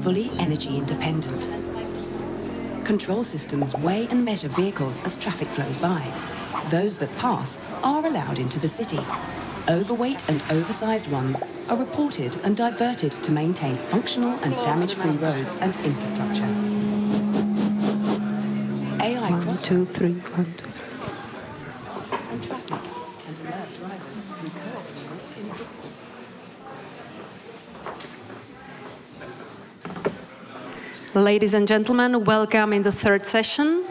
fully energy independent. Control systems weigh and measure vehicles as traffic flows by. Those that pass are allowed into the city. Overweight and oversized ones are reported and diverted to maintain functional and damage-free roads and infrastructure. AI 1, 2, 3, 1, 2, 3. And traffic and alert drivers through curb limits in Ladies and gentlemen, welcome in the third session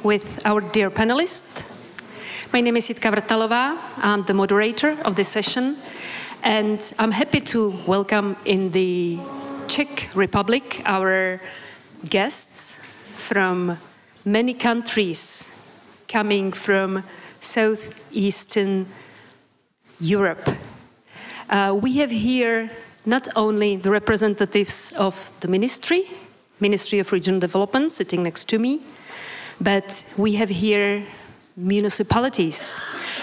with our dear panelists. My name is Jitka Vrtalová. I'm the moderator of this session, and I'm happy to welcome in the Czech Republic our guests from many countries coming from southeastern Europe. We have here not only the representatives of the Ministry of Regional Development sitting next to me, but we have here municipalities,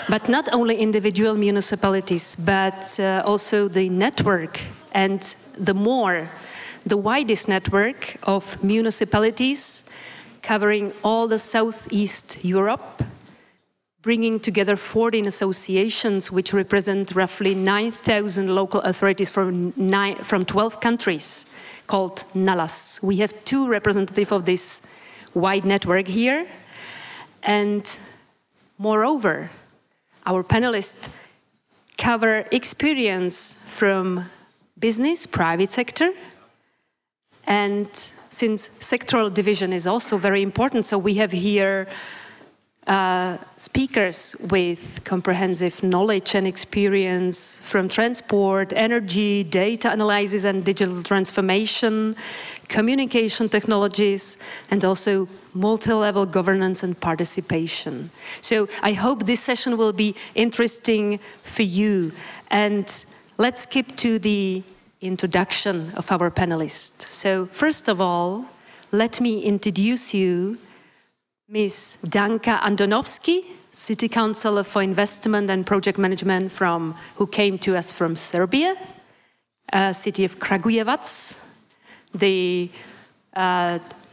but not only individual municipalities, but also the network and the widest network of municipalities covering all the Southeast Europe, bringing together 14 associations which represent roughly 9,000 local authorities from 12 countries called NALAS. We have two representatives of this wide network here, and moreover, our panelists cover experience from business, private sector, and since sectoral division is also very important, so we have here speakers with comprehensive knowledge and experience from transport, energy, data analysis and digital transformation, communication technologies, and also multi-level governance and participation. So I hope this session will be interesting for you. And let's skip to the introduction of our panelists. So first of all, let me introduce you Ms. Danka Andonovski, City Councillor for Investment and Project Management who came to us from Serbia, city of Kragujevac, the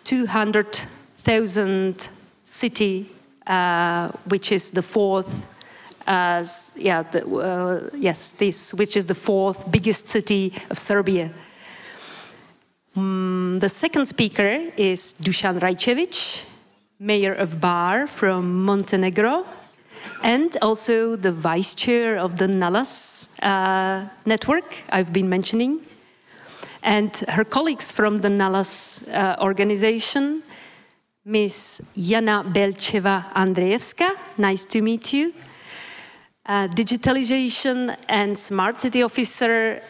200,000 city, which is the fourth, which is the fourth biggest city of Serbia. The second speaker is Dušan Raičević, Mayor of Bar from Montenegro, and also the Vice Chair of the NALAS network I've been mentioning. And her colleagues from the NALAS organization, Ms. Jana Belcheva Andreevska, nice to meet you. Digitalization and Smart City Officer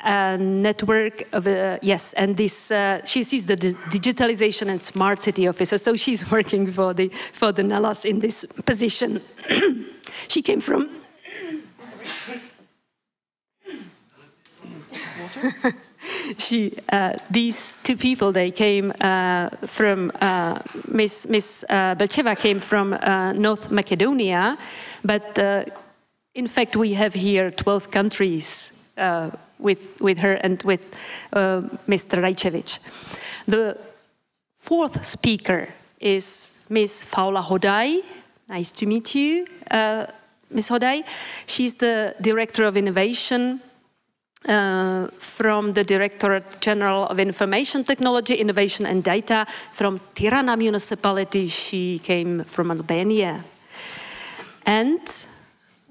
network of and this she's the digitalization and smart city officer, so she's working for the NALAS in this position. She came from these two people, they came from Miss Belcheva came from North Macedonia, but in fact we have here 12 countries with her and with Mr. Raičević. The fourth speaker is Ms. Faola Hodaj. Nice to meet you, Ms. Hodaj. She's the Director of Innovation from the Directorate General of Information Technology, Innovation and Data from Tirana municipality. She came from Albania. And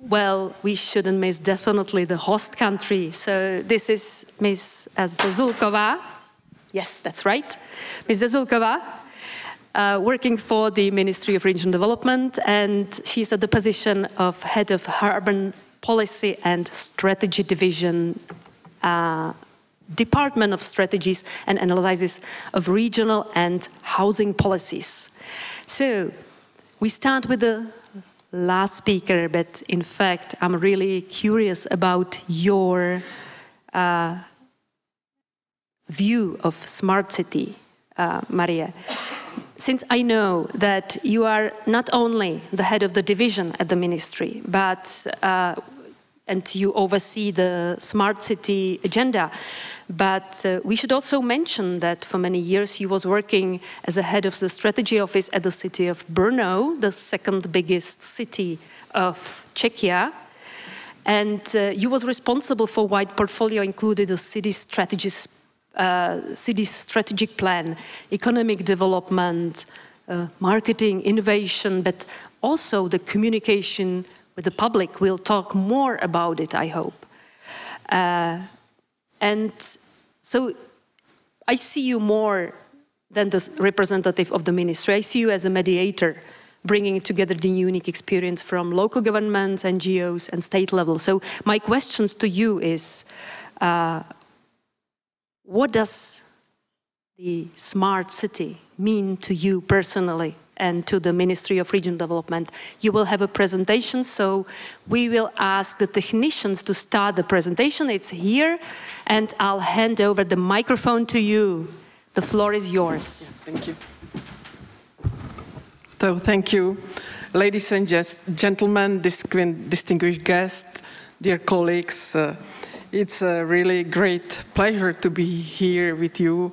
well, we shouldn't miss definitely the host country. So this is Ms. Zezůlková. Yes, that's right. Ms. Zezůlková, working for the Ministry of Regional Development, and she's at the position of Head of Urban Policy and Strategy Division, Department of Strategies and Analysis of Regional and Housing Policies. So we start with the last speaker, but in fact, I'm really curious about your view of smart city, Maria. Since I know that you are not only the head of the division at the ministry, but and you oversee the smart city agenda. But we should also mention that for many years you was working as a head of the strategy office at the city of Brno, the second biggest city of Czechia. And you was responsible for wide portfolio, included a city's strategic plan, economic development, marketing, innovation, but also the communication with the public. We'll talk more about it, I hope. And so I see you more than the representative of the ministry. I see you as a mediator, bringing together the unique experience from local governments, NGOs, and state level. So my questions to you is, what does the smart city mean to you personally and to the Ministry of Regional Development? You will have a presentation, so we will ask the technicians to start the presentation. It's here, and I'll hand over the microphone to you. The floor is yours. Yeah, thank you. So thank you, ladies and gentlemen, distinguished guests, dear colleagues. It's a really great pleasure to be here with you.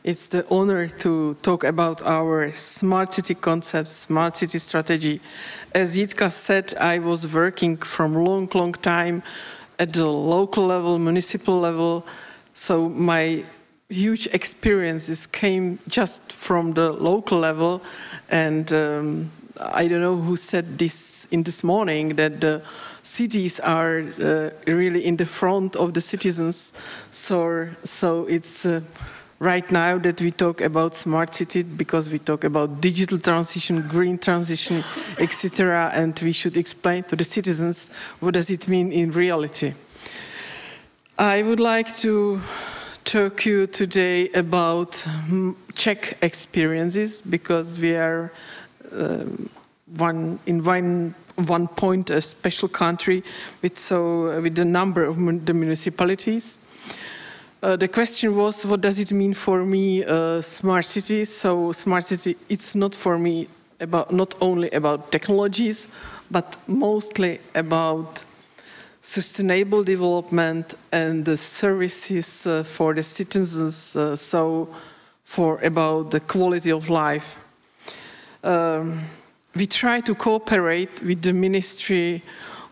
It's the honor to talk about our smart city concept, smart city strategy. As Jitka said, I was working from long time at the local level, municipal level. So my huge experiences came just from the local level. And I don't know who said this in this morning, that the cities are really in the front of the citizens. So it's right now that we talk about smart city, because we talk about digital transition, green transition, etc. And we should explain to the citizens what does it mean in reality. I would like to talk you today about Czech experiences, because we are one point a special country with the number of the municipalities. The question was, what does it mean for me, smart city? So smart city, it's not for me not only about technologies, but mostly about sustainable development and the services for the citizens, so about the quality of life. We try to cooperate with the Ministry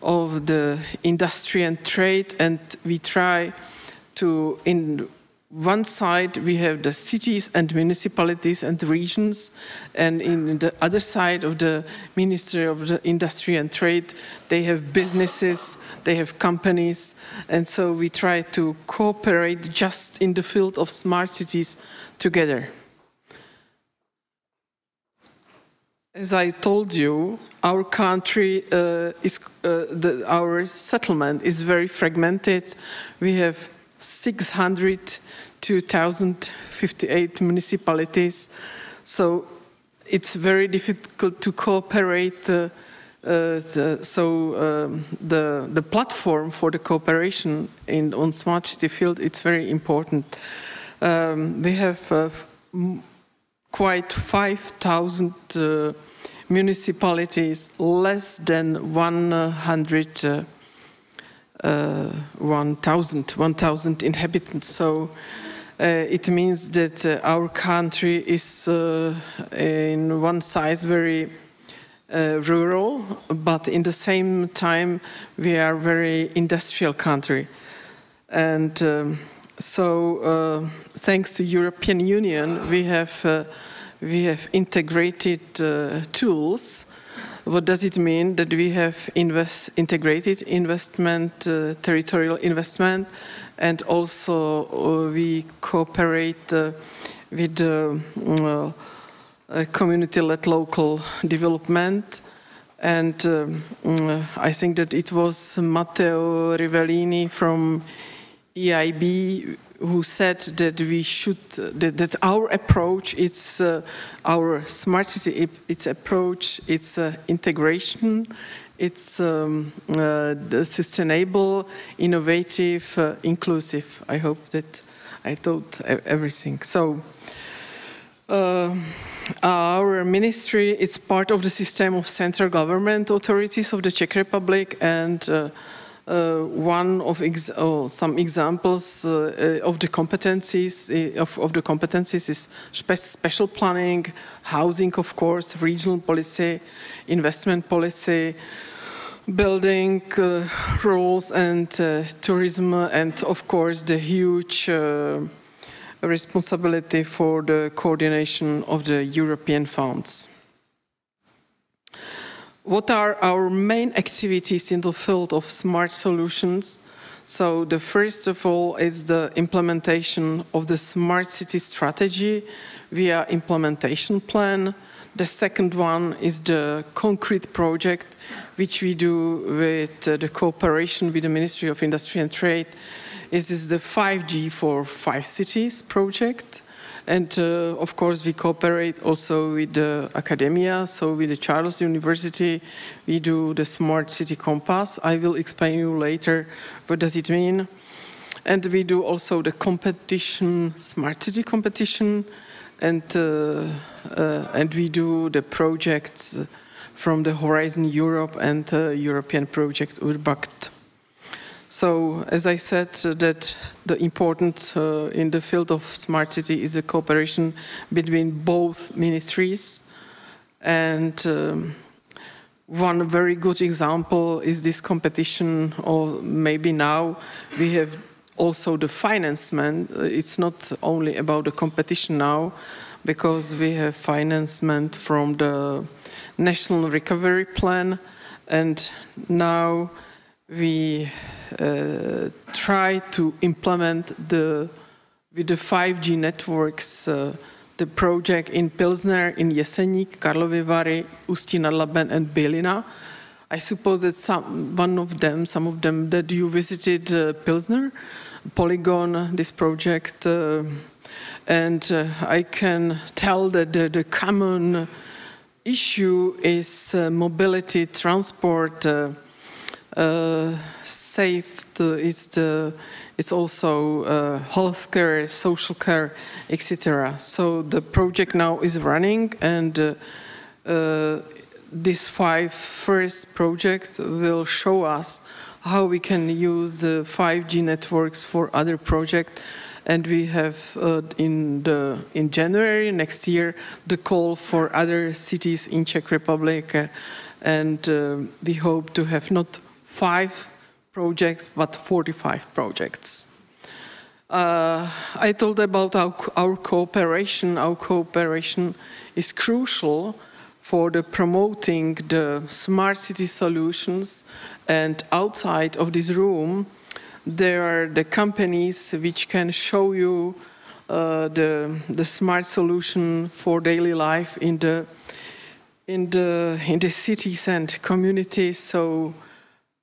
of the Industry and Trade, and we try to, in one side we have the cities and municipalities and regions, and in the other side of the Ministry of the Industry and Trade, they have businesses, they have companies, and so we try to cooperate just in the field of smart cities together. As I told you, our country our settlement is very fragmented. We have 2,058 municipalities, so it's very difficult to cooperate. The platform for the cooperation on smart city field, it's very important. We have quite 5,000 municipalities, less than 1,000 inhabitants. So it means that our country is in one side very rural, but in the same time we are a very industrial country. And thanks to European Union, we have integrated tools. What does it mean? That we have integrated investment, territorial investment, and also we cooperate with community-led local development. And I think that it was Matteo Rivellini from EIB who said that we should, that our approach, it's our smart city, its approach, it's integration, it's the sustainable, innovative, inclusive. I hope that I told everything. So our ministry is part of the system of central government authorities of the Czech Republic, and one of some examples of the competencies is special planning, housing, of course, regional policy, investment policy, building rules, and tourism, and of course the huge responsibility for the coordination of the European funds. What are our main activities in the field of smart solutions? So the first of all is the implementation of the smart city strategy via implementation plan. The second one is the concrete project which we do with the cooperation with the Ministry of Industry and Trade. This is the 5G for 5 cities project. And of course, we cooperate also with the academia, so with the Charles University, we do the Smart City Compass. I will explain you later what does it mean. And we do also the competition, Smart City competition, and we do the projects from the Horizon Europe and the European project Urbact. So, as I said, that the important in the field of smart city is the cooperation between both ministries. And one very good example is this competition, or maybe now we have also the financement. It's not only about the competition now, because we have financement from the National Recovery Plan, and now we try to implement with the 5G networks the project in Pilsner, in Jeseník, Karlovy Vary, Ústí nad Labem, and Bělina. I suppose that some of them that you visited Pilsner, Polygon, this project, and I can tell that the common issue is mobility, transport, safe. It's also healthcare, social care, etc. So the project now is running, and this first project will show us how we can use the 5G networks for other projects. And we have in January next year the call for other cities in Czech Republic, and we hope to have not 5 projects but 45 projects. I told about our cooperation. Our cooperation is crucial for the promoting the smart city solutions, and outside of this room there are the companies which can show you the smart solution for daily life in the cities and communities. So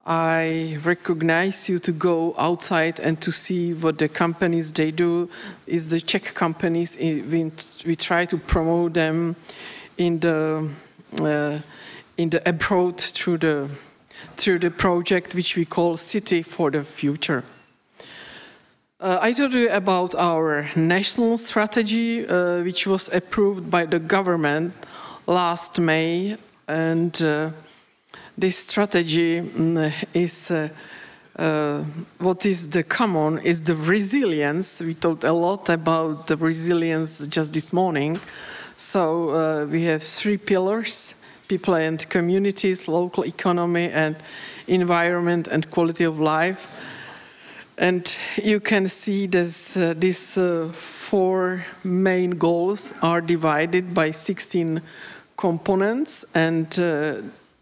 I recognize you to go outside and to see what the companies they do. Is the Czech companies. We try to promote them in the abroad through the project which we call City for the Future. I told you about our national strategy, which was approved by the government last May, and this strategy is what is the common is the resilience. We talked a lot about the resilience just this morning. So we have 3 pillars: people and communities, local economy, and environment and quality of life. And you can see this, these 4 main goals are divided by 16 components, and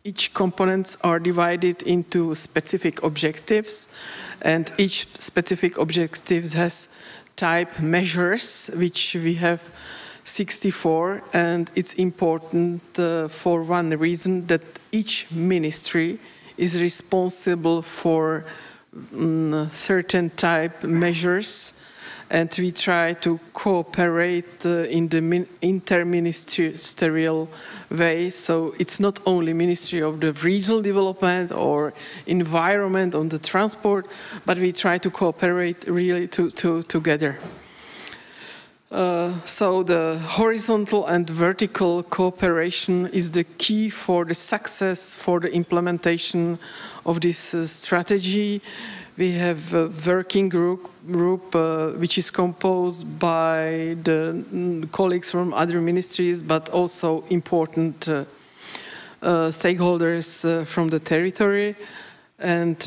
each components are divided into specific objectives, and each specific objective has type measures, which we have 64, and it's important for one reason, that each ministry is responsible for certain type measures, and we try to cooperate in the interministerial way. So it's not only Ministry of the Regional Development or Environment on the transport, but we try to cooperate really together. So the horizontal and vertical cooperation is the key for the success for the implementation of this strategy. We have a working group which is composed by the colleagues from other ministries, but also important stakeholders from the territory. And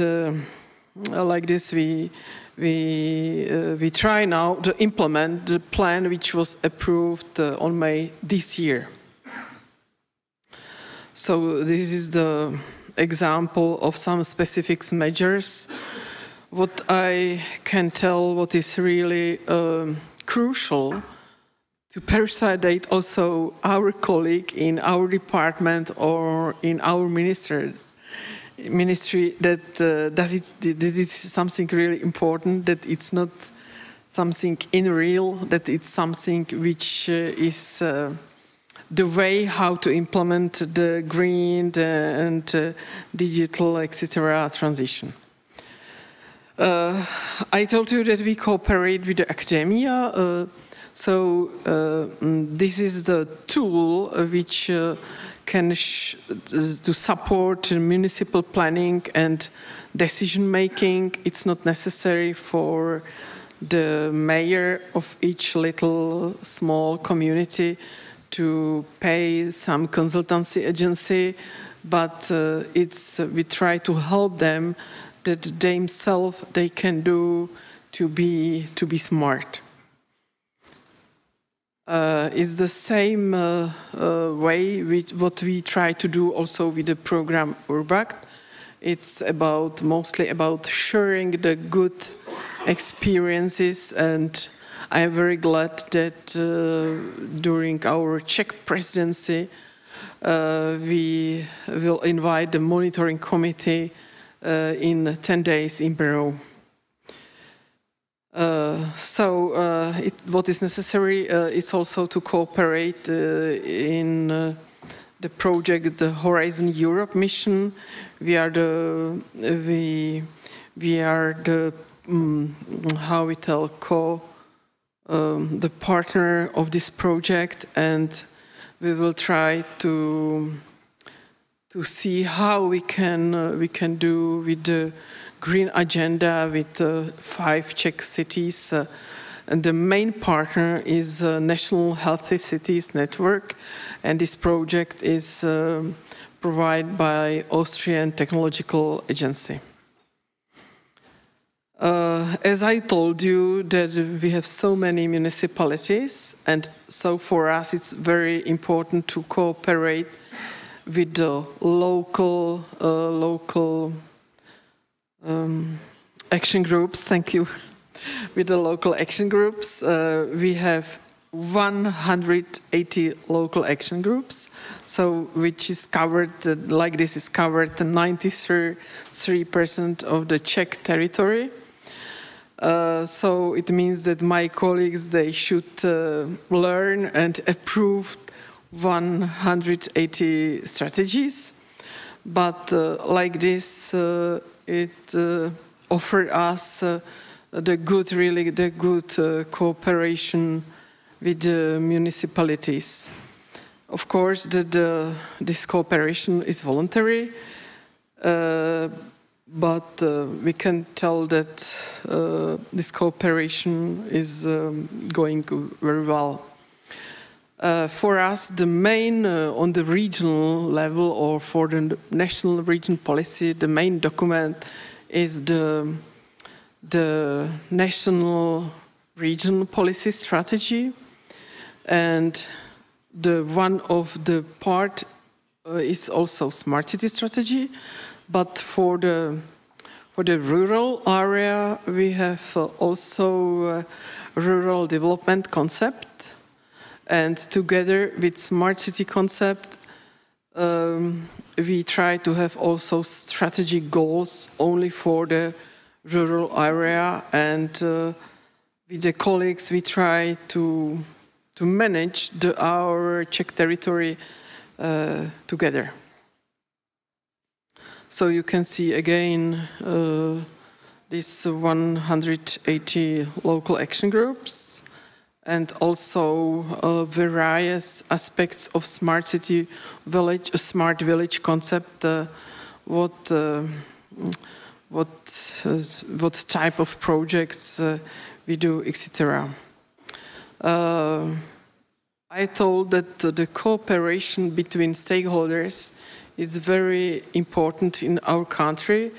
like this, we try now to implement the plan which was approved on May this year. So this is the example of some specific measures. What I can tell, what is really crucial to persuade also our colleague in our department or in our ministry that this is something really important, that it's not something unreal, that it's something which is the way how to implement the green and digital, etc. transition. I told you that we cooperate with the academia, so this is the tool which can to support municipal planning and decision making. It's not necessary for the mayor of each little small community to pay some consultancy agency, but we try to help them that themselves they can do to be smart. It's the same way with what we try to do also with the program Urbact. It's mostly about sharing the good experiences, and I am very glad that during our Czech presidency we will invite the monitoring committee in 10 days in Brno. What is necessary is also to cooperate in the project, the Horizon Europe mission. We are the how we tell the partner of this project, and we will try to see how we can do with the green agenda with 5 Czech cities. And the main partner is National Healthy Cities Network, and this project is provided by Austrian Technological Agency. As I told you that we have so many municipalities, and so for us it's very important to cooperate with the local action groups. Thank you. With the local action groups, we have 180 local action groups, so which is covered, like this is covered 93% of the Czech territory. So it means that my colleagues, they should learn and approve 180 strategies, but like this, it offered us the good cooperation with the municipalities. Of course, this cooperation is voluntary, but we can tell that this cooperation is going very well. For us, the main, on the regional level or for the national region policy, the main document is the national regional policy strategy, and one of the part is also smart city strategy, but for the rural area we have also rural development concept, and together with smart city concept we try to have also strategic goals only for the rural area, and with the colleagues we try to manage our Czech territory together. So you can see again these 180 local action groups, and also various aspects of smart city village, a smart village concept, what type of projects we do, etc. I told that the cooperation between stakeholders is very important in our country.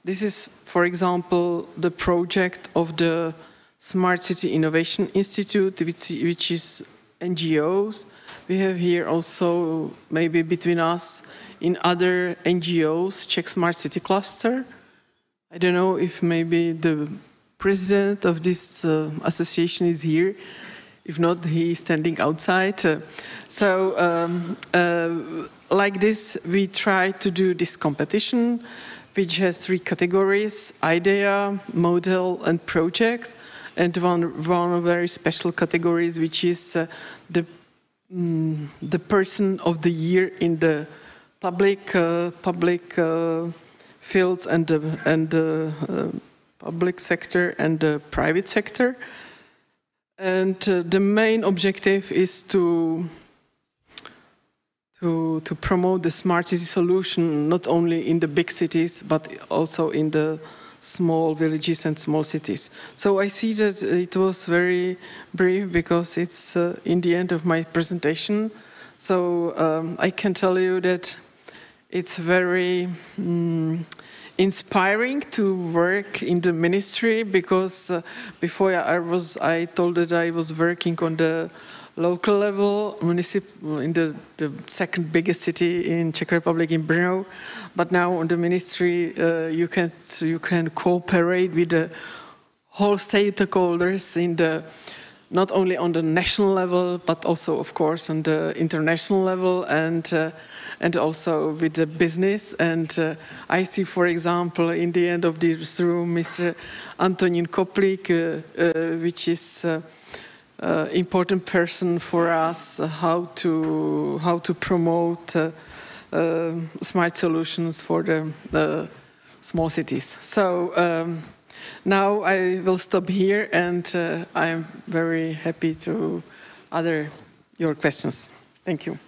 This is, for example, the project of the Smart City Innovation Institute, which is NGOs. We have here also, maybe between us, in other NGOs, Czech Smart City Cluster. I don't know if maybe the president of this association is here. If not, he is standing outside. Like this, we try to do this competition, which has 3 categories: idea, model, and project. And one very special categories, which is the person of the year in the public fields and the public sector and the private sector. And the main objective is to promote the smart city solution, not only in the big cities, but also in the small villages and small cities. So I see that it was very brief because it's in the end of my presentation. So I can tell you that it's very inspiring to work in the ministry, because before I told that I was working on the local level, in the second biggest city in Czech Republic, in Brno. But now on the ministry, you can cooperate with the whole stakeholders in the, not only on the national level, but also, of course, on the international level, and also with the business. And I see, for example, in the end of this room, Mr. Antonín Koplik, which is important person for us, how to promote smart solutions for the small cities. So now I will stop here, and I am very happy to answer your questions. Thank you.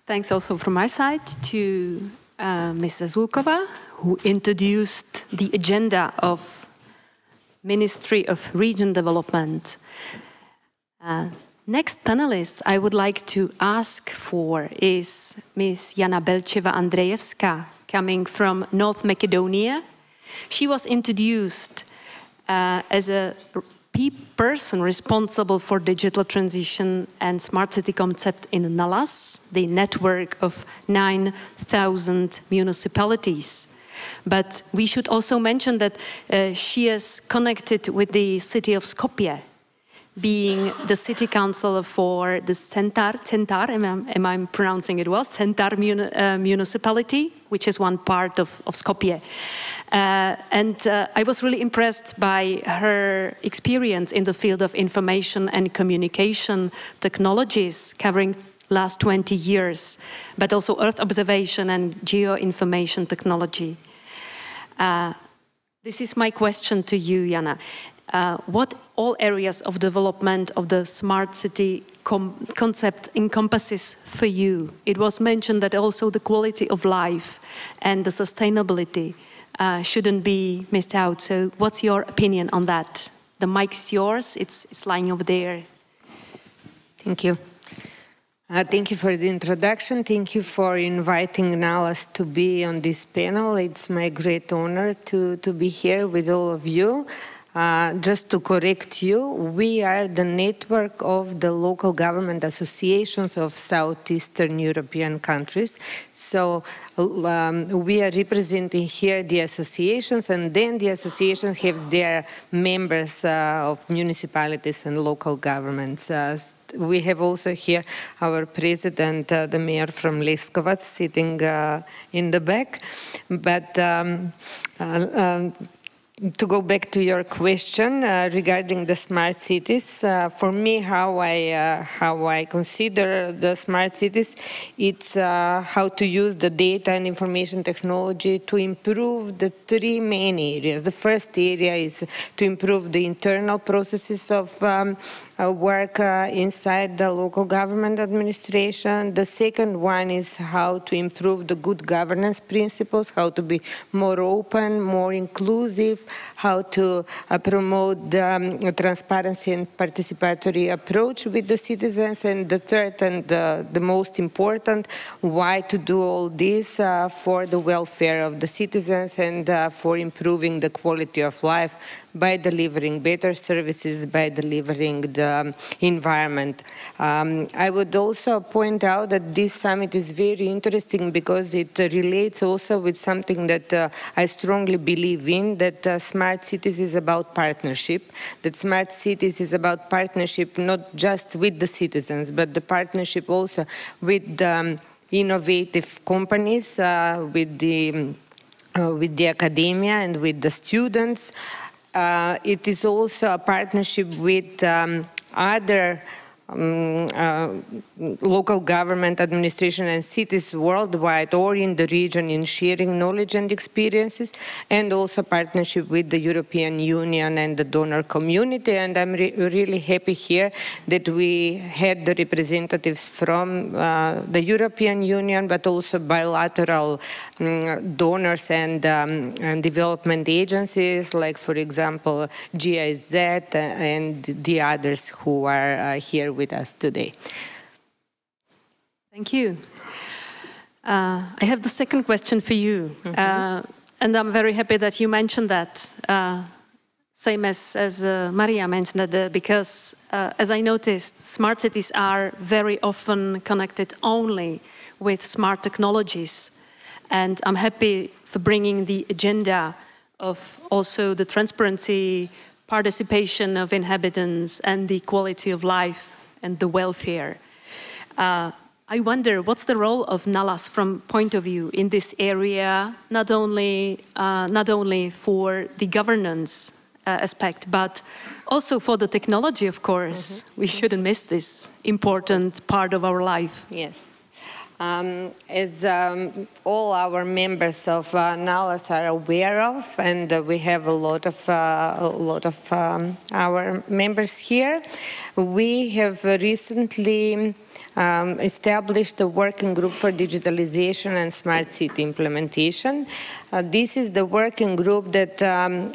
Thanks also from my side to Ms. Zezůlková, who introduced the agenda of Ministry of Region Development. Next panelist I would like to ask for is Ms. Jana Belcheva Andreevska, coming from North Macedonia. She was introduced as a person responsible for digital transition and smart city concept in NALAS, the network of 9,000 municipalities. But we should also mention that she is connected with the city of Skopje, being the city council for the Centar, am I pronouncing it well? Centar municipality, which is one part of Skopje. And I was really impressed by her experience in the field of information and communication technologies, covering last 20 years, but also Earth observation and geoinformation technology. This is my question to you, Jana. What all areas of development of the smart city concept encompasses for you? It was mentioned that also the quality of life and the sustainability shouldn't be missed out. So what's your opinion on that? The mic's yours, it's lying over there. Thank you. Thank you for the introduction. Thank you for inviting NALAS to be on this panel. It's my great honor to be here with all of you. Just to correct you, we are the network of the local government associations of Southeastern European countries. So we are representing here the associations, and then the associations have their members of municipalities and local governments. We have also here our president, the mayor from Leskovac, sitting in the back. But to go back to your question regarding the smart cities, for me, how I consider the smart cities, it's how to use the data and information technology to improve the three main areas. The first area is to improve the internal processes of work inside the local government administration. The second one is how to improve the good governance principles, how to be more open, more inclusive, how to promote the transparency and participatory approach with the citizens. And the third and the most important, why to do all this for the welfare of the citizens and for improving the quality of life by delivering better services, by delivering the environment. I would also point out that this summit is very interesting because it relates also with something that I strongly believe in, that smart cities is about partnership, that smart cities is about partnership not just with the citizens, but the partnership also with the innovative companies, with the academia and with the students. It is also a partnership with other local government administration and cities worldwide or in the region in sharing knowledge and experiences, and also partnership with the European Union and the donor community. And I'm really happy here that we had the representatives from the European Union, but also bilateral donors and development agencies, like, for example, GIZ and the others who are here with us today. Thank you. I have the second question for you. And I'm very happy that you mentioned that, same as Maria mentioned that, because as I noticed, smart cities are very often connected only with smart technologies. And I'm happy for bringing the agenda of also the transparency, participation of inhabitants, and the quality of life and the welfare. I wonder, what's the role of NALAS from point of view in this area, not only for the governance aspect, but also for the technology, of course. We shouldn't miss this important part of our life. Yes. As all our members of NALAS are aware of, and we have a lot of our members here, we have recently established a working group for digitalization and smart city implementation. This is the working group that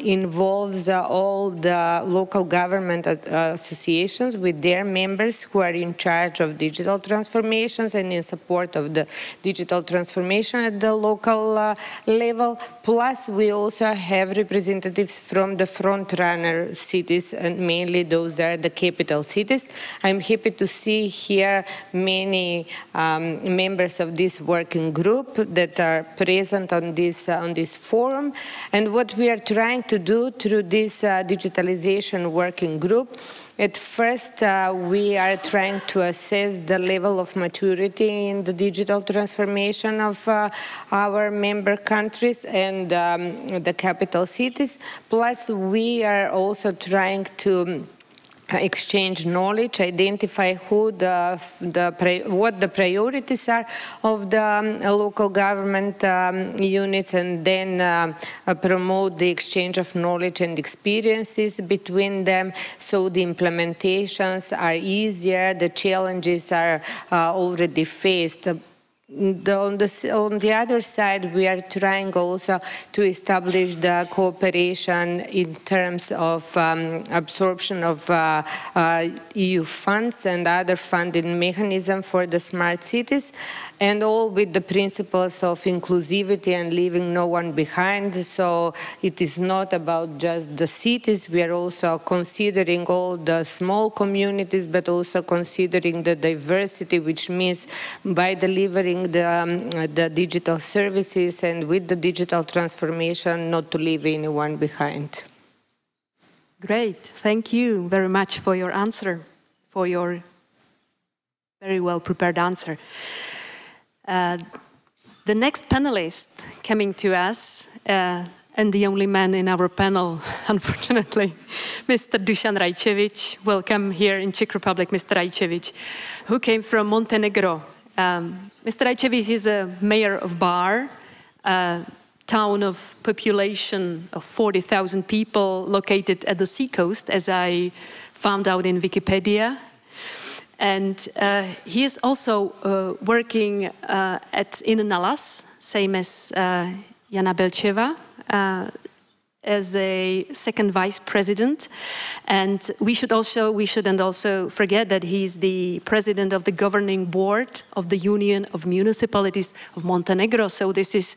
involves all the local government associations with their members who are in charge of digital transformations and in support of the digital transformation at the local level. Plus, we also have representatives from the front-runner cities, and mainly those are the capital cities. I'm happy to see here many members of this working group that are present on this forum. And what we are trying to do through this digitalization working group, at first we are trying to assess the level of maturity in the digital transformation of our member countries and the capital cities. Plus, we are also trying to exchange knowledge, identify what the priorities are of the local government units, and then promote the exchange of knowledge and experiences between them, so the implementations are easier, the challenges are already faced. On the other side, we are trying also to establish the cooperation in terms of absorption of EU funds and other funding mechanisms for the smart cities, and all with the principles of inclusivity and leaving no one behind. So it is not about just the cities. We are also considering all the small communities, but also considering the diversity, which means by delivering the digital services and with the digital transformation, not to leave anyone behind. Great. Thank you very much for your answer, for your very well prepared answer. The next panelist coming to us and the only man in our panel, unfortunately, Mr. Dušan Raičević. Welcome here in Czech Republic, Mr. Raičević, who came from Montenegro. Mr. Raičević is a mayor of Bar, a town of population of 40,000 people located at the seacoast, as I found out in Wikipedia. And he is also working in Nalas, same as Jana Belcheva, as a second vice president. And we shouldn't also forget that he's the president of the governing board of the Union of Municipalities of Montenegro. So this is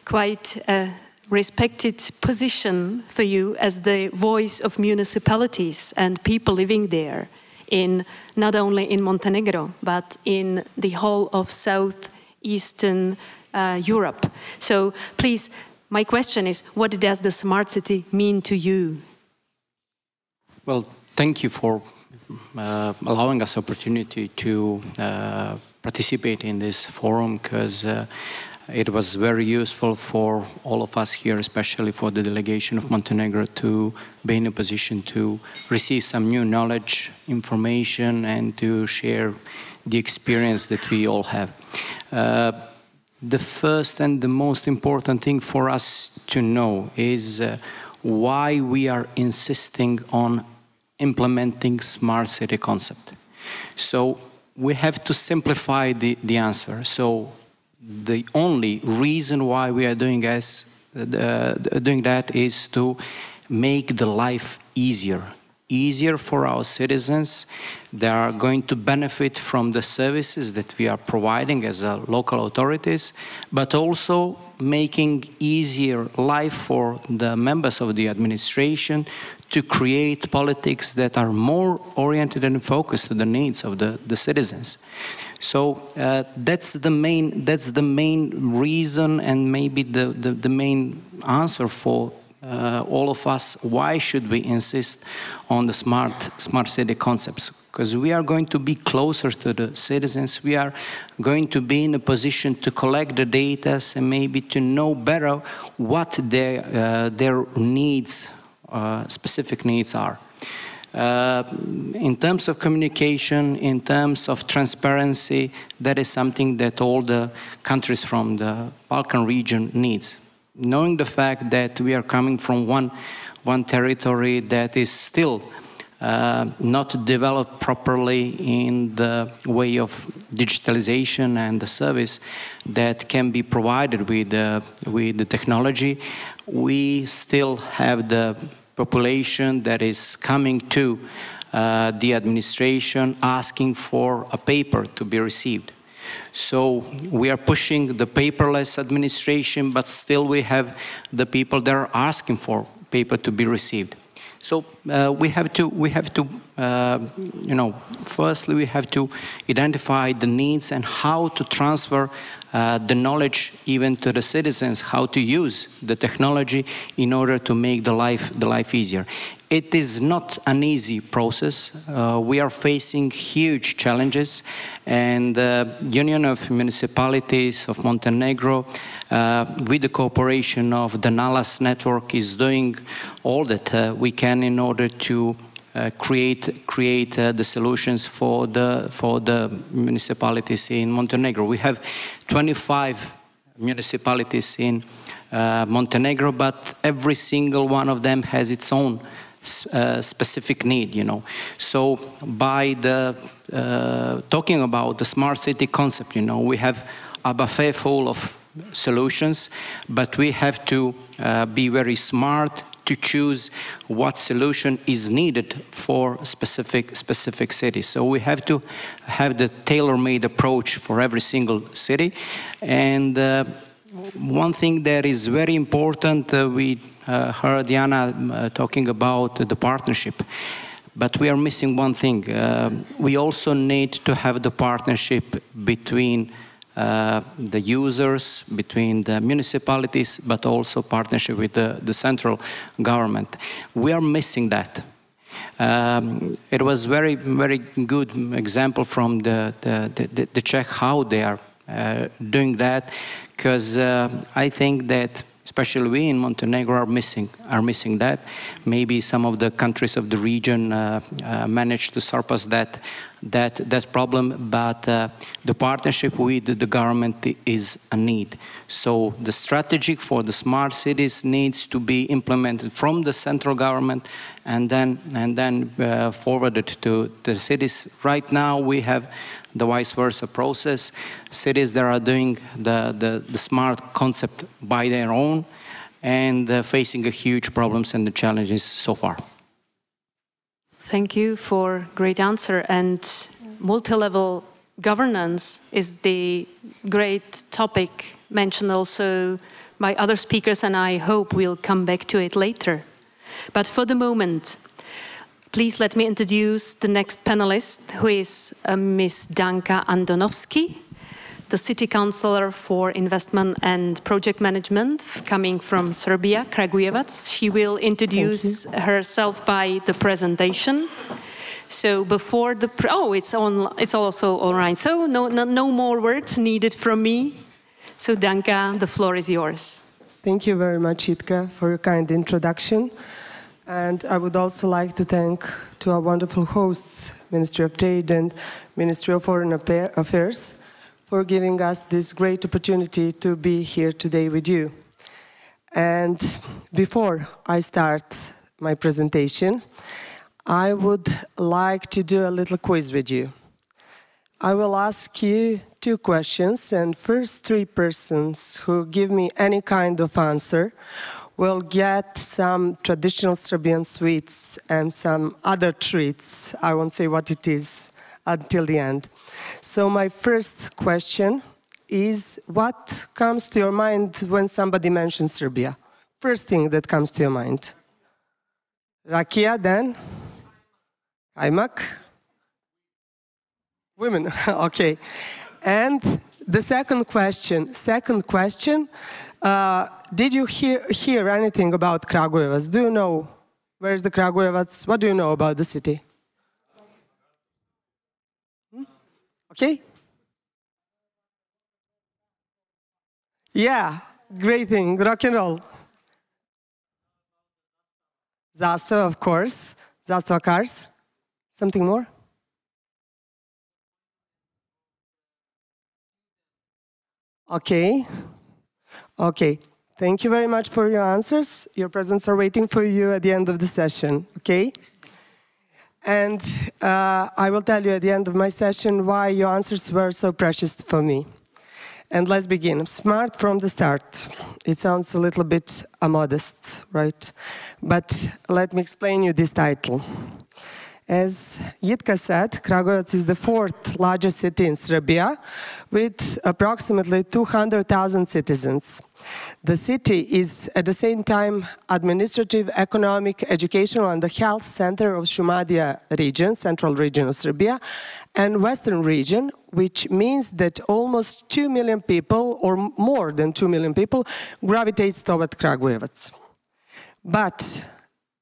quite a respected position for you as the voice of municipalities and people living there, in not only in Montenegro, but in the whole of southeastern Europe. So please, my question is, what does the smart city mean to you? Well, thank you for allowing us opportunity to participate in this forum, because it was very useful for all of us here, especially for the delegation of Montenegro, to be in a position to receive some new knowledge, information, and to share the experience that we all have. The first and the most important thing for us to know is why we are insisting on implementing smart city concept. So we have to simplify the answer. So the only reason why we are doing that is to make the life easier for our citizens. They are going to benefit from the services that we are providing as local authorities, but also making easier life for the members of the administration to create politics that are more oriented and focused on the needs of the citizens. So that's the main reason, and maybe the main answer for all of us. Why should we insist on the smart city concepts? Because we are going to be closer to the citizens. We are going to be in a position to collect the data and maybe to know better what their needs, specific needs are. In terms of communication, in terms of transparency, that is something that all the countries from the Balkan region needs. Knowing the fact that we are coming from one territory that is still not developed properly in the way of digitalization and the service that can be provided with the technology, we still have the population that is coming to the administration asking for a paper to be received. So we are pushing the paperless administration, but still we have the people that are asking for paper to be received. So we have to firstly we have to identify the needs and how to transfer the knowledge even to the citizens, how to use the technology in order to make the life easier. It is not an easy process. We are facing huge challenges, and the Union of Municipalities of Montenegro, with the cooperation of the Nalas network, is doing all that we can in order to create the solutions for the municipalities in Montenegro. We have 25 municipalities in Montenegro, but every single one of them has its own specific need, So by talking about the smart city concept, we have a buffet full of solutions, but we have to be very smart to choose what solution is needed for specific city. So we have to have the tailor-made approach for every single city. And one thing that is very important, we heard Jana talking about the partnership, but we are missing one thing. We also need to have the partnership between the users, between the municipalities, but also partnership with the central government. We are missing that. It was very good example from the Czech how they are doing that, because I think that especially we in Montenegro are missing that. Maybe some of the countries of the region managed to surpass that problem, but the partnership with the government is a need. So the strategy for the smart cities needs to be implemented from the central government and then forwarded to the cities. Right now we have the vice versa process. Cities that are doing the smart concept by their own and facing huge problems and the challenges so far. Thank you for a great answer. And multi-level governance is the great topic mentioned also by other speakers, and I hope we'll come back to it later. But for the moment, please let me introduce the next panelist, who is Ms. Danka Andonovski, the City Councillor for Investment and Project Management, coming from Serbia, Kragujevac. She will introduce herself by the presentation. So before the it's also online. So no more words needed from me. So Danka, the floor is yours. Thank you very much, Jitka, for your kind introduction. And I would also like to thank to our wonderful hosts, Ministry of Trade and Ministry of Foreign Affairs, for giving us this great opportunity to be here today with you. And before I start my presentation, I would like to do a little quiz with you. I will ask you 2 questions, and first 3 persons who give me any kind of answer will get some traditional Serbian sweets and some other treats. I won't say what it is until the end. So my first question is, what comes to your mind when somebody mentions Serbia? First thing that comes to your mind. Rakija, then? Kajmak? Women, okay. And the second question, did you hear anything about Kragujevac? Do you know where is the Kragujevac? What do you know about the city? Okay? Yeah, great thing, rock and roll. Zastava, of course. Zastava cars. Something more? Okay. Okay. Thank you very much for your answers. Your presents are waiting for you at the end of the session, okay? And I will tell you at the end of my session why your answers were so precious for me. And let's begin. Smart from the start. It sounds a little bit modest, right? But let me explain you this title. As Jitka said, Kragujevac is the 4th largest city in Serbia with approximately 200,000 citizens. The city is at the same time administrative, economic, educational and the health center of Šumadija region, central region of Serbia, and western region, which means that almost 2 million people, or more than 2 million people, gravitates toward Kragujevac. But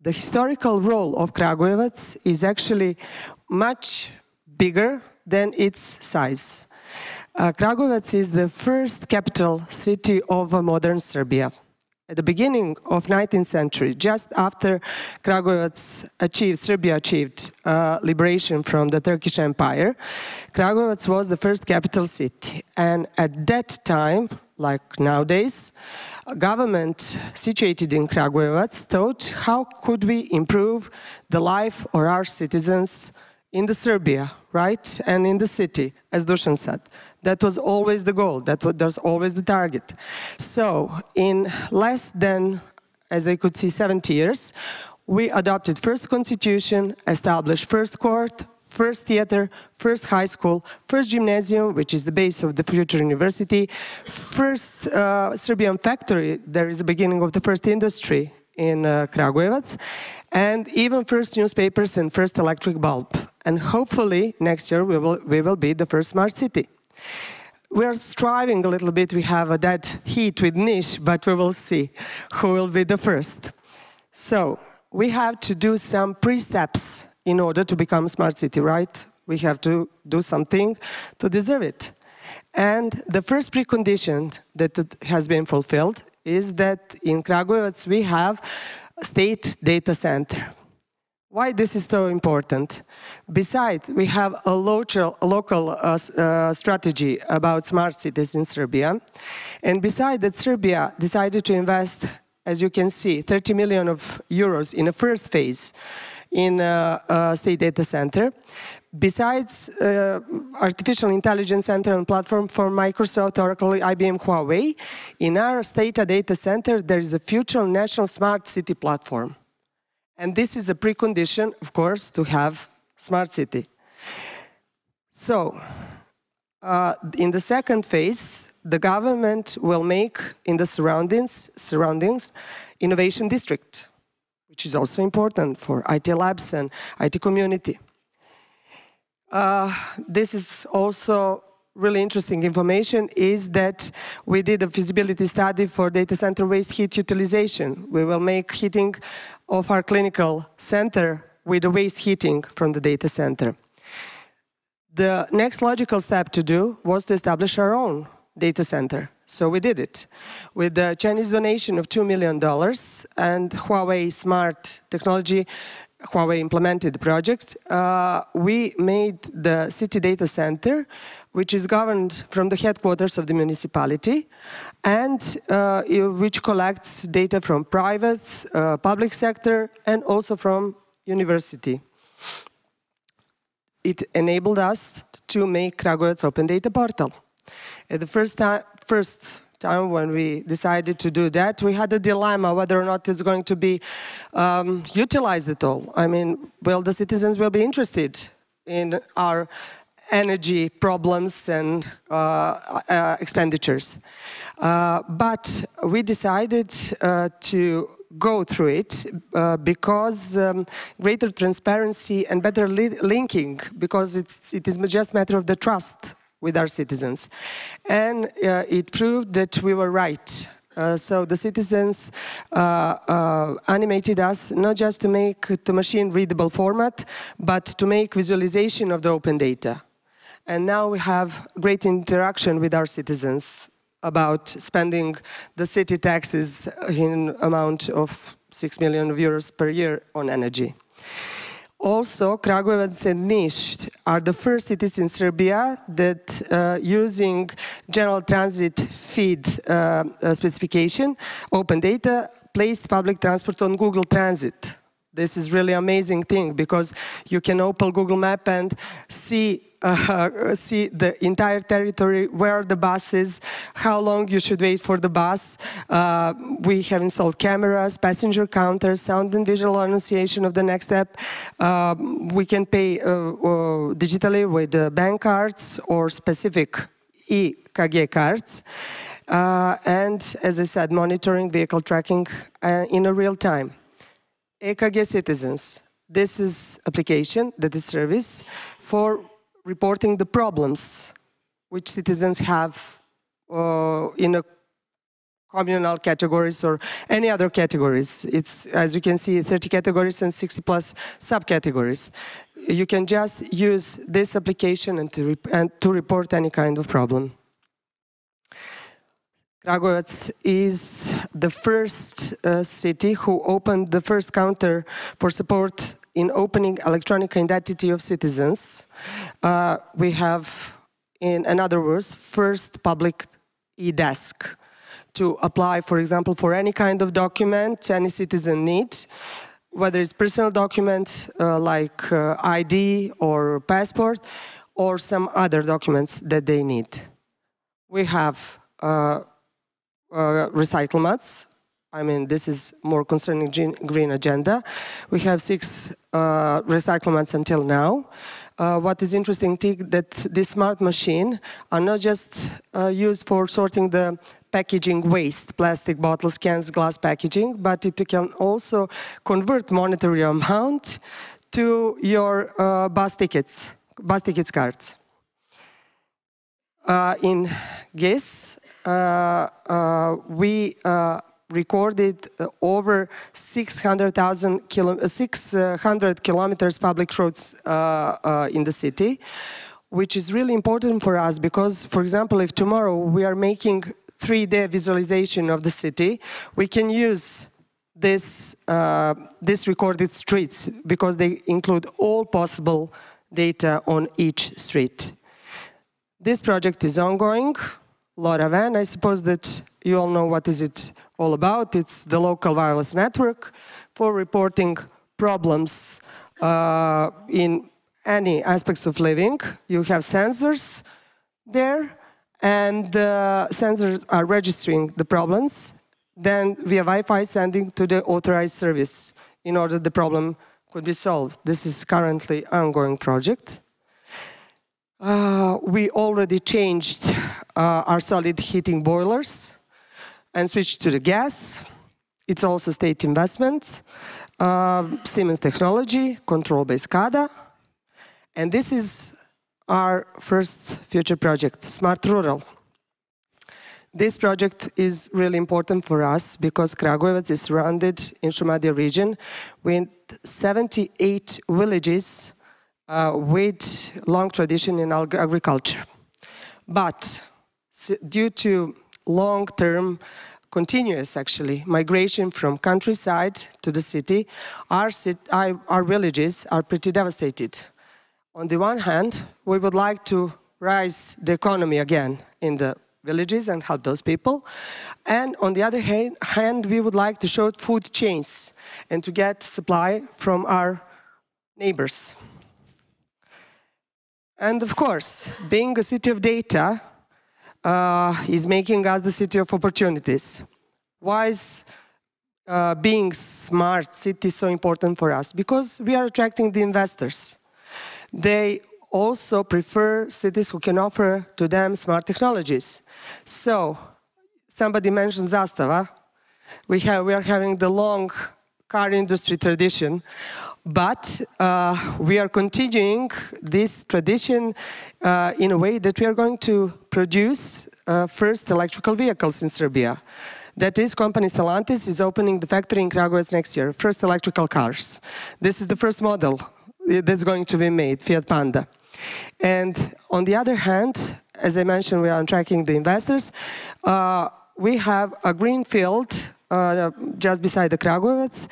the historical role of Kragujevac is actually much bigger than its size. Kragujevac is the first capital city of modern Serbia. At the beginning of 19th century, just after Serbia achieved liberation from the Turkish Empire, Kragujevac was the first capital city. And at that time, like nowadays, a government situated in Kragujevac thought, how could we improve the life of our citizens in the Serbia, right? And in the city, as Dušan said. That was always the goal, that was always the target. So in less than, as I could see, 70 years, we adopted first constitution, established first court, first theater, first high school, first gymnasium, which is the base of the future university, first Serbian factory, there is a beginning of the first industry in Kragujevac, and even first newspapers and first electric bulb. And hopefully next year we will be the first smart city. We are striving a little bit, we have a dead heat with niche, but we will see who will be the first. So we have to do some pre-steps in order to become a smart city, right? We have to do something to deserve it. And the first precondition that has been fulfilled is that in Kragujevac we have a state data center. Why this is so important? Besides, we have a local strategy about smart cities in Serbia. And besides that, Serbia decided to invest, as you can see, 30 million euros in a first phase in a state data center. Besides artificial intelligence center and platform for Microsoft, Oracle, IBM, Huawei, in our state data center, there is a future national smart city platform. And this is a precondition, of course, to have smart city. So, in the second phase, the government will make in the surroundings innovation district, which is also important for IT labs and IT community. This is also really interesting information, is that we did a feasibility study for data center waste heat utilization. We will make heating of our clinical center with the waste heating from the data center. The next logical step to do was to establish our own data center. So we did it. With the Chinese donation of $2 million and Huawei Smart Technology, Huawei implemented the project, we made the city data center, which is governed from the headquarters of the municipality, and which collects data from private, public sector, and also from university. It enabled us to make Kragujevac Open Data Portal. At the first time when we decided to do that, we had a dilemma whether or not it's going to be utilized at all. I mean, well, the citizens will be interested in our energy problems and expenditures. But we decided to go through it because greater transparency and better linking, because it is just a matter of the trust with our citizens. And it proved that we were right. So the citizens animated us not just to make the machine readable format, but to make visualization of the open data. And now we have great interaction with our citizens about spending the city taxes in amount of 6 million euros per year on energy. Also, Kragujevac and Niš are the first cities in Serbia that using general transit feed specification, open data, placed public transport on Google Transit. This is really amazing thing because you can open Google Map and see the entire territory, where the bus is, how long you should wait for the bus. We have installed cameras, passenger counters, sound and visual annunciation of the next step. We can pay digitally with bank cards or specific EKG cards. And as I said, monitoring vehicle tracking in a real time. EKG citizens, this is application, that is service for reporting the problems which citizens have in a communal categories or any other categories. It's, as you can see, 30 categories and 60 plus subcategories. You can just use this application and to report any kind of problem. Kragujevac is the first city who opened the first counter for support in opening electronic identity of citizens. We have, in other words, first public e-desk to apply, for example, for any kind of document any citizen needs, whether it's personal document like ID or passport, or some other documents that they need. We have recyclements. I mean, this is more concerning green agenda. We have 6 recyclements until now. What is interesting that this smart machine are not just used for sorting the packaging waste, plastic bottles, cans, glass packaging, but it can also convert monetary amount to your bus tickets cards. In GIS, we recorded over 600 kilometers public roads in the city, which is really important for us because, for example, if tomorrow we are making 3D visualization of the city, we can use this recorded streets because they include all possible data on each street. This project is ongoing. LoRaWAN, I suppose that you all know what is it all about. It's the local wireless network for reporting problems in any aspects of living. You have sensors there, and the sensors are registering the problems, then via Wi-Fi sending to the authorized service in order the problem could be solved. This is currently an ongoing project. We already changed our solid heating boilers and switched to the gas. It's also state investments, Siemens technology, control by SCADA. And this is our first future project, Smart Rural. This project is really important for us because Kragujevac is surrounded in Šumadija region with 78 villages with long tradition in agriculture. But due to long-term, continuous actually, migration from countryside to the city, our villages are pretty devastated. On the one hand, we would like to rise the economy again in the villages and help those people. And on the other hand, we would like to show food chains and to get supply from our neighbors. And of course, being a city of data is making us the city of opportunities. Why is being smart city so important for us? Because we are attracting the investors. They also prefer cities who can offer to them smart technologies. So, somebody mentioned Zastava. We are having the long car industry tradition, but we are continuing this tradition in a way that we are going to produce first electrical vehicles in Serbia. That is, company Stellantis is opening the factory in Kragujevac next year, first electrical cars. This is the first model that's going to be made, Fiat Panda. And on the other hand, as I mentioned, we are tracking the investors. We have a green field just beside the Kragujevac.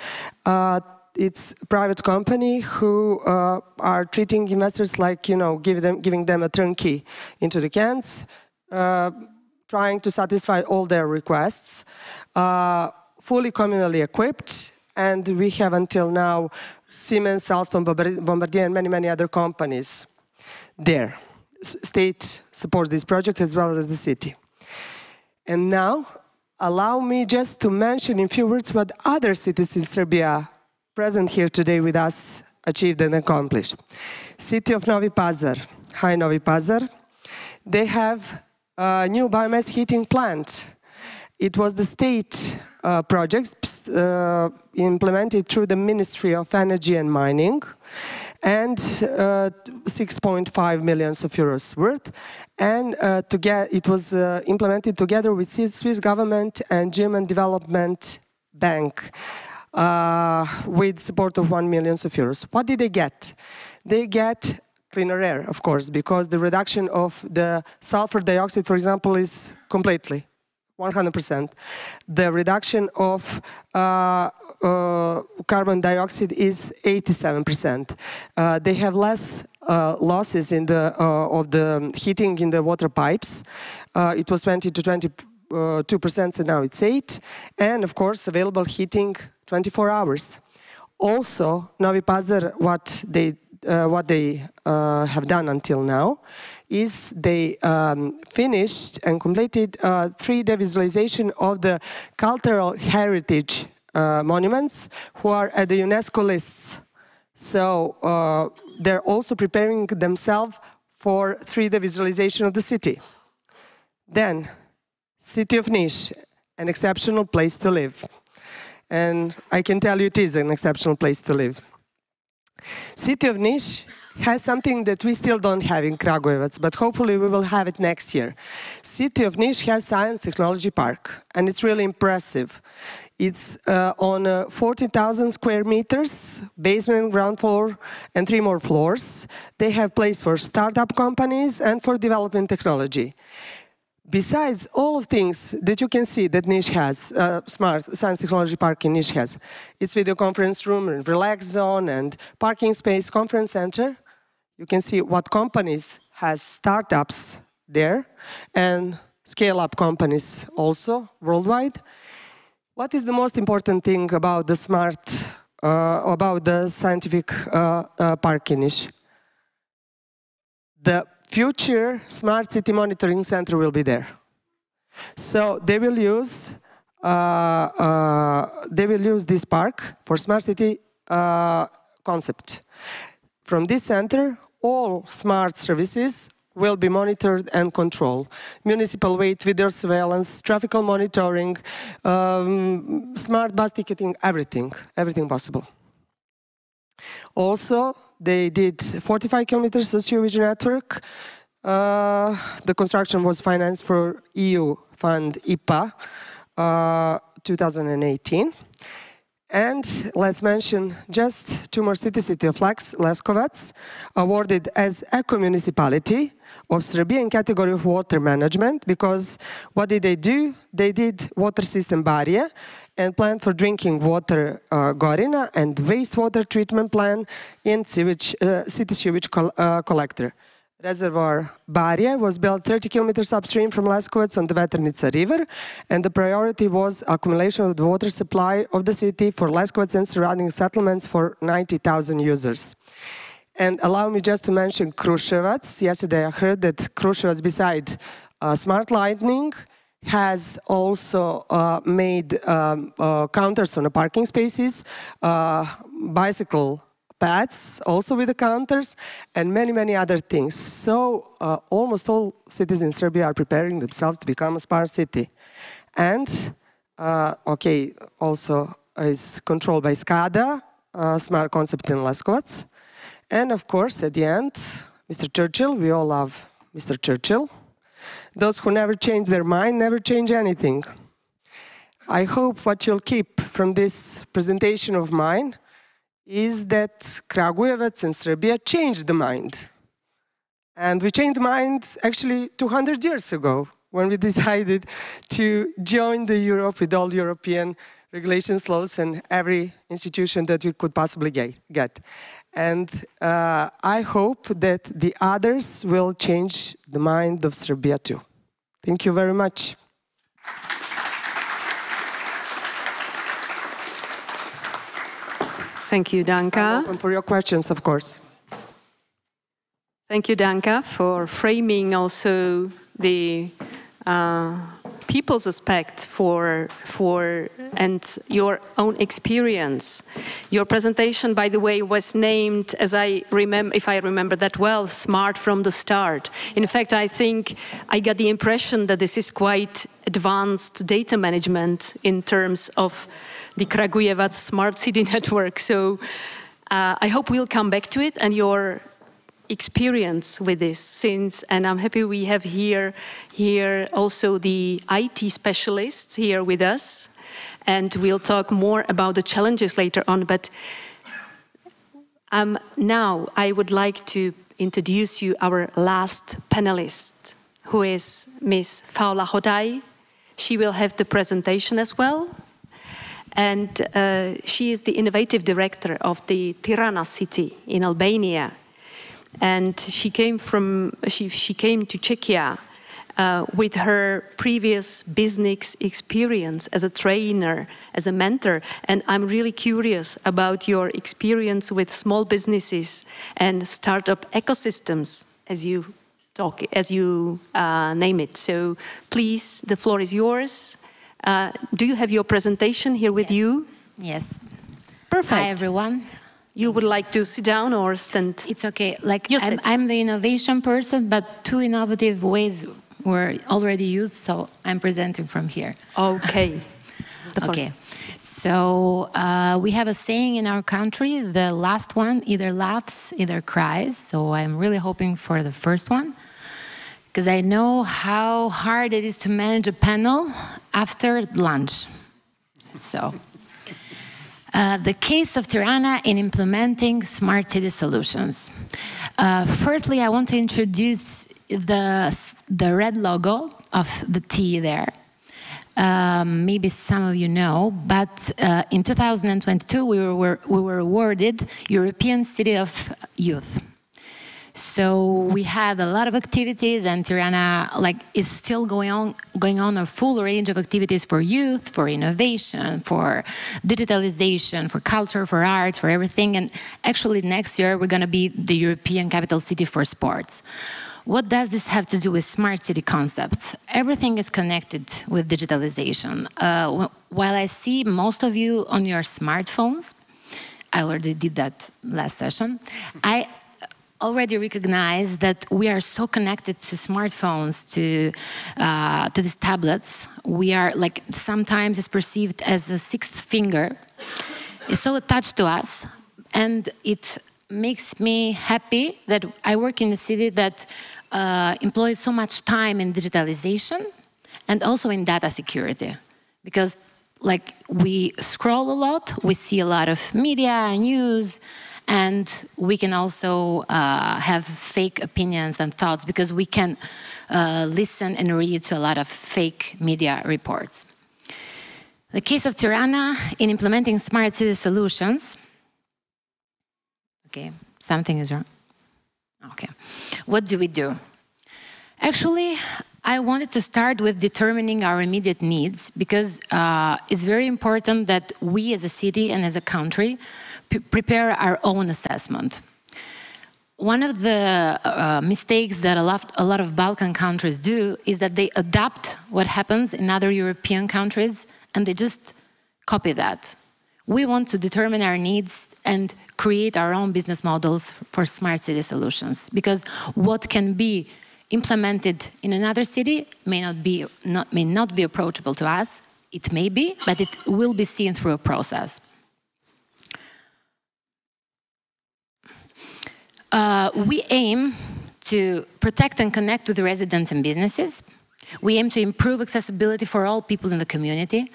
It's a private company who are treating investors like, you know, giving them a turnkey into the cans, trying to satisfy all their requests, fully communally equipped. And we have until now Siemens, Alstom, Bombardier, and many, many other companies there. State supports this project as well as the city. And now, allow me just to mention in few words what other cities in Serbia present here today with us achieved and accomplished. City of Novi Pazar, hi Novi Pazar. They have a new biomass heating plant. It was the state project implemented through the Ministry of Energy and Mining, and 6.5 million euros worth. And it was implemented together with Swiss government and German Development Bank with support of 1 million euros. What did they get? They get cleaner air, of course, because the reduction of the sulfur dioxide, for example, is completely 100%. The reduction of carbon dioxide is 87%. They have less losses in of the heating in the water pipes. It was 20 to 22%, so now it's 8%. And of course, available heating 24 hours. Also, Novi Pazar, what they have done until now is they finished and completed 3D visualization of the cultural heritage monuments who are at the UNESCO lists. So they're also preparing themselves for 3D visualization of the city. Then, city of Niš, an exceptional place to live. And I can tell you it is an exceptional place to live. City of Niš has something that we still don't have in Kragujevac, but hopefully we will have it next year. City of Niš has Science Technology Park, and it's really impressive. It's on 40,000 square meters, basement, ground floor, and 3 more floors. They have place for startup companies and for development technology. besides all of things that you can see that Niš has, Smart Science Technology Park in Niš has, its video conference room, and relax zone, and parking space, conference center. You can see what companies has startups there, and scale-up companies also worldwide. What is the most important thing about the about the scientific park in Niš? The future Smart City Monitoring Center will be there. So they will use this park for Smart City concept. From this center, all smart services will be monitored and controlled. Municipal weight, video surveillance, traffic monitoring, smart bus ticketing, everything possible. Also, they did 45 kilometers of sewage network. The construction was financed for EU fund IPA 2018. And let's mention just two more cities: City of Leskovac, awarded as eco-municipality of Serbia in category of water management, because what did they do? They did water system Barije and plan for drinking water Gorina, and wastewater treatment plan in city sewage collector. Reservoir Barije was built 30 kilometers upstream from Leskovac on the Veternica River, and the priority was accumulation of the water supply of the city for Leskovac and surrounding settlements for 90,000 users. And allow me just to mention Kruševac. Yesterday I heard that Kruševac, beside smart lighting, has also made counters on the parking spaces, bicycle paths, also with the counters, and many other things. So almost all cities in Serbia are preparing themselves to become a smart city. And, okay, also is controlled by SCADA, smart concept in Leskovac. And of course, at the end, Mr. Churchill, we all love Mr. Churchill. Those who never change their mind never change anything. I hope what you'll keep from this presentation of mine is that Kragujevac and Serbia changed the mind. And we changed the mind actually 200 years ago, when we decided to join the Europe with all European regulations, laws, and every institution that we could possibly get. And I hope that the others will change the mind of Serbia too. Thank you very much. Thank you, Danka. I'm open for your questions, of course. Thank you, Danka, for framing also the people's aspect and your own experience. Your presentation, by the way, was named, as if I remember that well, Smart from the Start. In fact, I think I got the impression that this is quite advanced data management in terms of the Kragujevac Smart City Network. So I hope we'll come back to it and your experience with this, and I'm happy we have here also the IT specialists here with us, and we'll talk more about the challenges later on. But now I would like to introduce you our last panelist, who is Miss Faola Hodaj. She will have the presentation as well. And she is the innovative director of the Tirana city in Albania. And she came to Czechia with her previous business experience as a trainer, as a mentor. And I'm really curious about your experience with small businesses and startup ecosystems, as you name it. So please, the floor is yours. Do you have your presentation here with you? Yes. Perfect. Hi, everyone. You would like to sit down or stand? It's okay. I'm the innovation person, but two innovative ways were already used, so I'm presenting from here. Okay. Okay. So we have a saying in our country, the last one either laughs, either cries. So I'm really hoping for the first one, because I know how hard it is to manage a panel after lunch. So the case of Tirana in implementing smart city solutions. Firstly, I want to introduce the the red logo of the T there. Maybe some of you know, but in 2022 we were awarded European City of Youth. So we had a lot of activities, and Tirana is still going on a full range of activities for youth, for innovation, for digitalization, for culture, for art, for everything. And actually next year we're going to be the European Capital City for Sports. What does this have to do with smart city concepts? Everything is connected with digitalization. While I see most of you on your smartphones, I already did that last session, I already recognize that we are so connected to smartphones, to these tablets. We are sometimes it's perceived as a sixth finger. It's so attached to us, and it makes me happy that I work in a city that employs so much time in digitalization and also in data security. Because we scroll a lot, we see a lot of media, news, and we can also have fake opinions and thoughts because we can listen and read to a lot of fake media reports. The case of Tirana in implementing smart city solutions. Okay, something is wrong. Okay, what do we do? Actually, I wanted to start with determining our immediate needs because it's very important that we as a city and as a country prepare our own assessment. One of the mistakes that a lot of Balkan countries do is that they adapt what happens in other European countries and they just copy that. We want to determine our needs and create our own business models for smart city solutions, because what can be implemented in another city may not be approachable to us. It may be, but it will be seen through a process. We aim to protect and connect with the residents and businesses. We aim to improve accessibility for all people in the community.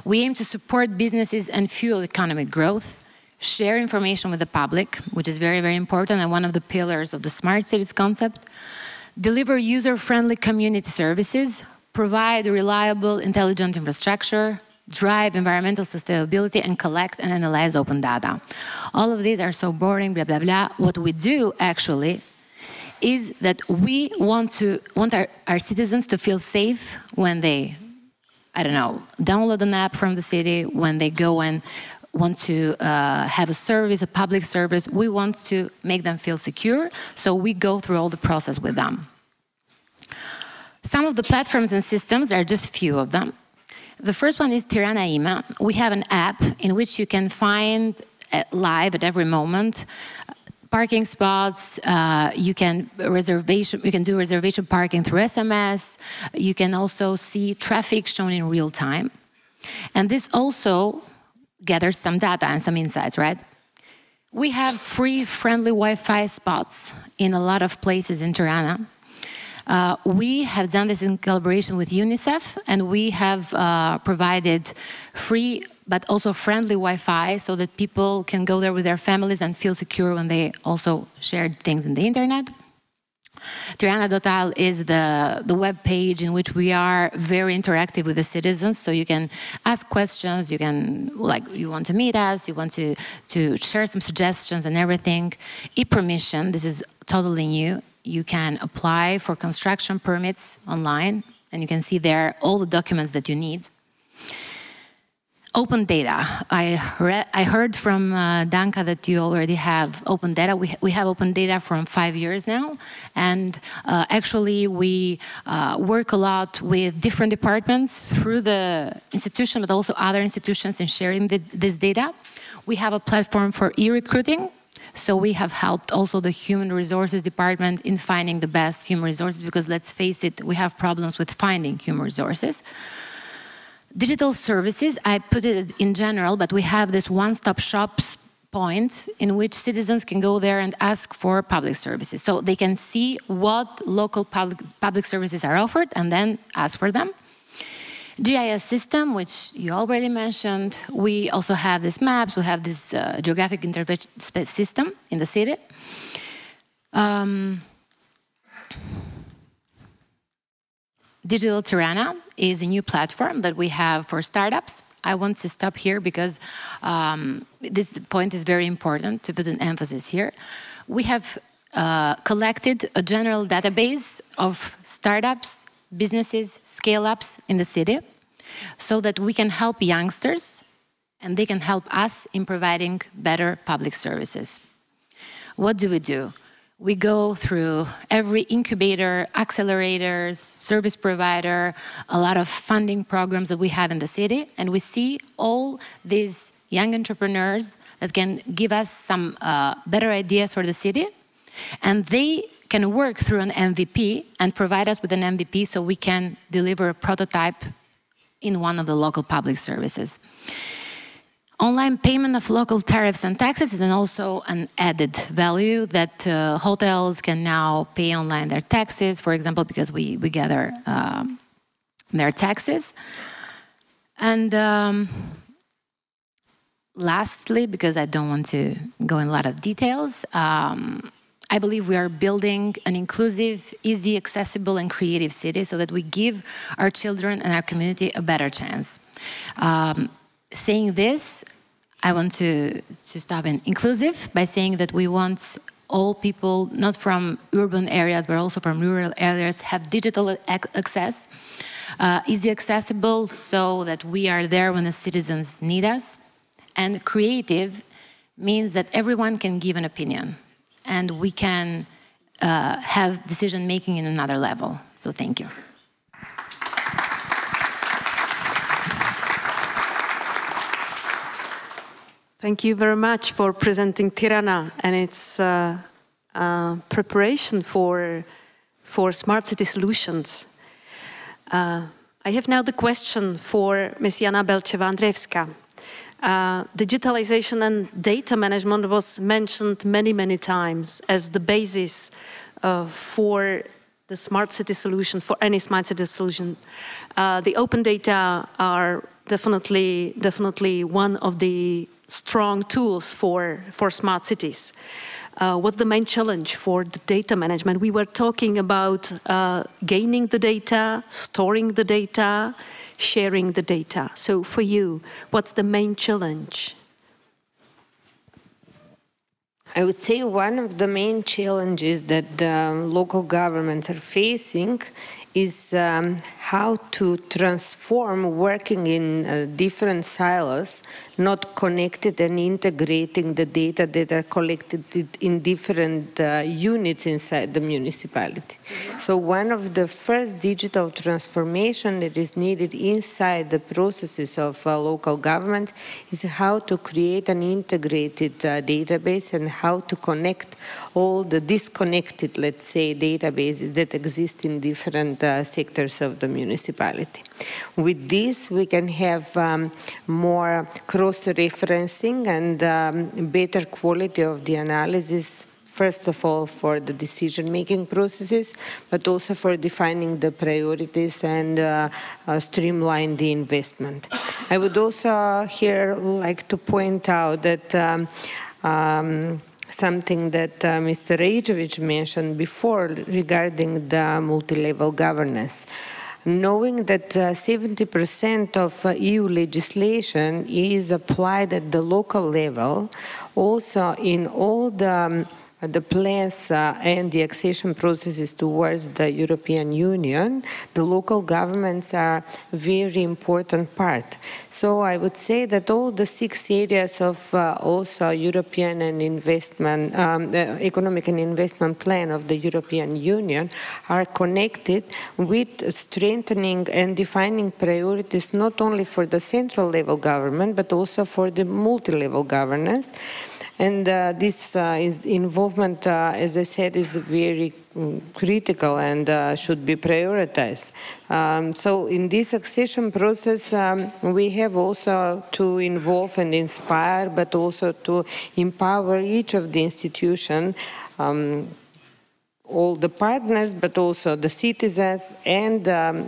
We aim to support businesses and fuel economic growth, share information with the public, which is very, very important and one of the pillars of the smart cities concept, deliver user-friendly community services, provide reliable, intelligent infrastructure, drive environmental sustainability, and collect and analyze open data. All of these are so boring, blah, blah, blah. What we do, actually, is that we want our citizens to feel safe when they, I don't know, download an app from the city, when they go and want to have a service, a public service. We want to make them feel secure, so we go through all the process with them. Some of the platforms and systems are just a few of them. The first one is Tirana Ima. We have an app in which you can find live at every moment parking spots. You can do reservation parking through SMS. You can also see traffic shown in real time. And this also gathers some data and some insights, right? We have free, friendly Wi-Fi spots in a lot of places in Tirana. We have done this in collaboration with UNICEF, and we have provided free but also friendly Wi-Fi so that people can go there with their families and feel secure when they also share things in the internet. Tirana.al is the web page in which we are very interactive with the citizens, so you can ask questions, you can, you want to meet us, you want to share some suggestions and everything. E-permission, this is totally new. You can apply for construction permits online, and you can see there all the documents that you need. Open data. I heard from Danka that you already have open data. We have open data from 5 years now, and actually we work a lot with different departments through the institution, but also other institutions in sharing this data. We have a platform for e-recruiting. So we have helped also the human resources department in finding the best human resources, because let's face it, we have problems with finding human resources. Digital services, I put it in general, but we have this one-stop shop point in which citizens can go there and ask for public services. So they can see what local public services are offered and then ask for them. GIS system, which you already mentioned. We also have these maps, we have this geographic interpret system in the city. Digital Tirana is a new platform that we have for startups. I want to stop here because this point is very important to put an emphasis here. We have collected a general database of startups, businesses, scale-ups in the city so that we can help youngsters and they can help us in providing better public services. What do? We go through every incubator, accelerators, service provider, a lot of funding programs that we have in the city, and we see all these young entrepreneurs that can give us some better ideas for the city, and they can work through an MVP and provide us with an MVP so we can deliver a prototype in one of the local public services. Online payment of local tariffs and taxes is also an added value that hotels can now pay online their taxes, for example, because we gather their taxes. And lastly, because I don't want to go in a lot of details, I believe we are building an inclusive, easy, accessible, and creative city so that we give our children and our community a better chance. Saying this, I want to stop in inclusive by saying that we want all people, not from urban areas, but also from rural areas, have digital access, easy accessible so that we are there when the citizens need us. And creative means that everyone can give an opinion and we can have decision-making in another level. So thank you. Thank you very much for presenting Tirana and its preparation for smart city solutions. I have now the question for Ms. Jana Belcheva Andreevska. Digitalization and data management was mentioned many times as the basis for the smart city solution, for any smart city solution. The open data are definitely one of the strong tools for smart cities. What's the main challenge for the data management? We were talking about gaining the data, storing the data, sharing the data. So for you, what's the main challenge? I would say one of the main challenges that the local governments are facing is how to transform working in different silos, not connected and integrating the data that are collected in different units inside the municipality. So one of the first digital transformation that is needed inside the processes of local government is how to create an integrated database and how to connect all the disconnected, let's say, databases that exist in different sectors of the municipality. With this, we can have more cross-referencing and better quality of the analysis, first of all for the decision-making processes, but also for defining the priorities and streamline the investment. I would also here like to point out that something that Mr. Raičević mentioned before regarding the multi-level governance. Knowing that 70% of EU legislation is applied at the local level, also in all the plans and the accession processes towards the European Union, the local governments are a very important part. So I would say that all the 6 areas of also European and investment, economic and investment plan of the European Union are connected with strengthening and defining priorities not only for the central level government, but also for the multi-level governance. And this involvement, as I said, is very critical and should be prioritized. So in this accession process, we have also to involve and inspire, but also to empower each of the institutions all the partners, but also the citizens and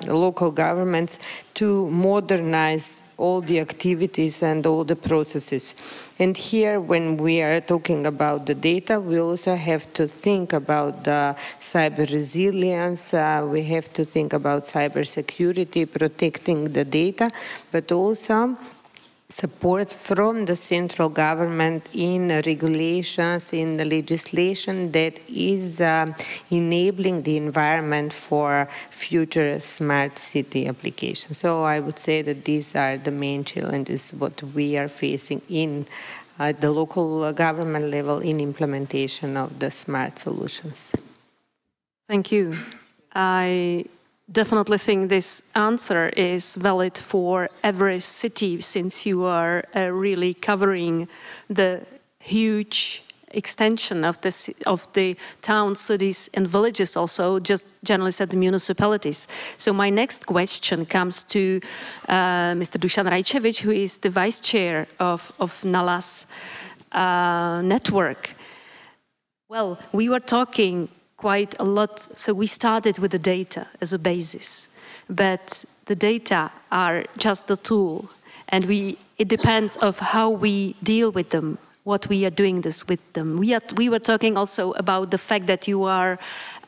local governments to modernize all the activities and all the processes. And here, when we are talking about the data, we also have to think about the cyber resilience, we have to think about cyber security, protecting the data, but also support from the central government in regulations, in the legislation that is enabling the environment for future smart city applications. So I would say that these are the main challenges what we are facing in the local government level in implementation of the smart solutions. Thank you. I definitely think this answer is valid for every city, since you are really covering the huge extension of the towns, cities and villages, also just generally said the municipalities. So my next question comes to Mr. Dušan Raičević, who is the vice chair of NALA's network. Well, we were talking quite a lot. So we started with the data as a basis, but the data are just the tool, and it depends of how we deal with them, what we are doing this with them. We were talking also about the fact that you are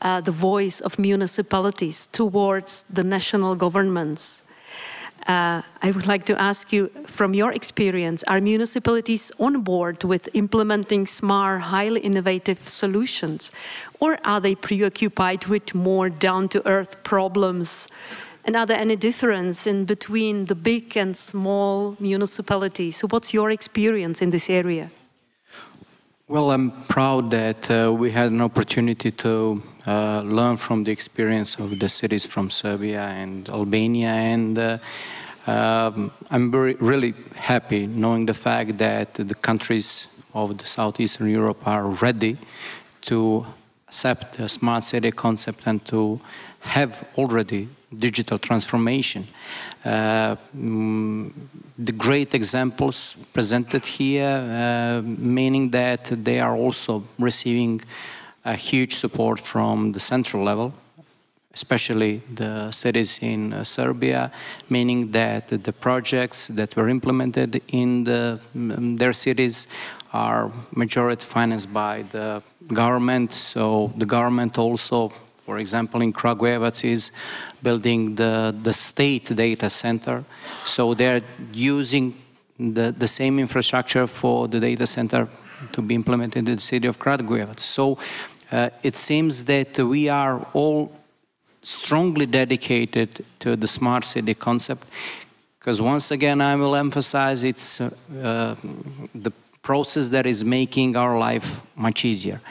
the voice of municipalities towards the national governments. I would like to ask you, from your experience, are municipalities on board with implementing smart, highly innovative solutions? Or are they preoccupied with more down-to-earth problems? And are there any difference in between the big and small municipalities? So what's your experience in this area? Well, I'm proud that we had an opportunity to learn from the experience of the cities from Serbia and Albania, and I'm really happy knowing the fact that the countries of the Southeastern Europe are ready to accept the smart city concept and to have already digital transformation. The great examples presented here, meaning that they are also receiving a huge support from the central level, especially the cities in Serbia, meaning that the projects that were implemented in their cities are majority financed by the government. So the government also, for example, in Kragujevac is building the state data center. So they're using the same infrastructure for the data center to be implemented in the city of Kragujevac. So it seems that we are all strongly dedicated to the smart city concept, because once again I will emphasize it's the process that is making our life much easier.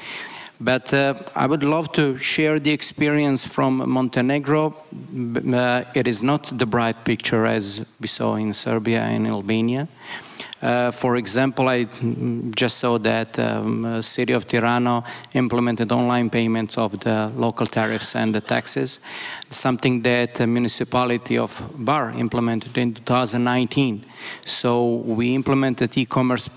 But I would love to share the experience from Montenegro. It is not the bright picture as we saw in Serbia and Albania. For example, I just saw that city of Tirana implemented online payments of the local tariffs and the taxes, something that the municipality of Bar implemented in 2019. So we implemented e-commerce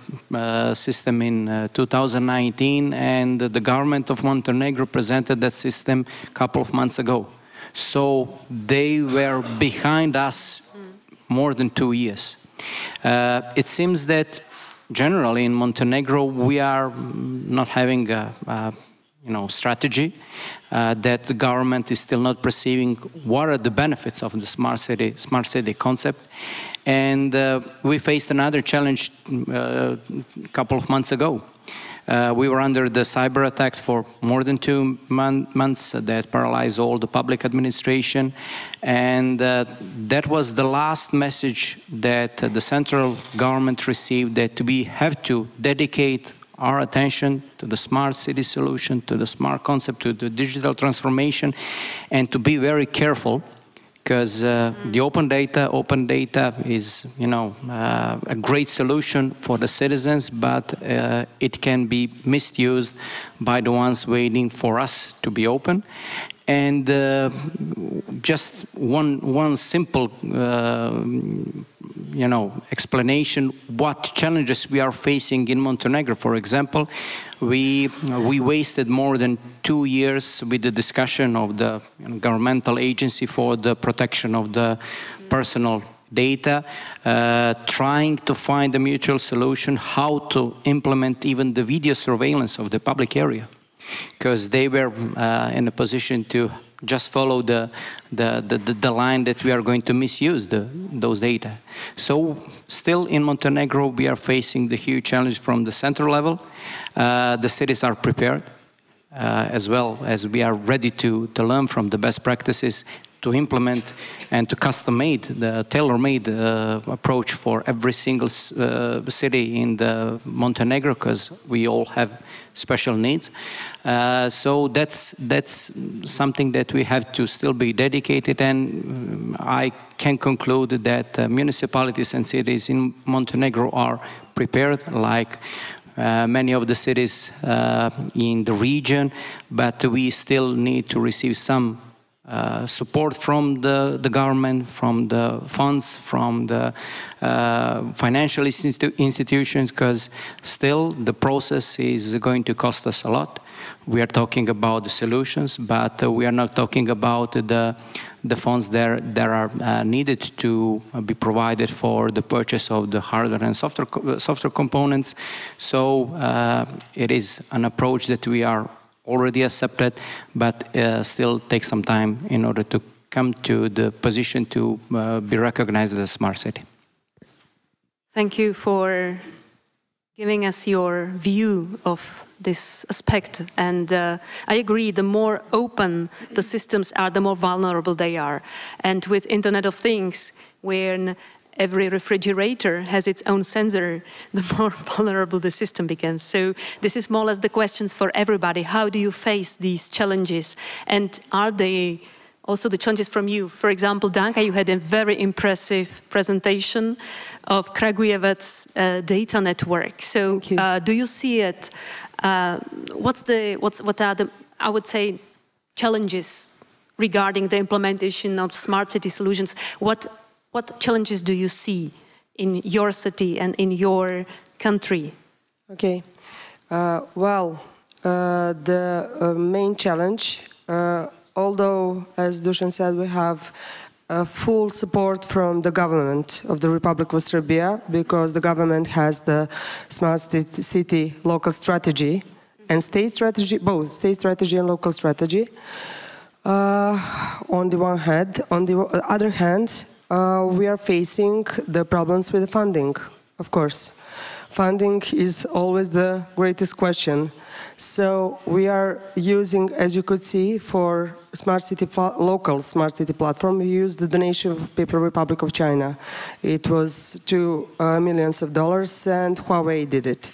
system in 2019, and the government of Montenegro presented that system a couple of months ago. So they were behind us more than 2 years. It seems that generally in Montenegro we are not having a strategy, that the government is still not perceiving what are the benefits of the smart city concept. And we faced another challenge a couple of months ago. We were under the cyber attack for more than 2 months that paralyzed all the public administration. And that was the last message that the central government received, that we have to dedicate our attention to the smart city solution, to the smart concept, to the digital transformation, and to be very careful, because the open data is, a great solution for the citizens, but it can be misused by the ones waiting for us to be open. And just one simple, explanation what challenges we are facing in Montenegro. For example, we wasted more than 2 years with the discussion of the governmental agency for the protection of the personal data, trying to find a mutual solution how to implement even the video surveillance of the public area, because they were in a position to just follow the line that we are going to misuse those data. So still in Montenegro we are facing the huge challenge from the central level. The cities are prepared as well as we are ready to learn from the best practices, to implement and to custom-made, the tailor-made approach for every single city in the Montenegro, because we all have special needs. So that's something that we have to still be dedicated, and I can conclude that municipalities and cities in Montenegro are prepared, like many of the cities in the region, but we still need to receive some support from the government, from the funds, from the financial institutions, because still the process is going to cost us a lot. We are talking about the solutions, but we are not talking about the funds that are needed to be provided for the purchase of the hardware and software components. So it is an approach that we are already accepted, but still takes some time in order to come to the position to be recognized as a smart city. Thank you for giving us your view of this aspect. And I agree, the more open the systems are, the more vulnerable they are. And with Internet of Things, when every refrigerator has its own sensor, the more vulnerable the system becomes. So this is more or less the questions for everybody. How do you face these challenges? And are they also the challenges from you? For example, Danka, you had a very impressive presentation of Kragujevac's data network. So do you see it? What are the, I would say, challenges regarding the implementation of smart city solutions? What challenges do you see in your city and in your country? Okay. Well, the main challenge, although, as Dušan said, we have full support from the government of the Republic of Serbia, because the government has the smart city local strategy and state strategy, both state strategy and local strategy. On the one hand, on the other hand, we are facing the problems with the funding, of course. Funding is always the greatest question. So we are using, as you could see, for smart city local smart city platform, we used the donation of People's Republic of China. It was $2 million, and Huawei did it.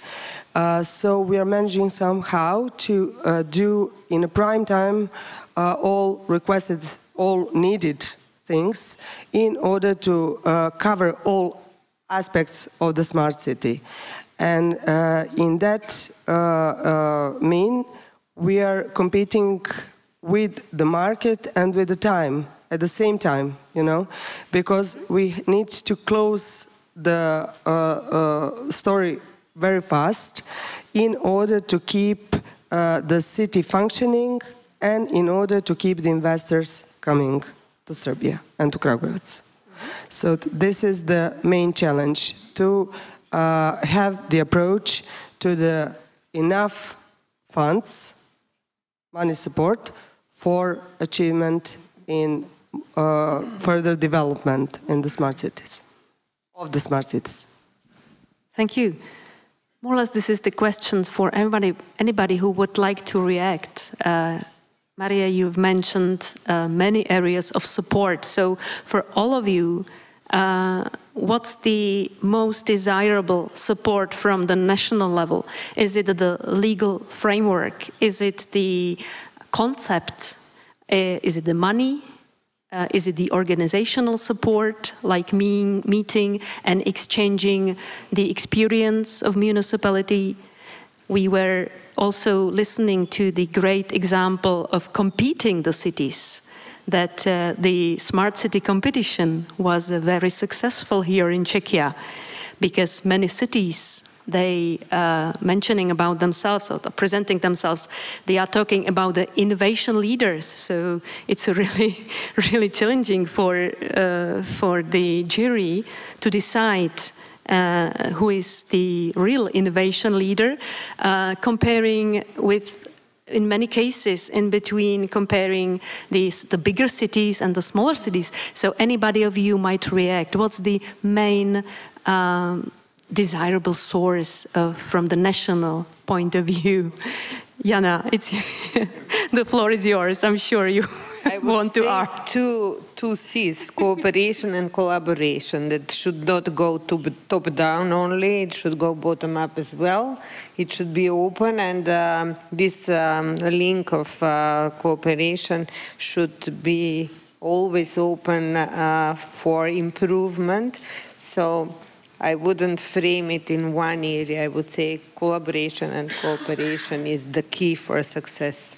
So we are managing somehow to do in a prime time all requested, all needed things in order to cover all aspects of the smart city. And in that we are competing with the market and with the time at the same time, you know, because we need to close the story very fast in order to keep the city functioning and in order to keep the investors coming to Serbia and to Kragujevac. So this is the main challenge, to have the approach to the enough funds, money support for achievement in further development in the smart cities, of the smart cities. Thank you. More or less this is the question for anybody who would like to react. Maria, you've mentioned many areas of support. So for all of you, what's the most desirable support from the national level? Is it the legal framework? Is it the concept? Is it the money? Is it the organizational support, like meeting and exchanging the experience of municipality? We were also listening to the great example of competing the cities that the smart city competition was very successful here in Czechia, because many cities, they mentioning about themselves or presenting themselves, they are talking about the innovation leaders. So it's really, really challenging for the jury to decide who is the real innovation leader, comparing with, in many cases, in between comparing the bigger cities and the smaller cities. So anybody of you might react. What's the main desirable source from the national point of view? Jana, the floor is yours. I'm sure you want to ask. Two C's, cooperation and collaboration. That should not go top down only, it should go bottom up as well. It should be open, and this link of cooperation should be always open for improvement. So I wouldn't frame it in one area. I would say collaboration and cooperation is the key for success.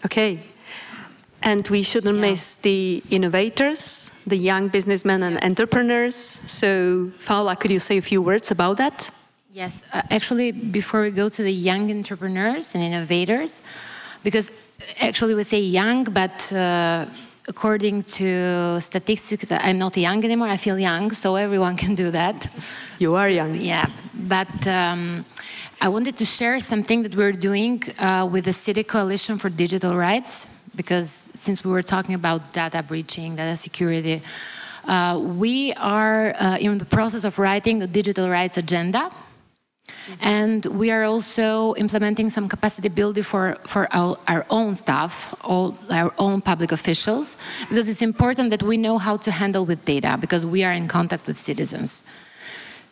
Okay. And we shouldn't miss the innovators, the young businessmen and entrepreneurs. So, Faola, could you say a few words about that? Yes, actually, before we go to the young entrepreneurs and innovators, because actually we say young, but according to statistics, I'm not young anymore. I feel young, so everyone can do that. You are young. Yeah, but I wanted to share something that we're doing with the City Coalition for Digital Rights, because since we were talking about data breaching, data security, we are in the process of writing a digital rights agenda. And we are also implementing some capacity building for our own staff, our own public officials, because it's important that we know how to handle with data, because we are in contact with citizens.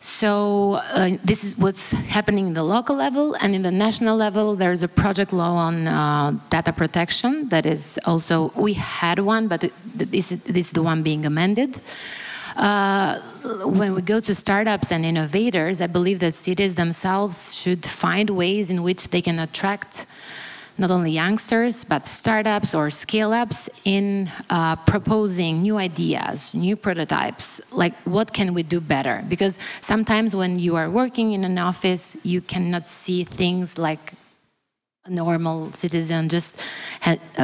So this is what's happening in the local level, and in the national level, there's a project law on data protection that is also, we had one, but this is the one being amended. When we go to startups and innovators, I believe that cities themselves should find ways in which they can attract not only youngsters, but startups or scale-ups in proposing new ideas, new prototypes, like what can we do better? Because sometimes when you are working in an office, you cannot see things like a normal citizen just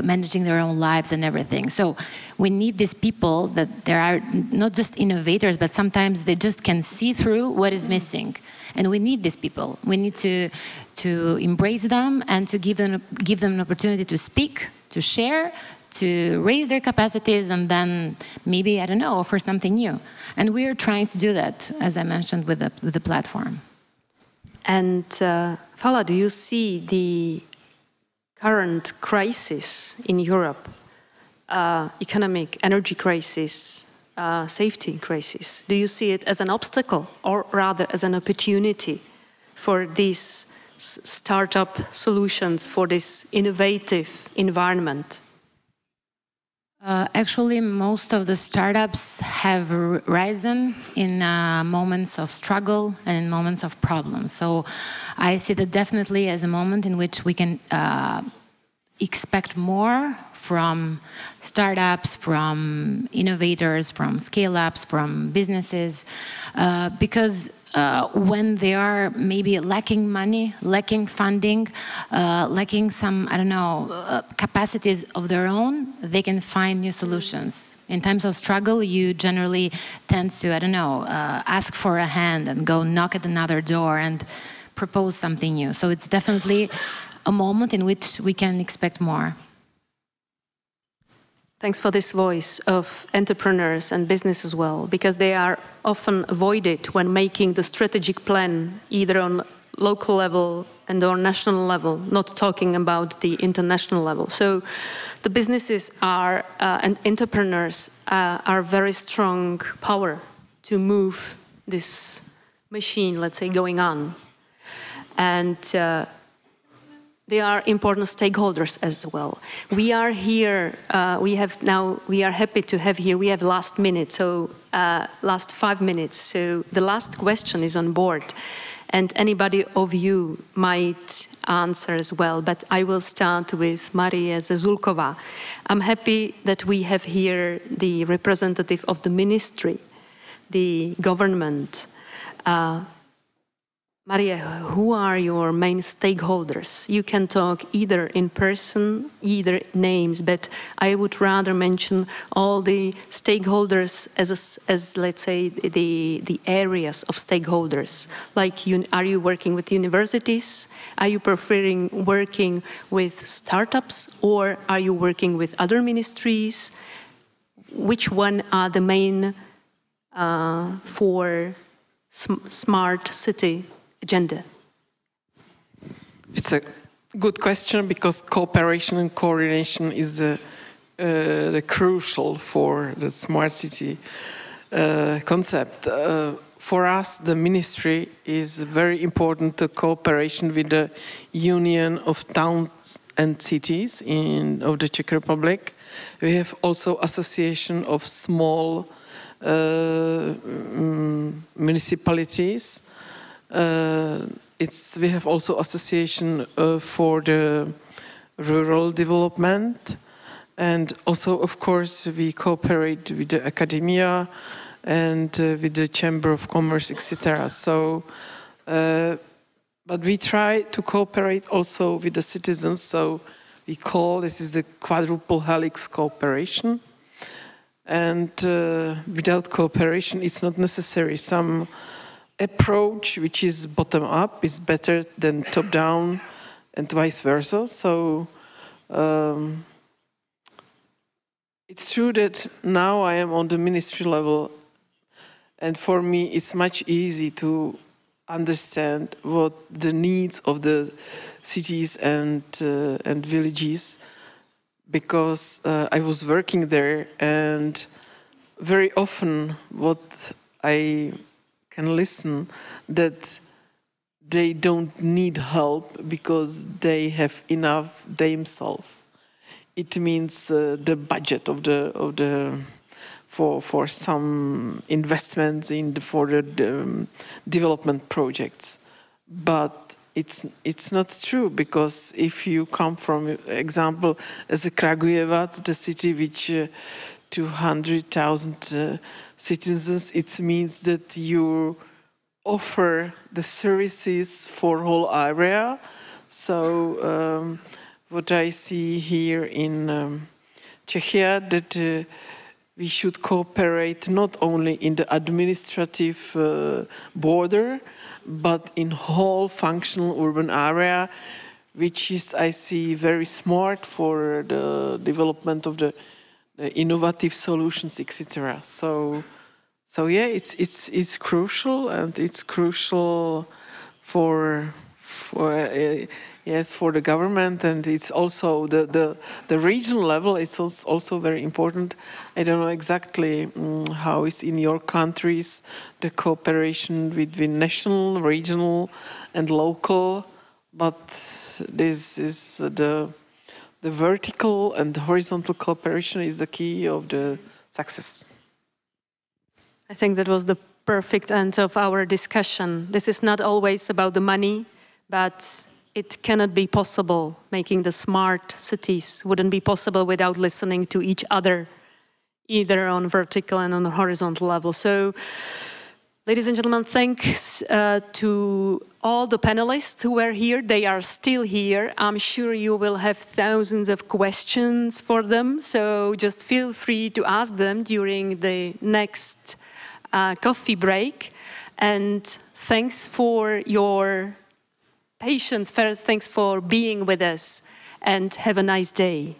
managing their own lives and everything. So we need these people that there are not just innovators, but sometimes they just can see through what is missing. And we need these people. We need to embrace them and to give them an opportunity to speak, to share, to raise their capacities, and then maybe, I don't know, offer something new. And we are trying to do that, as I mentioned, with the platform. And Faola, do you see the current crisis in Europe, economic, energy crisis, safety crisis, do you see it as an obstacle or rather as an opportunity for these startup solutions, for this innovative environment? Actually, most of the startups have risen in moments of struggle and in moments of problems. So I see that definitely as a moment in which we can expect more from startups, from innovators, from scale-ups, from businesses, because when they are maybe lacking money, lacking funding, lacking some, I don't know, capacities of their own, they can find new solutions. In times of struggle, you generally tend to, I don't know, ask for a hand and go knock at another door and propose something new. So it's definitely a moment in which we can expect more. Thanks for this voice of entrepreneurs and business as well, because they are often avoided when making the strategic plan, either on local level and on national level, not talking about the international level. So the businesses are, and entrepreneurs are very strong power to move this machine, let's say, going on. And they are important stakeholders as well. We are here, we are happy to have here, we have last minute, so last 5 minutes. So the last question is on board. and anybody of you might answer as well, but I will start with Maria Zezůlková. I'm happy that we have here the representative of the ministry, the government. Maria, who are your main stakeholders? You can talk either in person, either names, but I would rather mention all the stakeholders as let's say, the areas of stakeholders. Like, are you working with universities? Are you preferring working with startups, or are you working with other ministries? Which one are the main for smart city agenda? It's a good question, because cooperation and coordination is the crucial for the smart city concept. For us, the ministry is very important to cooperation with the Union of Towns and Cities of the Czech Republic. We have also association of small municipalities. We have also association for the rural development, and also, of course, we cooperate with the academia and with the Chamber of Commerce, etc. So, but we try to cooperate also with the citizens. So we call this is the quadruple helix cooperation. And without cooperation, it's not necessary. Some approach which is bottom up is better than top down, and vice versa. So it's true that now I am on the ministry level, and for me it's much easier to understand what the needs of the cities and villages, because I was working there, and very often what I can listen that they don't need help because they have enough themselves. It means the budget of the for some investments for the development projects, but it's not true, because if you come from example as a Kragujevac, the city which 200,000 citizens, it means that you offer the services for whole area. So what I see here in Czechia, that we should cooperate not only in the administrative border, but in whole functional urban area, which is, I see, very smart for the development of the innovative solutions, etc. So yeah, it's crucial, and it's crucial for the government, and it's also the regional level. It's also very important. I don't know exactly how is in your countries the cooperation between national, regional, and local, but this is the vertical and the horizontal cooperation is the key of the success. I think that was the perfect end of our discussion. This is not always about the money, but it cannot be possible. Making the smart cities wouldn't be possible without listening to each other, either on vertical and on the horizontal level. So, ladies and gentlemen, thanks to all the panelists who were here. They are still here. I'm sure you will have thousands of questions for them, so just feel free to ask them during the next coffee break. And thanks for your patience. First, thanks for being with us, and have a nice day.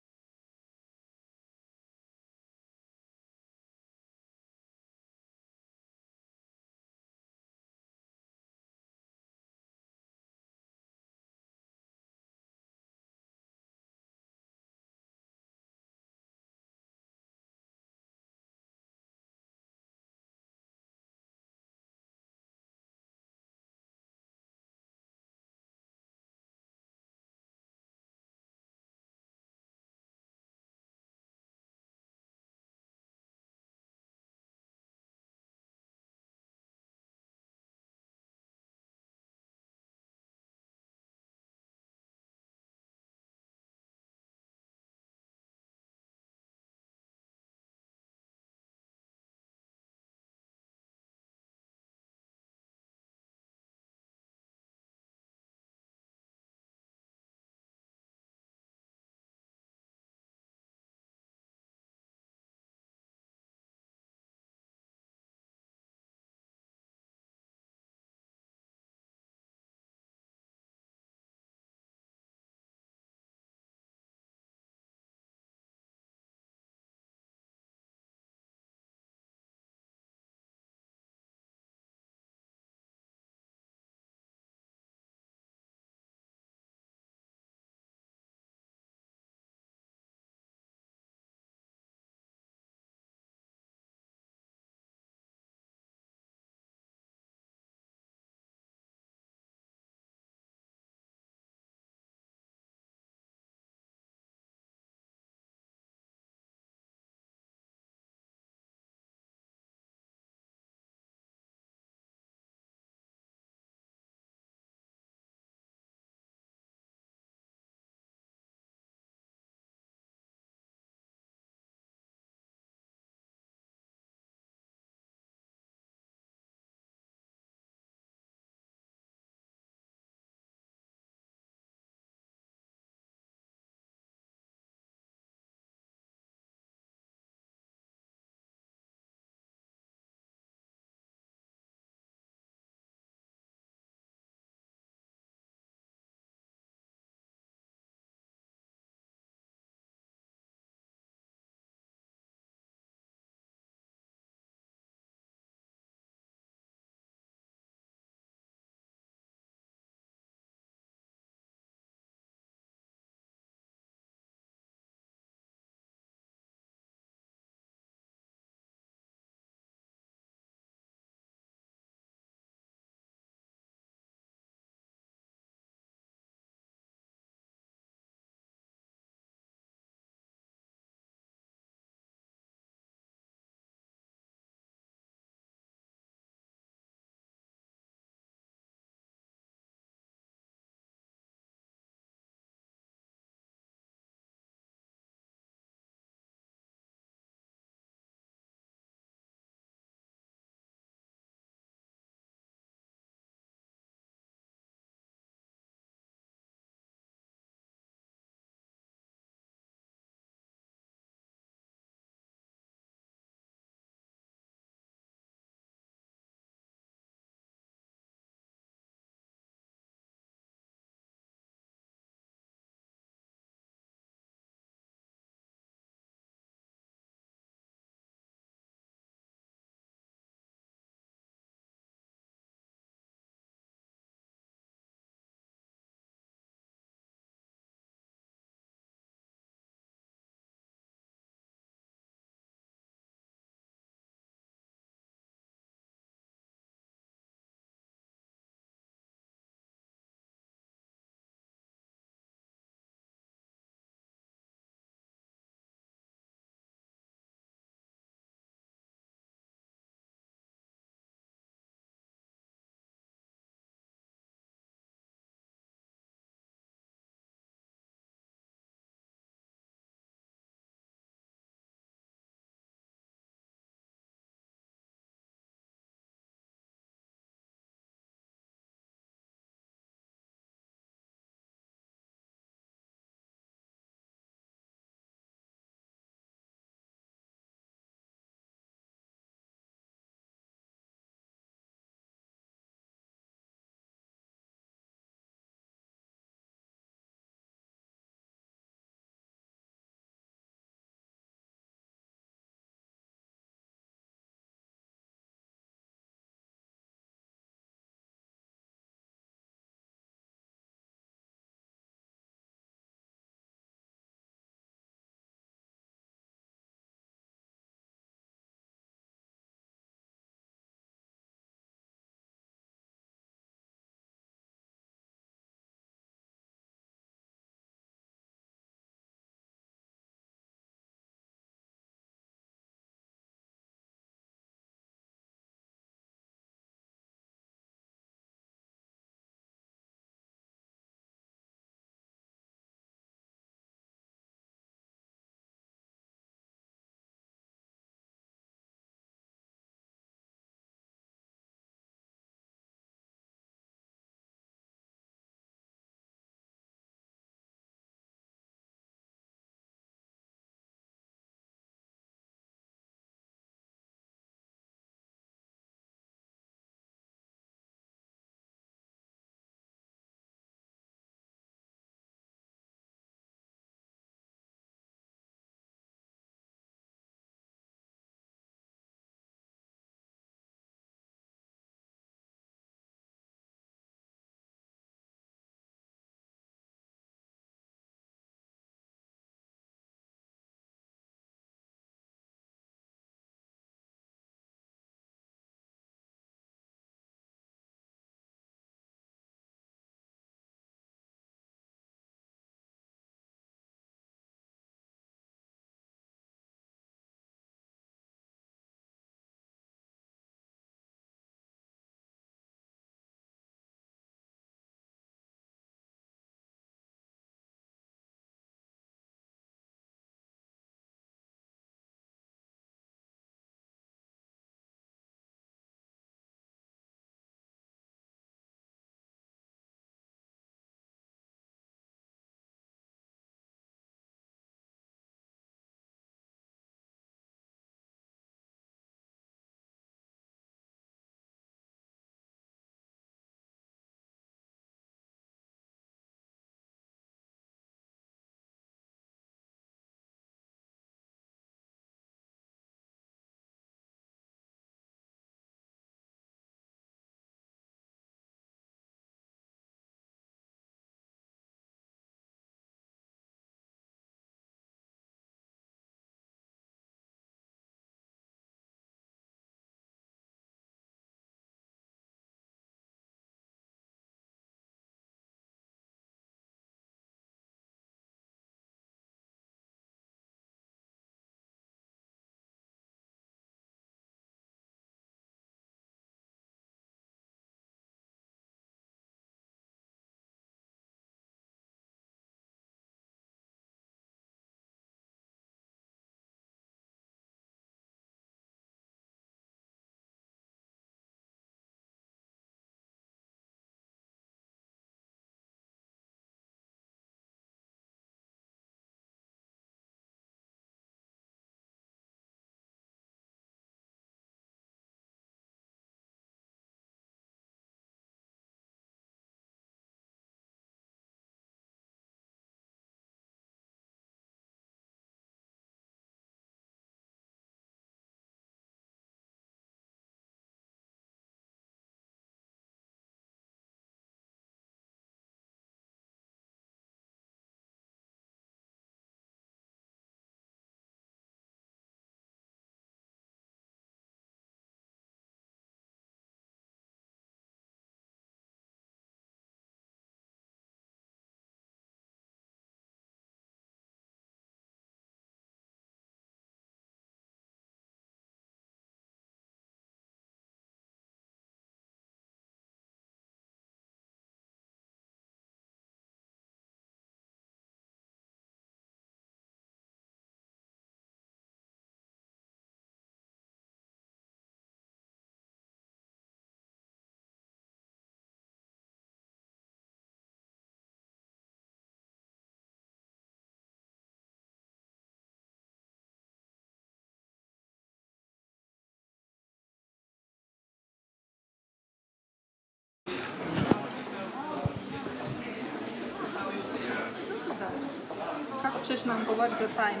Můžeš nám hovorit za time.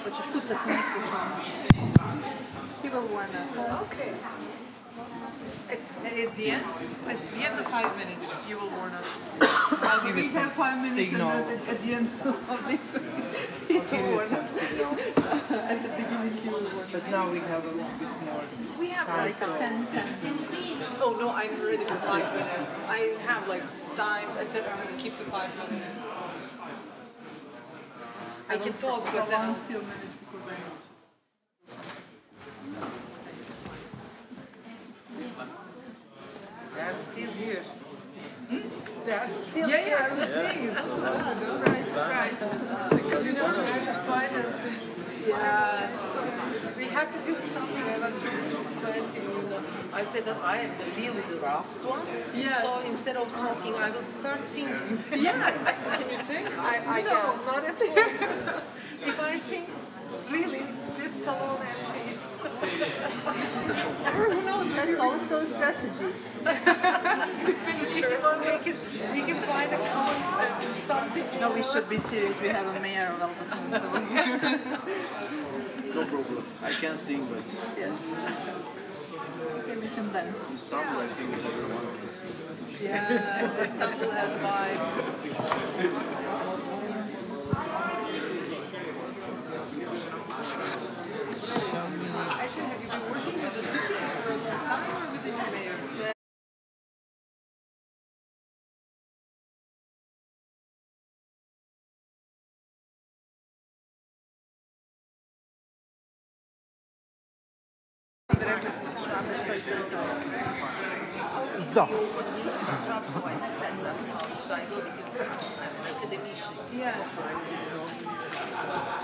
Hoćeš kucat u mikrofon. He will warn us. Okay. At the end of 5 minutes, you will warn us. I'll give you 5 minutes signal. And then at the end of this, he will warn us. At the beginning, he will warn us. But now we have a little bit more. We have like 10. Oh no, I'm ready for 5 minutes. I have like time. I said I'm going to keep to 5 minutes. I can talk, but then I'll few minutes because I know. They are still here. They are still here. Yeah, I was saying, it's not supposed to be surprise. Because you know, yes. We have to do something. I was planting, I said that I am really the last one. Yeah. So instead of talking, I will start singing. Yeah. Can you sing? I no, can. Not at all. If I sing, really, this salon empties. Who knows? That's also a strategy. To finish it, we can find a comment and something. No, we should be serious. We have a mayor of Elbasan, so no problem. I can sing, but yeah. Okay, we can dance. Istanbul, I think everyone can sing. Yeah, Istanbul has vibe. Actually, have you been working with the city for a long time or with the new mayor? So. Yeah.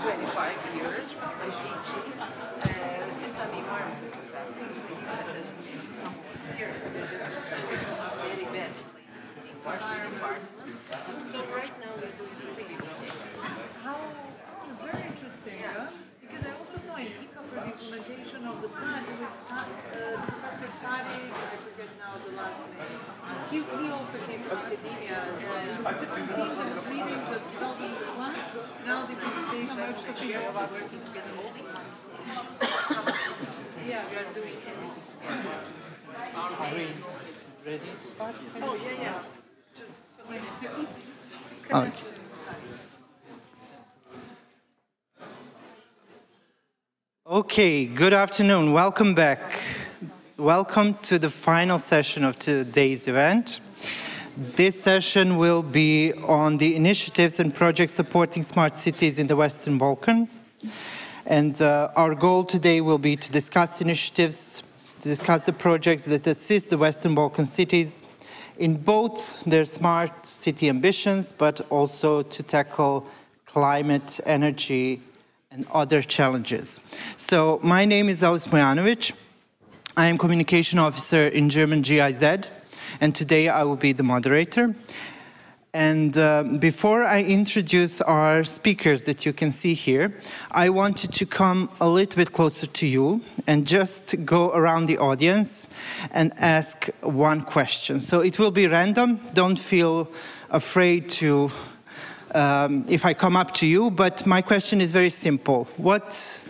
25 years I'm teaching, and since I'm environment professor, here it's very bad so right now we're doing really How? It's very interesting, yeah? Because I also saw in Jitka for the implementation of the plan, it was Professor Tarik, I forget now the last name. He also came from academia as well. It was a different team that was leading the development of the plan. Now the implementation, I was talking about working together. Yeah, we are doing everything together. Are we ready to start? Oh, yeah. Just fill in. Okay. Okay, good afternoon. Welcome back. Welcome to the final session of today's event. This session will be on the initiatives and projects supporting smart cities in the Western Balkans. And our goal today will be to discuss initiatives, to discuss the projects that assist the Western Balkan cities in both their smart city ambitions, but also to tackle climate, energy, and other challenges. So my name is Elvis Mujanović. I am communication officer in German GIZ, and today I will be the moderator. And before I introduce our speakers that you can see here, I wanted to come a little bit closer to you and just go around the audience and ask one question. So it will be random. Don't feel afraid to if I come up to you, but my question is very simple. What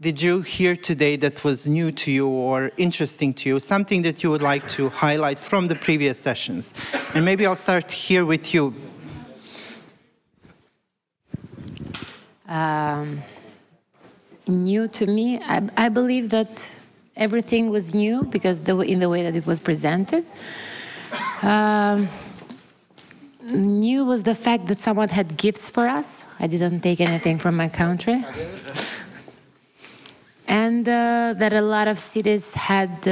did you hear today that was new to you or interesting to you? Something that you would like to highlight from the previous sessions? And maybe I'll start here with you. New to me, I believe that everything was new because in the way that it was presented. New was the fact that someone had gifts for us. I didn't take anything from my country. And that a lot of cities had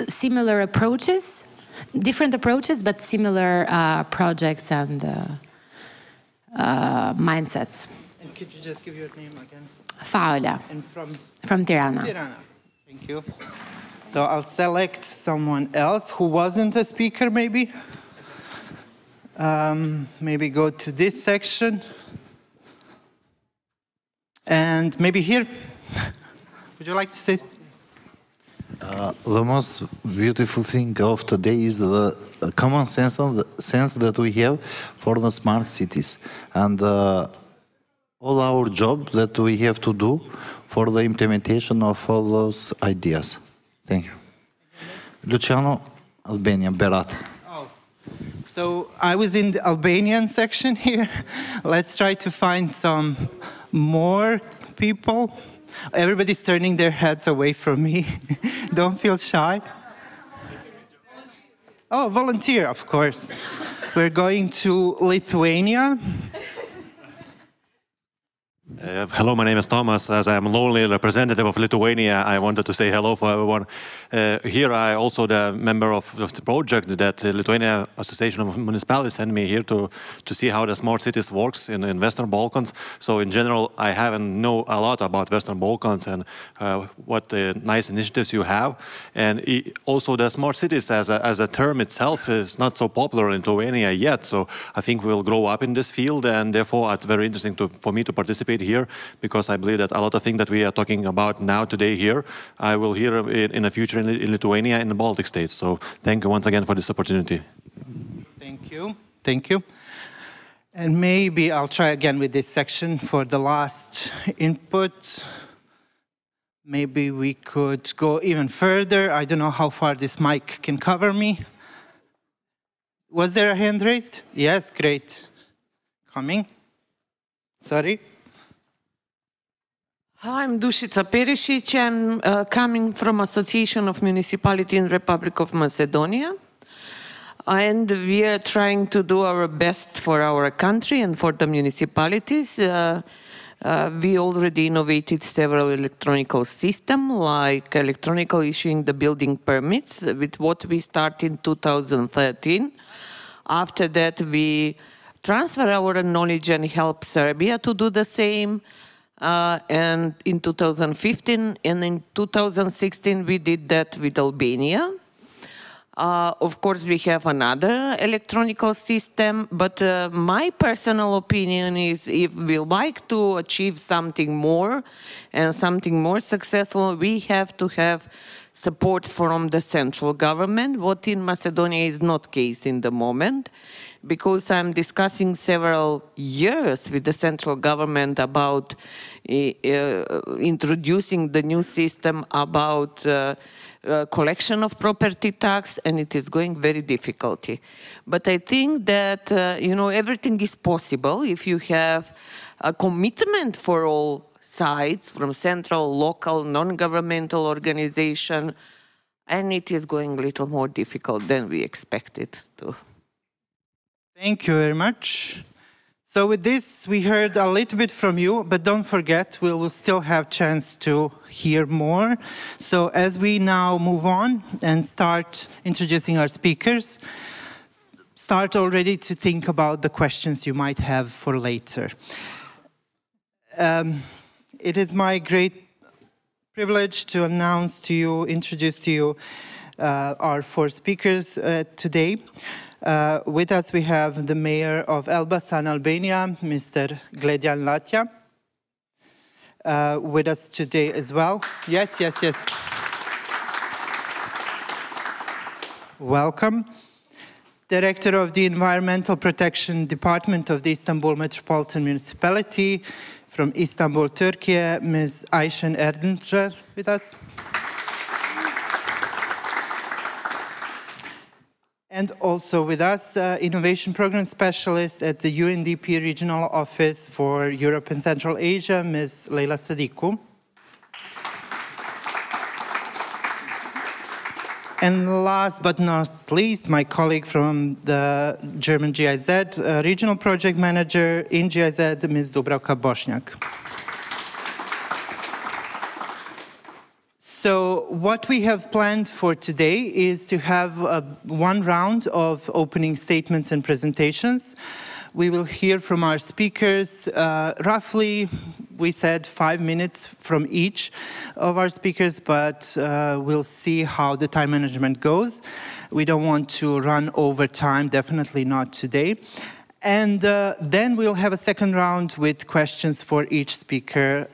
similar approaches, different approaches, but similar projects and mindsets. And could you just give your name again? Faola. And from Tirana. Tirana. Thank you. So I'll select someone else who wasn't a speaker, maybe. Maybe go to this section. And maybe here. Would you like to say? The most beautiful thing of today is the common sense that we have for the smart cities and all our job that we have to do for the implementation of all those ideas. Thank you. Luciano, Albania, Berat. So I was in the Albanian section here. Let's try to find some more people. Everybody's turning their heads away from me. Don't feel shy. Oh, volunteer, of course. We're going to Lithuania. Hello, my name is Thomas. As I am lonely representative of Lithuania, I wanted to say hello for everyone. Here I also the member of the project that the Lithuania Association of Municipalities sent me here to see how the smart cities works in Western Balkans. So in general, I haven't know a lot about Western Balkans and what nice initiatives you have. And also the smart cities as a term itself is not so popular in Lithuania yet. So I think we'll grow up in this field, and therefore it's very interesting for me to participate here, because I believe that a lot of things that we are talking about now today here, I will hear in the future in Lithuania and the Baltic states. So thank you once again for this opportunity. Thank you. Thank you. And maybe I'll try again with this section for the last input. Maybe we could go even further. I don't know how far this mic can cover me. Was there a hand raised? Yes, great. Coming. Sorry. Hi, I'm Dušica Perišić. I'm coming from Association of Municipality in Republic of Macedonia. And we are trying to do our best for our country and for the municipalities. We already innovated several electronic systems, like electronic issuing the building permits, with what we started in 2013. After that, we transfer our knowledge and help Serbia to do the same. And in 2015 and in 2016 we did that with Albania. Of course we have another electronic system, but my personal opinion is if we like to achieve something more and something more successful, we have to have support from the central government, what in Macedonia is not case in the moment. Because I'm discussing several years with the central government about introducing the new system about collection of property tax, and it is going very difficulty. But I think that you know, everything is possible if you have a commitment for all sides, from central, local, non-governmental organization, and it is going a little more difficult than we expected to. Thank you very much. So with this, we heard a little bit from you, but don't forget, we will still have chance to hear more. So as we now move on and start introducing our speakers, start already to think about the questions you might have for later. It is my great privilege to announce to you, introduce to you our four speakers today. With us we have the mayor of Elbasan, Albania, Mr. Gledian Latja. With us today as well. Yes, yes, yes. Welcome. Director of the Environmental Protection Department of the Istanbul Metropolitan Municipality from Istanbul, Turkey, Ms. Ayşen Erdincer with us. And also with us, Innovation Program Specialist at the UNDP Regional Office for Europe and Central Asia, Ms. Leila Sadiku. And last but not least, my colleague from the German GIZ, Regional Project Manager in GIZ, Ms. Dubravka Bošnjak. So what we have planned for today is to have one round of opening statements and presentations. We will hear from our speakers, roughly, we said 5 minutes from each of our speakers, but we'll see how the time management goes. We don't want to run over time, definitely not today. And then we'll have a second round with questions for each speaker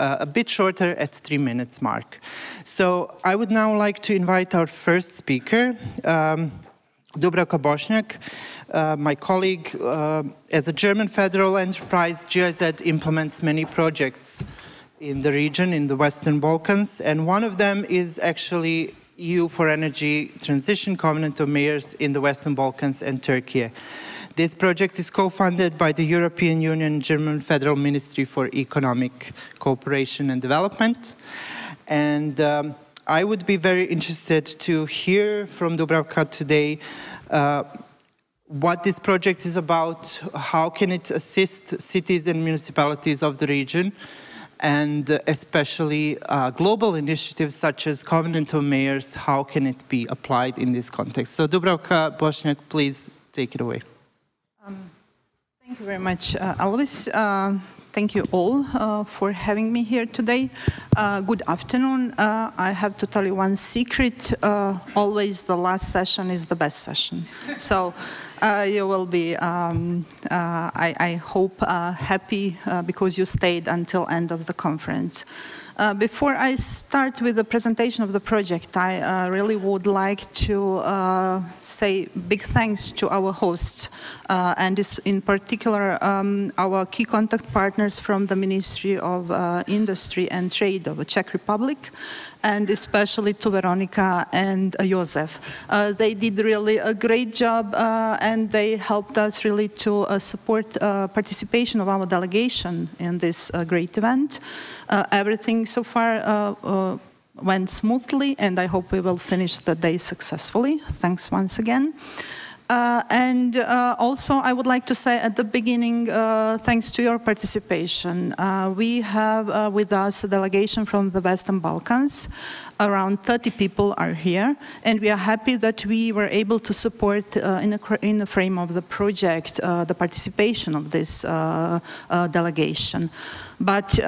a bit shorter at 3 minutes mark. So I would now like to invite our first speaker, Dubravka Bošnjak, my colleague. As a German federal enterprise, GIZ implements many projects in the region, in the Western Balkans, and one of them is actually EU for Energy Transition Covenant of Mayors in the Western Balkans and Turkey. This project is co-funded by the European Union German Federal Ministry for Economic Cooperation and Development. And I would be very interested to hear from Dubravka today what this project is about, how can it assist cities and municipalities of the region, and especially global initiatives such as Covenant of Mayors, how can it be applied in this context? So Dubravka Bošnjak, please take it away. Thank you very much, Elvis. Thank you all for having me here today. Good afternoon. I have to tell you one secret. Always the last session is the best session. So you will be, I hope, happy because you stayed until end of the conference. Before I start with the presentation of the project, I really would like to say big thanks to our hosts, and in particular our key contact partners from the Ministry of Industry and Trade of the Czech Republic, and especially to Veronica and Josef. They did really a great job, and they helped us really to support participation of our delegation in this great event. Everything so far went smoothly, and I hope we will finish the day successfully. Thanks once again. And also, I would like to say at the beginning, thanks to your participation. We have with us a delegation from the Western Balkans. Around 30 people are here, and we are happy that we were able to support in the frame of the project the participation of this delegation. But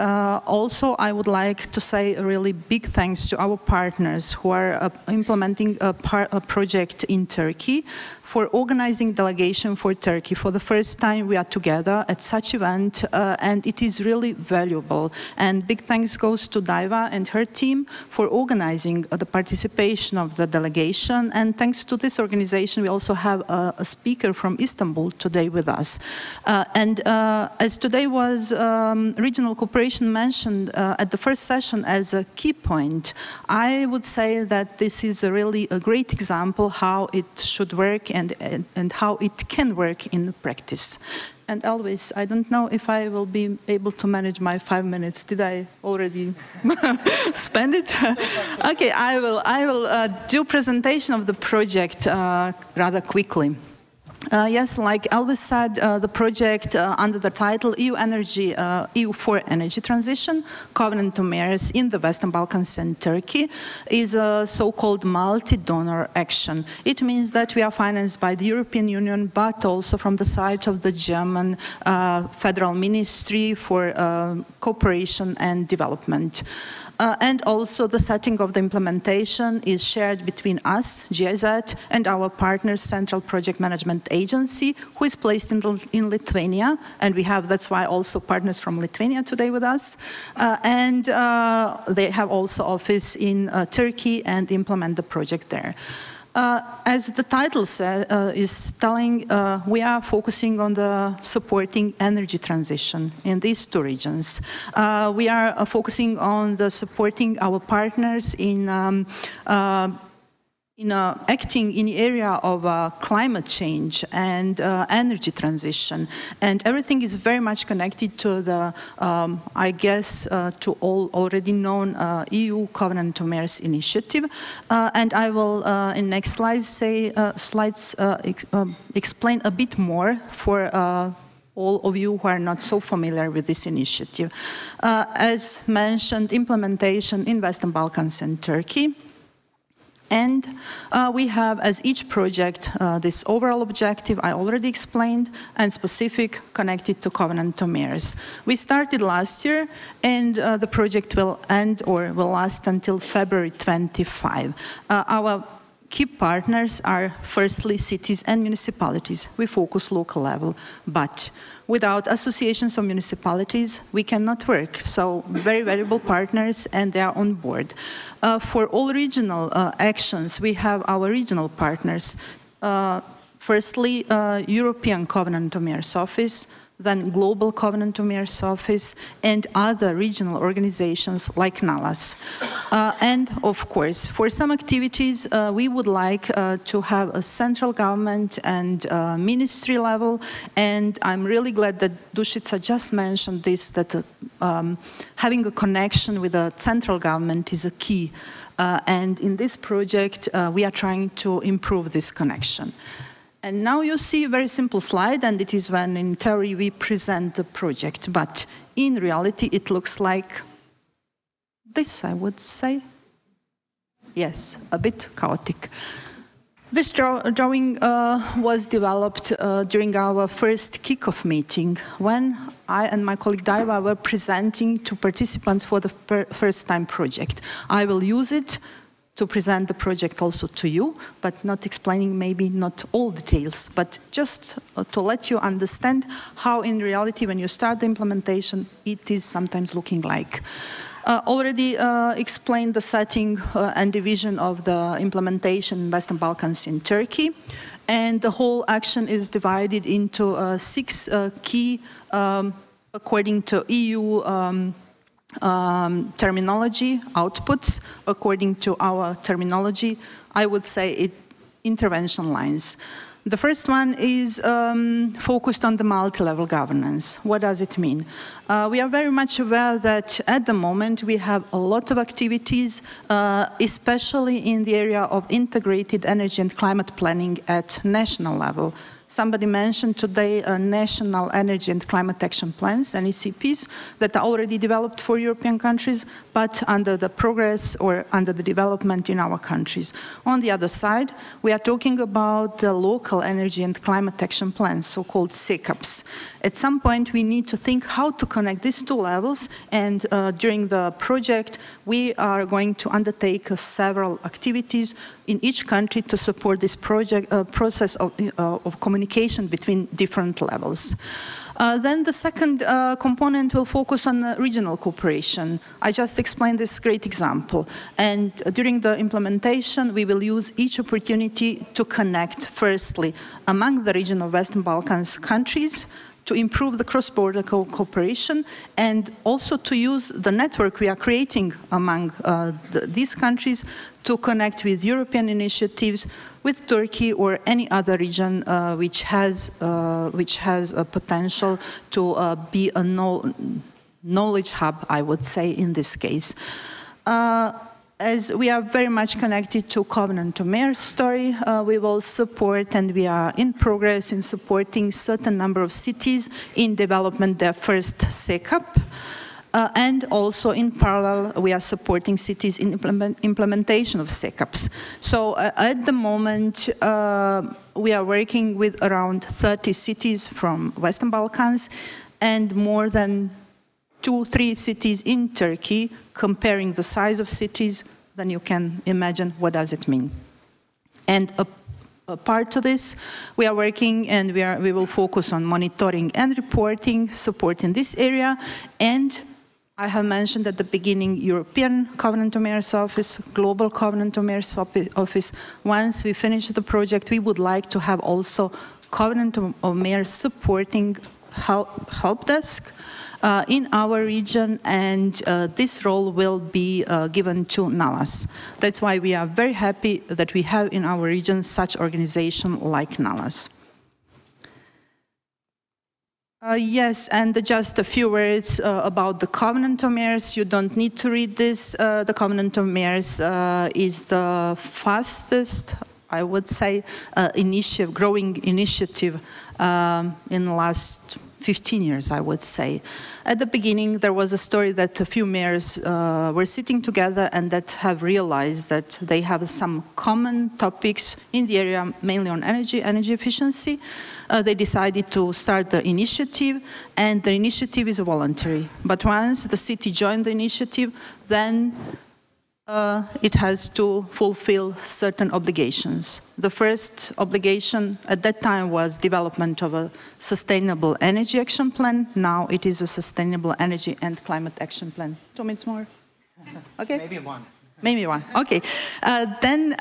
also, I would like to say a really big thanks to our partners who are implementing a project in Turkey, for organizing delegation for Turkey. For the first time, we are together at such event, and it is really valuable. And big thanks goes to Daiva and her team for organizing the participation of the delegation. And thanks to this organization, we also have a speaker from Istanbul today with us. And as today was regional cooperation mentioned at the first session as a key point, I would say that this is really a great example how it should work and how it can work in practice. And Elvis, I don't know if I will be able to manage my 5 minutes. Did I already spend it? Okay, I will do presentation of the project rather quickly. Yes, like Elvis said, the project under the title EU for Energy Transition, Covenant of Mayors in the Western Balkans and Turkey, is a so-called multi-donor action. It means that we are financed by the European Union, but also from the side of the German Federal Ministry for Cooperation and Development. And also the setting of the implementation is shared between us, GIZ, and our partner, Central Project Management Agency, who is placed in Lithuania. And we have, that's why, also partners from Lithuania today with us. And they have also office in Turkey and implement the project there. As the title is telling, we are focusing on the supporting energy transition in these two regions. We are focusing on the supporting our partners in acting in the area of climate change and energy transition. And everything is very much connected to the, I guess, to all already known EU Covenant of Mayors initiative. And I will, in next slides, explain a bit more for all of you who are not so familiar with this initiative. As mentioned, implementation in Western Balkans and Turkey. And we have, as each project, this overall objective I already explained, and specific connected to Covenant of Mayors. We started last year, and the project will end or will last until February 25. Our key partners are firstly cities and municipalities. We focus local level, but without associations of municipalities, we cannot work. So very valuable partners, and they are on board. For all regional actions, we have our regional partners. Firstly, European Covenant of Mayors Office, then Global Covenant of Mayors Office, and other regional organizations like NALAS. And of course, for some activities, we would like to have a central government and ministry level, and I'm really glad that Dušica just mentioned this, that having a connection with the central government is a key. And in this project, we are trying to improve this connection. And now you see a very simple slide, and it is when in theory we present the project, but in reality it looks like this, I would say. Yes, a bit chaotic. This drawing was developed during our first kickoff meeting, when I and my colleague Daiva were presenting to participants for the first time project. I will use it to present the project also to you, but not explaining maybe not all details, but just to let you understand how in reality when you start the implementation, it is sometimes looking like. Already explained the setting and division of the implementation in Western Balkans in Turkey, and the whole action is divided into 6 key, according to EU terminology, outputs. According to our terminology, I would say intervention lines. The first one is focused on the multi-level governance. What does it mean? We are very much aware that at the moment we have a lot of activities, especially in the area of integrated energy and climate planning at national level. Somebody mentioned today national energy and climate action plans, NECPs, that are already developed for European countries, but under the progress or under the development in our countries. On the other side, we are talking about the local energy and climate action plans, so-called SECAPs. At some point, we need to think how to connect these 2 levels, and during the project, we are going to undertake several activities in each country to support this project process of communication between different levels. Then the second component will focus on regional cooperation. I just explained this great example. And during the implementation, we will use each opportunity to connect, firstly, among the region of Western Balkans countries, to improve the cross-border cooperation, and also to use the network we are creating among these countries to connect with European initiatives, with Turkey or any other region which has a potential to be a knowledge hub, I would say, in this case. As we are very much connected to Covenant of Mayors story, we will support, and we are in progress in supporting certain number of cities in development their first SECAP. And also in parallel, we are supporting cities in implementation of SECAPs. So at the moment, we are working with around 30 cities from Western Balkans and more than 2-3 cities in Turkey. Comparing the size of cities, then you can imagine what does it mean. And a part to this, we are working, and we will focus on monitoring and reporting, support in this area. And I have mentioned at the beginning European Covenant of Mayors Office, Global Covenant of Mayors Office. Once we finish the project, we would like to have also Covenant of Mayors supporting help desk in our region, and this role will be given to NALAS. That's why we are very happy that we have in our region such organization like NALAS. Yes, and just a few words about the Covenant of Mayors. You don't need to read this. The Covenant of Mayors is the fastest, I would say, growing initiative in the last 15 years, I would say. At the beginning, there was a story that a few mayors were sitting together and that have realized that they have some common topics in the area, mainly on energy efficiency. They decided to start the initiative, and the initiative is voluntary. But once the city joined the initiative, then it has to fulfill certain obligations. The first obligation at that time was development of a sustainable energy action plan. Now it is a sustainable energy and climate action plan. 2 minutes more? Okay. Maybe one. Maybe one, okay. Then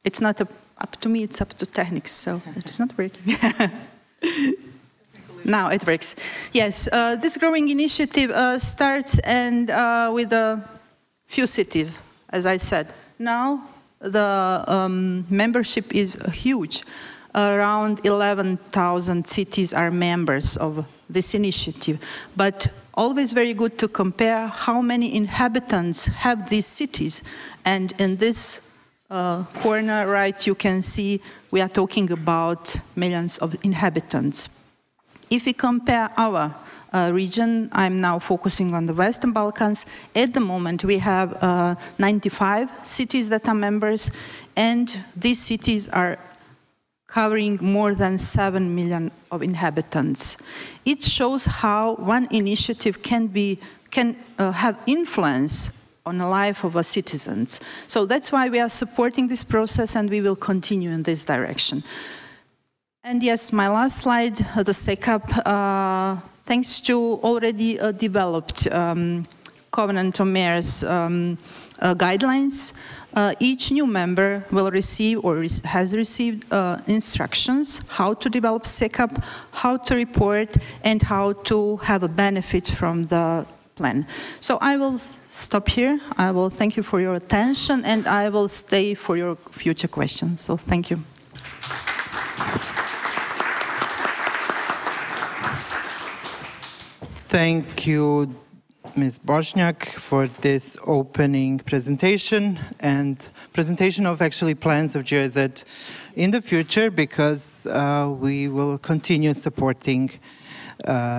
it's not up to me, it's up to techniques, so it is not working. Now it works. Yes, this growing initiative starts and with a few cities, as I said. Now the membership is huge. Around 11,000 cities are members of this initiative. But always very good to compare how many inhabitants have these cities. And in this corner right, you can see we are talking about millions of inhabitants. If we compare our region, I'm now focusing on the Western Balkans. At the moment, we have 95 cities that are members, and these cities are covering more than 7 million of inhabitants. It shows how one initiative can have influence on the life of our citizens. So that's why we are supporting this process, and we will continue in this direction. And yes, my last slide, the SECAP, thanks to already developed Covenant of Mayors guidelines, each new member will receive or has received instructions how to develop SECAP, how to report, and how to have a benefit from the plan. So I will stop here. I will thank you for your attention, and I will stay for your future questions. So thank you. Thank you, Ms. Bošnjak, for this opening presentation and presentation of actually plans of GIZ in the future, because we will continue supporting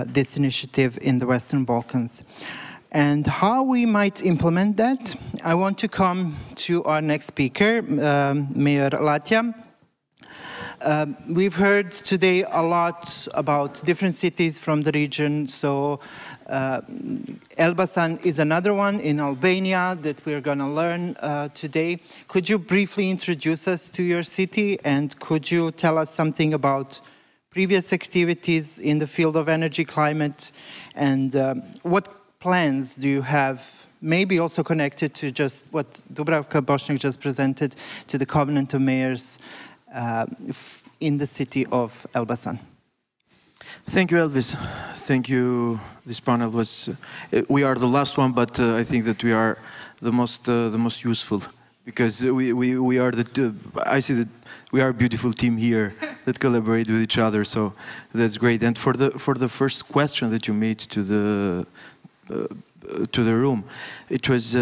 this initiative in the Western Balkans. And how we might implement that, I want to come to our next speaker, Mayor Latja. We've heard today a lot about different cities from the region. So Elbasan is another one in Albania that we're going to learn today. Could you briefly introduce us to your city, and could you tell us something about previous activities in the field of energy, climate, and what plans do you have, maybe also connected to just what Dubravka Bošnjak just presented, to the Covenant of Mayors in the city of Elbasan? Thank you, Elvis. Thank you. This panel was, we are the last one, but I think that we are the most useful, because we are I see that we are a beautiful team here that collaborate with each other. So that's great. And for the first question that you made to the room, it was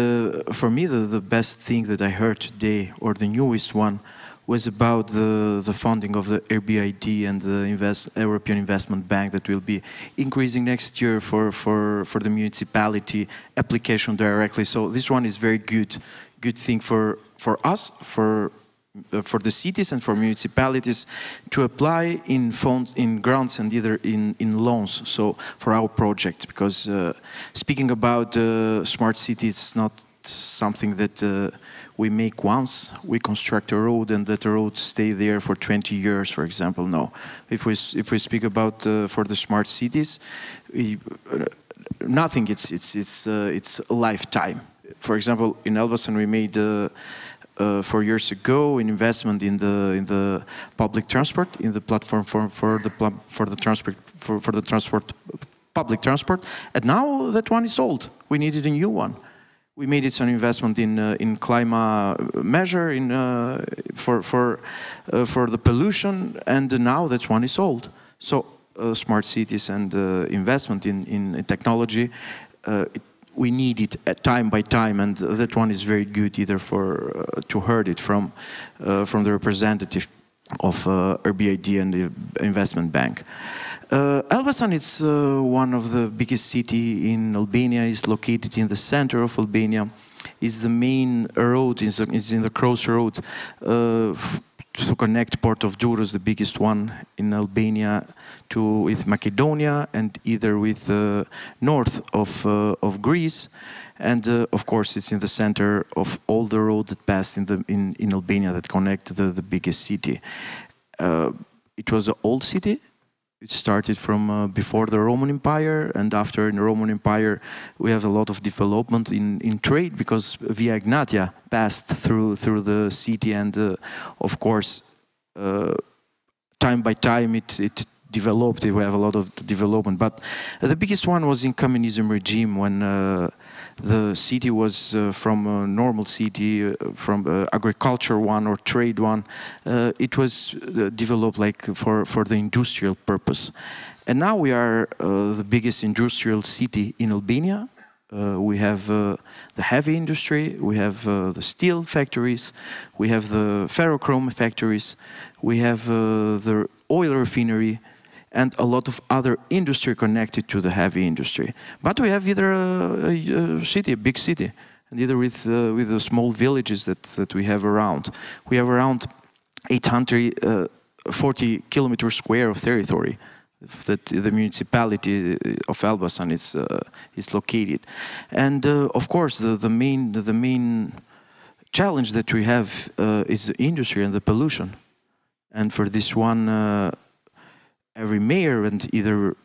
for me the best thing that I heard today, or the newest one, was about the funding of the RBID and the European Investment Bank that will be increasing next year for the municipality application directly. So this one is very good thing for us, for the cities and for municipalities to apply in funds, in grants, and either in loans. So for our project, because speaking about smart cities, it's not something that we make once, we construct a road and that road stay there for 20 years, for example. No, if we speak about for the smart cities, nothing. It's a lifetime. For example, in Elbasan we made 4 years ago an investment in the public transport, in the platform for the public transport, and now that one is old. We needed a new one. We made it an investment in climate measure for the pollution, and now that one is old. So smart cities and investment in technology, we need it time by time, and that one is very good either to heard it from the representative of RBID and the investment bank. Elbasan is one of the biggest city in Albania. Is located in the center of Albania. Is the main road. Is in the crossroad to connect Port of Durrës, the biggest one in Albania, with Macedonia and either with north of Greece. And of course, it's in the center of all the roads that pass in Albania that connect the biggest city. It was an old city. It started from before the Roman Empire, and after in the Roman Empire, we have a lot of development in trade because Via Egnatia passed through the city, and of course, time by time it developed. We have a lot of development, but the biggest one was in communism regime when the city was from a normal city, from agriculture one or trade one. It was developed like for the industrial purpose. And now we are the biggest industrial city in Albania. We have the heavy industry, we have the steel factories, we have the ferrochrome factories, we have the oil refinery, and a lot of other industry connected to the heavy industry. But we have either a city, a big city, and either with the small villages that we have around. We have around 840 kilometers square of territory that the municipality of Elbasan is located. And of course, the main challenge that we have is the industry and the pollution. And for this one, every mayor and either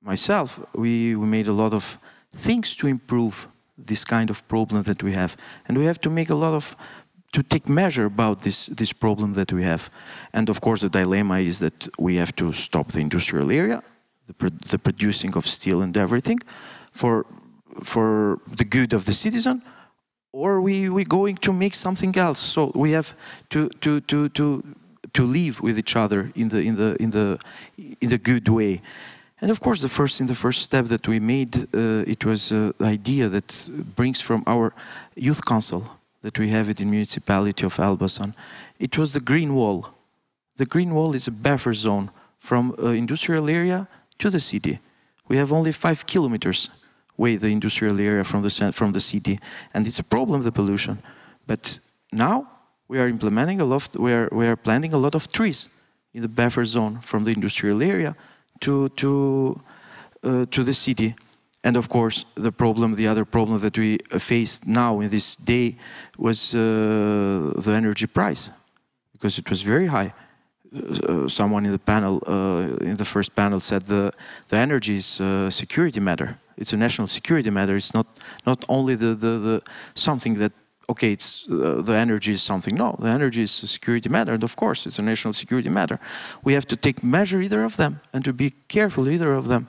myself, we made a lot of things to improve this kind of problem that we have. And we have to make a lot of, to take measure about this problem that we have. And of course the dilemma is that we have to stop the industrial area, the producing of steel and everything for the good of the citizen, or we're going to make something else. So we have to live with each other in the good way. And of course, the first step that we made, it was the idea that brings from our youth council that we have it in municipality of Elbasan. It was the green wall. The green wall is a buffer zone from industrial area to the city. We have only 5 kilometers away the industrial area from the city, and it's a problem, the pollution. But now we are implementing a lot. We are planting a lot of trees in the buffer zone from the industrial area to the city. And of course, the other problem that we faced now in this day was the energy price, because it was very high. Someone in the panel, in the first panel, said the energy is a security matter. It's a national security matter. It's not only the something that, okay, it's the energy is something. No, the energy is a security matter, and of course, it's a national security matter. We have to take measure either of them and to be careful either of them.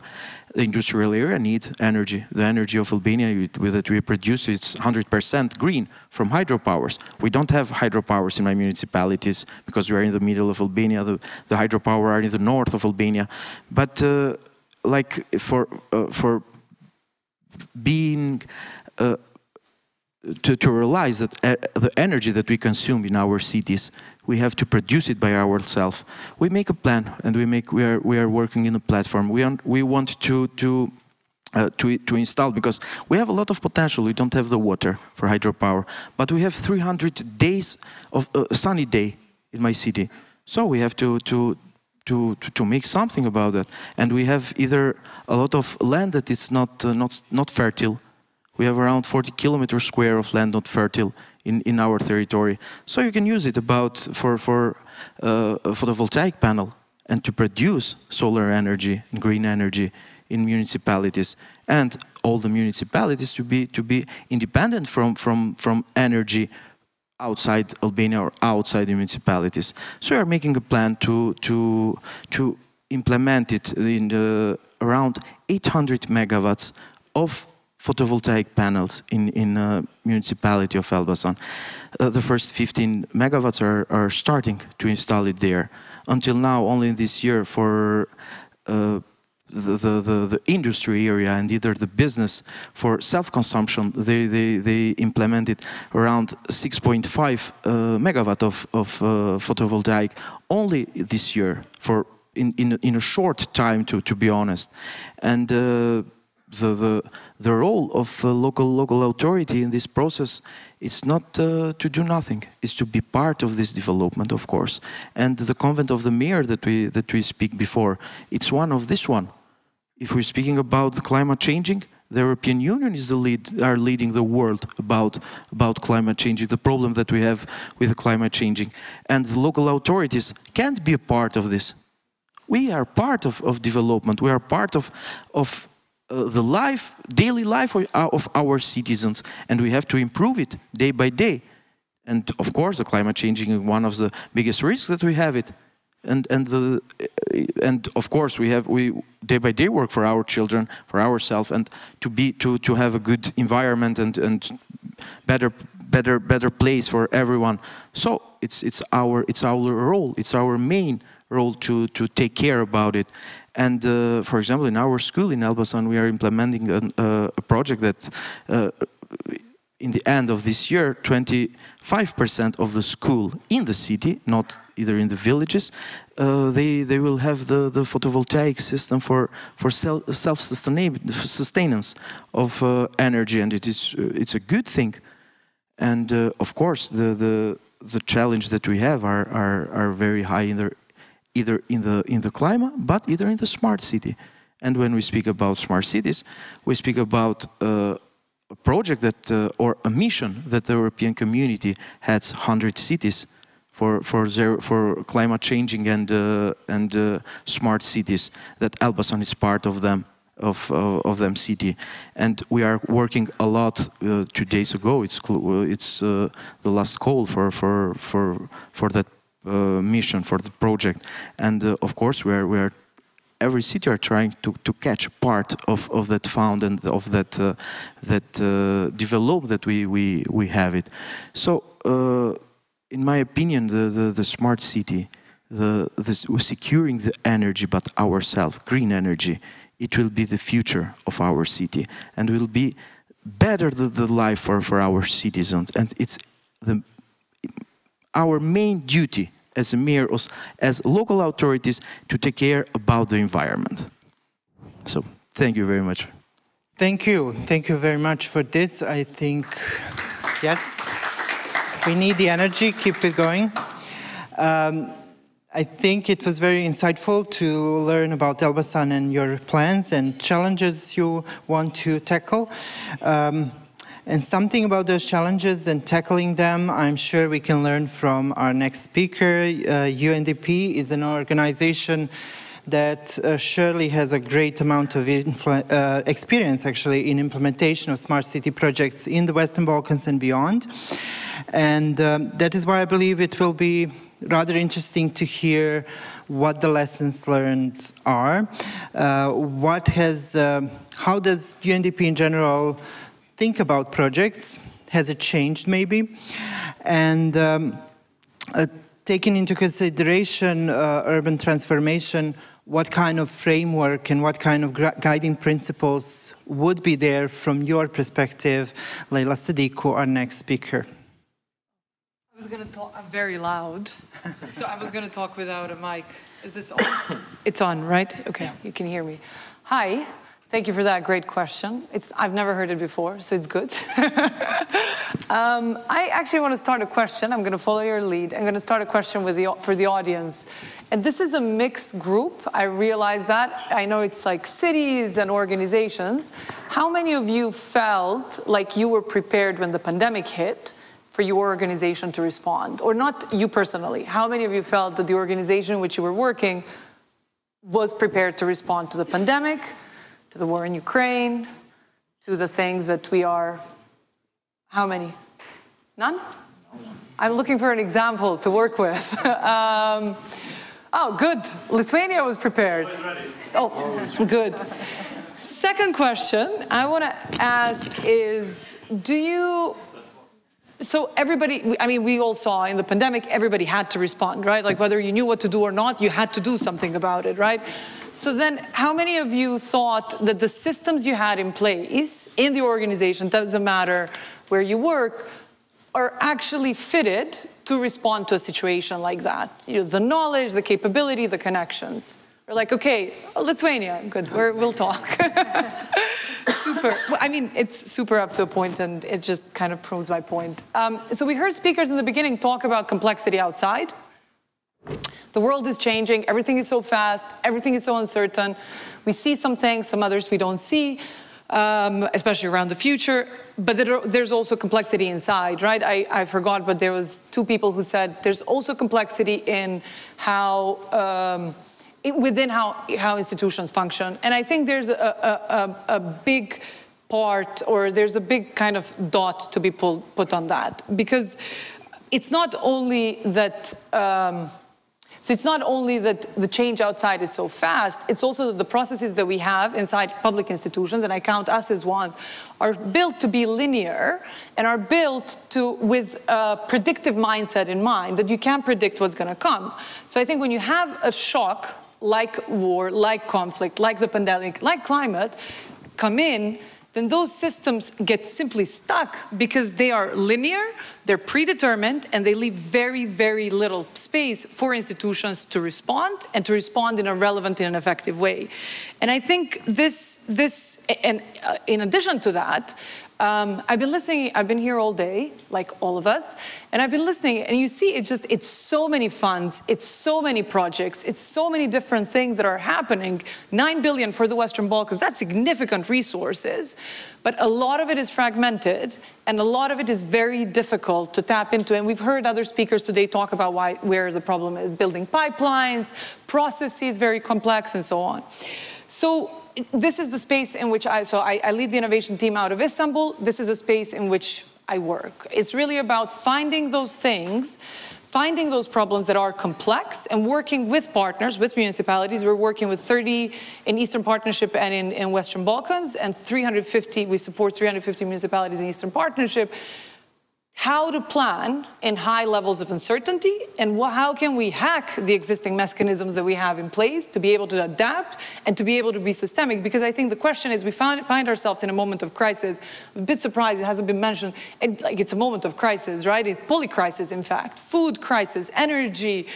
The industrial area needs energy. The energy of Albania that we produce, it's 100% green from hydropowers. We don't have hydropowers in my municipalities because we are in the middle of Albania. The hydropower are in the north of Albania. But like for being to realize that the energy that we consume in our cities, we have to produce it by ourselves. We make a plan, and we are working in a platform. We want to install, because we have a lot of potential. We don't have the water for hydropower, but we have 300 days of sunny day in my city. So we have to make something about that. And we have either a lot of land that is not fertile. We have around 40 kilometers square of land not fertile in our territory. So you can use it for a photovoltaic panel and to produce solar energy and green energy in municipalities, and all the municipalities to be independent from energy outside Albania or outside the municipalities. So we are making a plan to implement it in around 800 megawatts of photovoltaic panels in municipality of Elbasan. The first 15 megawatts are starting to install it there. Until now, only in this year for the industry area and either the business for self-consumption, they implemented around 6.5 megawatt of photovoltaic only this year, for in a short time, to be honest. And the role of local authority in this process It's not to do nothing. It's to be part of this development, of course. And the convent of the mayor that we speak before, it's one of this one. If we're speaking about climate changing, the European Union is leading the world about climate changing, the problem that we have with climate changing. And the local authorities can't be a part of this. We are part of development. We are part of the daily life of our citizens, and we have to improve it day by day. And of course, the climate changing is one of the biggest risks that we have it. And of course, we day by day work for our children, for ourselves, and to have a good environment and better place for everyone. So it's our role. It's our main role to take care about it. And for example, in our school in Elbasan, we are implementing a project that in the end of this year, 25% of the school in the city, not either in the villages, they will have the photovoltaic system for self-sustenance of energy, and it's a good thing. And of course, the challenge that we have are very high either in the climate, but either in the smart city. And when we speak about smart cities, we speak about a project that or a mission that the European community has 100 cities for climate changing and smart cities. That Elbasan is part of them. Of them city, and we are working a lot. 2 days ago, it's the last call for that mission, for the project, and of course we are every city are trying to catch part of that fund and of that develop that we have it. So in my opinion, the smart city, securing the energy, but ourselves, green energy, it will be the future of our city, and will be better the life for our citizens. And it's our main duty as a mayor, as local authorities, to take care about the environment. So thank you very much. Thank you very much for this. I think, yes, we need the energy, keep it going. I think it was very insightful to learn about Elbasan and your plans and challenges you want to tackle. And something about those challenges and tackling them, I'm sure we can learn from our next speaker. UNDP is an organization that surely has a great amount of experience, actually, in implementation of smart city projects in the Western Balkans and beyond. And that is why I believe it will be rather interesting to hear what the lessons learned are. How does UNDP in general think about projects? Has it changed maybe? And taking into consideration urban transformation, what kind of framework and what kind of guiding principles would be there from your perspective? Leila Sadiku, our next speaker. I was going to talk, I'm very loud, so I was going to talk without a mic. Is this on? It's on, right? Okay, you can hear me. Hi, thank you for that great question. I've never heard it before, so it's good. I actually want to start a question. I'm going to follow your lead. I'm going to start a question for the audience. And this is a mixed group. I realize that. I know it's like cities and organizations. How many of you felt like you were prepared when the pandemic hit for your organization to respond? Or not you personally. How many of you felt that the organization in which you were working was prepared to respond to the pandemic, to the war in Ukraine, to the things that we are... How many? None? I'm looking for an example to work with. Oh, good. Lithuania was prepared. Oh, good. Second question I want to ask is, so everybody, I mean, we all saw in the pandemic, everybody had to respond, right? Like whether you knew what to do or not, you had to do something about it, right? So then how many of you thought that the systems you had in place in the organization, doesn't matter where you work, are actually fitted to respond to a situation like that? You know, the knowledge, the capability, the connections. We're like, okay, Lithuania, good, we'll talk. Super. Well, I mean, it's super up to a point, and it just kind of proves my point. So we heard speakers in the beginning talk about complexity outside. The world is changing. Everything is so fast. Everything is so uncertain. We see some things, some others we don't see, especially around the future. But there's also complexity inside, right? I forgot, but there was two people who said there's also complexity in how within how institutions function. And I think there's a big part, or there's a big kind of dot to be put on that, because it's not only that so it's not only that the change outside is so fast, it's also that the processes that we have inside public institutions, and I count us as one, are built to be linear and are built with a predictive mindset in mind, that you can't predict what's going to come. So I think when you have a shock like war, like conflict, like the pandemic, like climate, come in, then those systems get simply stuck because they are linear, they're predetermined, and they leave very, very little space for institutions to respond, and to respond in a relevant and effective way. And I think and in addition to that, I've been listening, I've been here all day, like all of us, and I've been listening, and you see it's so many funds, it's so many projects, it's so many different things that are happening. 9 billion for the Western Balkans, that's significant resources, but a lot of it is fragmented, and a lot of it is very difficult to tap into, and we've heard other speakers today talk about where the problem is, building pipelines, processes very complex, and so on. So this is the space in which I lead the innovation team out of Istanbul. This is a space in which I work. It's really about finding those things, finding those problems that are complex, and working with partners, with municipalities. We're working with 30 in Eastern Partnership and in Western Balkans, and 350, we support 350 municipalities in Eastern Partnership. How to plan in high levels of uncertainty, and how can we hack the existing mechanisms that we have in place to be able to adapt and to be able to be systemic. Because I think the question is, we find ourselves in a moment of crisis. I'm a bit surprised it hasn't been mentioned. It's a moment of crisis, right? A polycrisis, in fact. Food crisis, energy,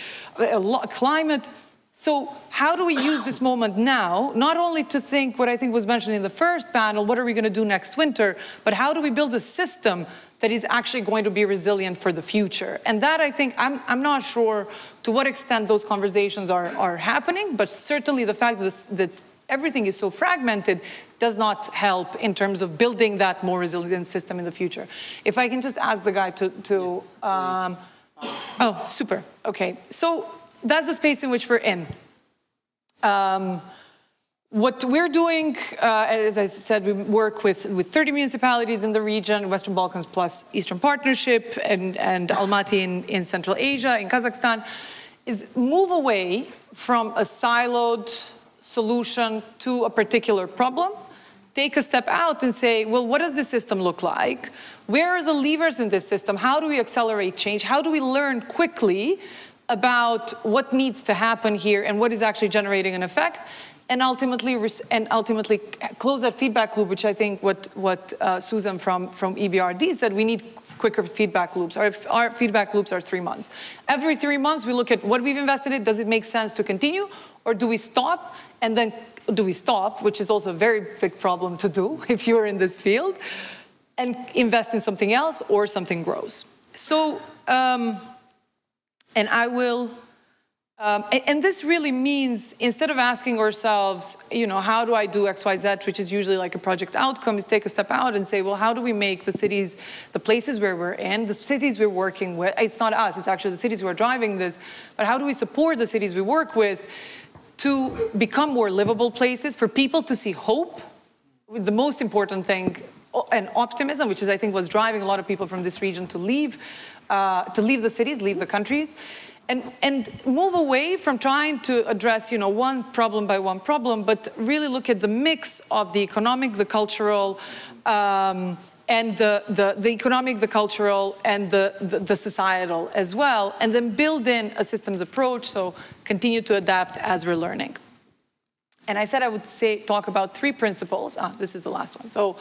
climate. So how do we use this moment now, not only to think what I think was mentioned in the first panel, what are we going to do next winter, but how do we build a system that is actually going to be resilient for the future? And that, I think, I'm not sure to what extent those conversations are happening, but certainly the fact that everything is so fragmented does not help in terms of building that more resilient system in the future. If I can just ask the guy oh, super, okay. So that's the space in which we're in. What we're doing, as I said, we work with 30 municipalities in the region, Western Balkans plus Eastern Partnership, and Almaty in Central Asia, in Kazakhstan, is move away from a siloed solution to a particular problem, take a step out and say, well, what does the system look like? Where are the levers in this system? How do we accelerate change? How do we learn quickly about what needs to happen here and what is actually generating an effect? And ultimately close that feedback loop, which I think what Susan from EBRD said, we need quicker feedback loops. Our feedback loops are 3 months. Every 3 months, we look at what we've invested in. Does it make sense to continue, or do we stop? And then do we stop, which is also a very big problem to do if you're in this field, and invest in something else, or something grows. So, and I will. And this really means, instead of asking ourselves, you know, how do I do X, Y, Z, which is usually like a project outcome, is take a step out and say, well, how do we make the cities, the places where we're in, the cities we're working with, it's not us, it's actually the cities who are driving this, but how do we support the cities we work with to become more livable places, for people to see hope, the most important thing, and optimism, which is, I think, what's driving a lot of people from this region to leave the cities, leave the countries. And move away from trying to address, you know, one problem by one problem, but really look at the mix of the economic, the cultural, and the economic, the cultural, and the societal as well, and then build in a systems approach, so continue to adapt as we're learning. And I said I would talk about 3 principles. This is the last one. So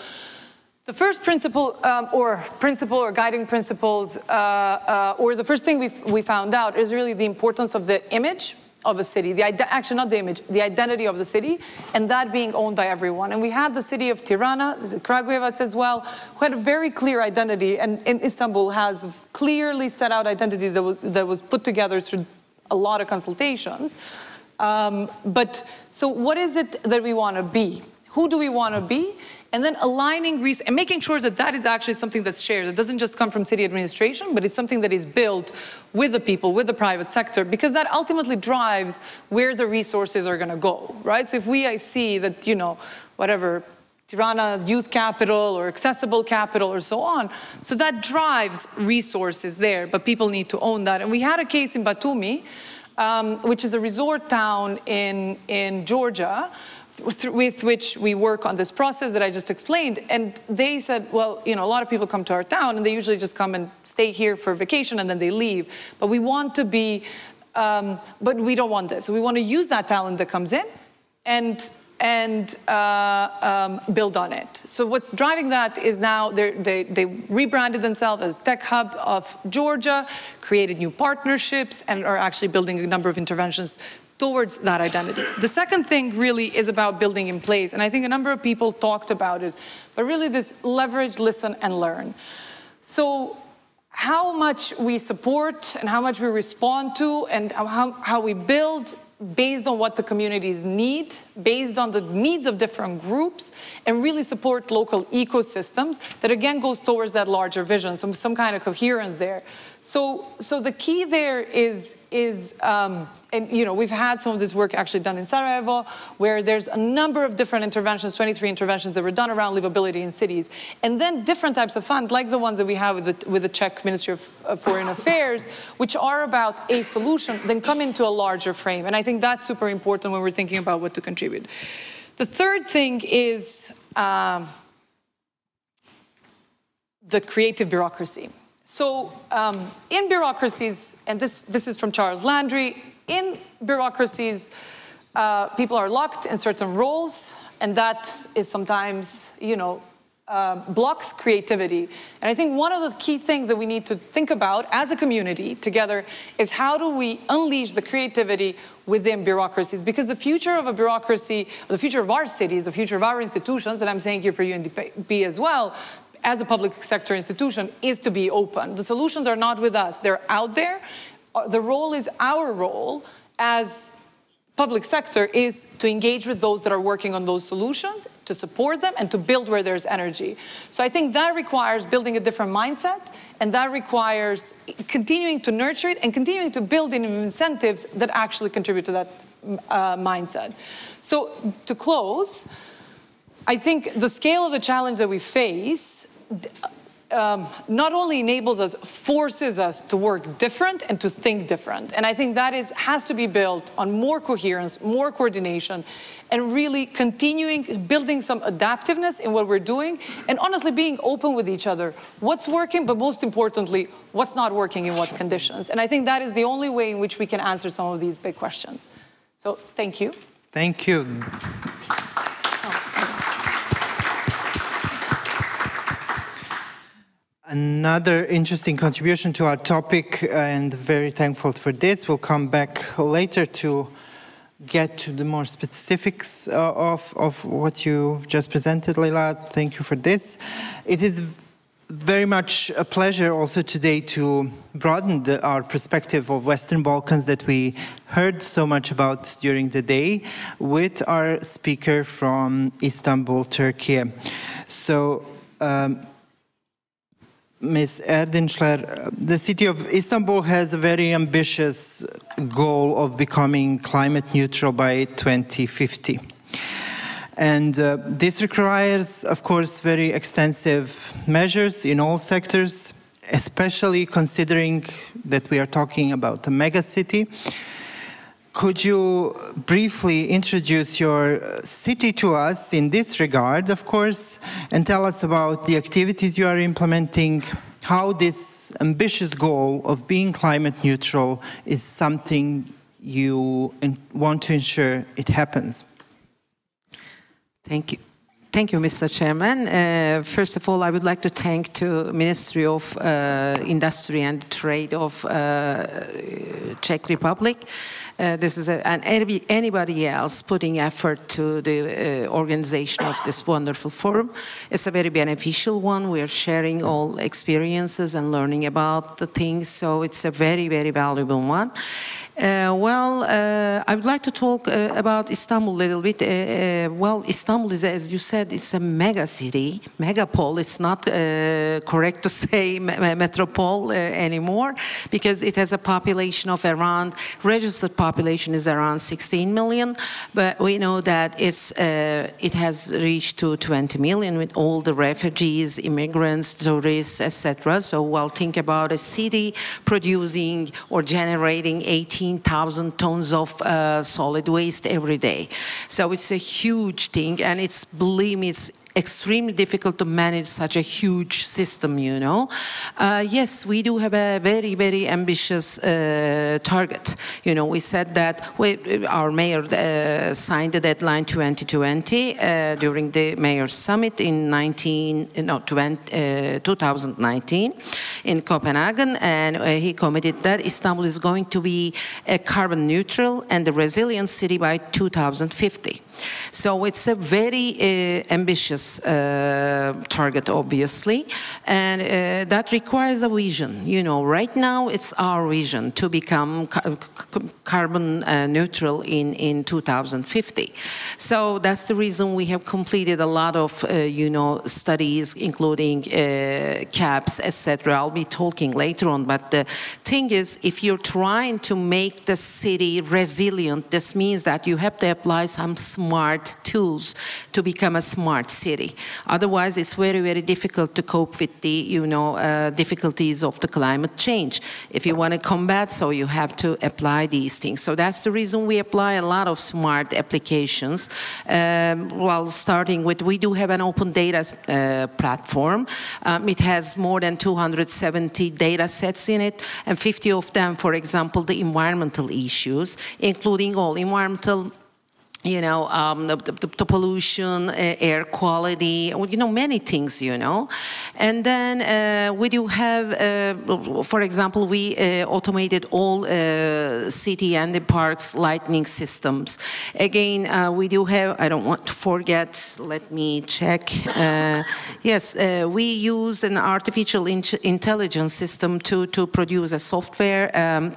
the first principle, or guiding principles, or the first thing we found out is really the importance of the image of a city, actually not the image, the identity of the city, and that being owned by everyone. And we had the city of Tirana, Kragujevac as well, who had a very clear identity, and Istanbul has clearly set out identity that was put together through a lot of consultations. But so what is it that we want to be? Who do we want to be? And then aligning and making sure that that is actually something that's shared. It doesn't just come from city administration, but it's something that is built with the people, with the private sector, because that ultimately drives where the resources are going to go, right? So if I see that, you know, whatever, Tirana youth capital or accessible capital or so on, so that drives resources there, but people need to own that. And we had a case in Batumi, which is a resort town in Georgia, with which we work on this process that I just explained. And they said, well, you know, a lot of people come to our town and they usually just come and stay here for vacation and then they leave. But we want to be, but we don't want this. So we want to use that talent that comes in and build on it. So what's driving that is now they rebranded themselves as Tech Hub of Georgia, created new partnerships, and are actually building a number of interventions towards that identity. The second thing really is about building in place, and I think a number of people talked about it, but really this leverage, listen, and learn. So how much we support and how much we respond to and how we build based on what the communities need, based on the needs of different groups, and really support local ecosystems that again goes towards that larger vision, so some kind of coherence there. So the key there is and you know, we've had some of this work actually done in Sarajevo, where there's a number of different interventions, 23 interventions that were done around livability in cities, and then different types of funds, like the ones that we have with the Czech Ministry of Foreign Affairs, which are about a solution, then come into a larger frame. And I think that's super important when we're thinking about what to contribute. The third thing is the creative bureaucracy. So in bureaucracies, and this is from Charles Landry, in bureaucracies, people are locked in certain roles, and that is sometimes, you know, blocks creativity. And I think one of the key things that we need to think about as a community together is how do we unleash the creativity within bureaucracies? Because the future of a bureaucracy, the future of our cities, the future of our institutions, and I'm saying here for UNDP as well, as a public sector institution, is to be open. The solutions are not with us, they're out there. The role is our role as public sector is to engage with those that are working on those solutions, to support them, and to build where there's energy. So I think that requires building a different mindset, and that requires continuing to nurture it and continuing to build in incentives that actually contribute to that mindset. So to close, I think the scale of the challenge that we face not only enables us, forces us to work different and to think different. And I think that has to be built on more coherence, more coordination, and really building some adaptiveness in what we're doing, and honestly being open with each other. What's working, but most importantly, what's not working in what conditions. And I think that is the only way in which we can answer some of these big questions. So thank you. Thank you. Another interesting contribution to our topic, and very thankful for this. We'll come back later to get to the more specifics of what you've just presented, Leila. Thank you for this. It is very much a pleasure also today to broaden our perspective of Western Balkans that we heard so much about during the day with our speaker from Istanbul, Turkey. So, Ms. Erdinçler, the city of Istanbul has a very ambitious goal of becoming climate neutral by 2050. And this requires, of course, very extensive measures in all sectors, especially considering that we are talking about a mega city. Could you briefly introduce your city to us in this regard, of course, and tell us about the activities you are implementing, how this ambitious goal of being climate neutral is something you want to ensure it happens? Thank you. Thank you, Mr. Chairman. First of all, I would like to thank the Ministry of Industry and Trade of Czech Republic. This is anybody else putting effort to the organization of this wonderful forum. It's a very beneficial one. We are sharing all experiences and learning about the things, so it's a very, very valuable one. I would like to talk about Istanbul a little bit. Istanbul is, as you said, it's a mega city, megapole. It's not correct to say metropole anymore, because it has a population of around, registered population is around 16 million, but we know that it has reached to 20 million with all the refugees, immigrants, tourists, etc. So we'll think about a city producing or generating 18,000 tons of solid waste every day. So it's a huge thing, and believe me, it's extremely difficult to manage such a huge system, you know. Yes, we do have a very, very ambitious target. You know, we said that our mayor signed the deadline 2020 during the mayor's summit in 2019 in Copenhagen, and he committed that Istanbul is going to be a carbon neutral and a resilient city by 2050. So it's a very ambitious target, obviously, and that requires a vision. You know, right now it's our vision to become carbon neutral in 2050. So that's the reason we have completed a lot of, you know, studies, including CAPS, etc. I'll be talking later on, but the thing is, if you're trying to make the city resilient, this means that you have to apply some smart tools to become a smart city. Otherwise, it's very, very difficult to cope with the, you know, difficulties of the climate change. If you want to combat, so you have to apply these things. So that's the reason we apply a lot of smart applications. Well, starting with, we do have an open data platform. It has more than 270 data sets in it, and 50 of them, for example, the environmental issues, including all environmental, you know, the pollution, air quality, you know, many things, you know. And then we do have, for example, we automated all city and the parks lighting systems. Again, we do have, I don't want to forget, let me check. Yes, we use an artificial intelligence system to produce a software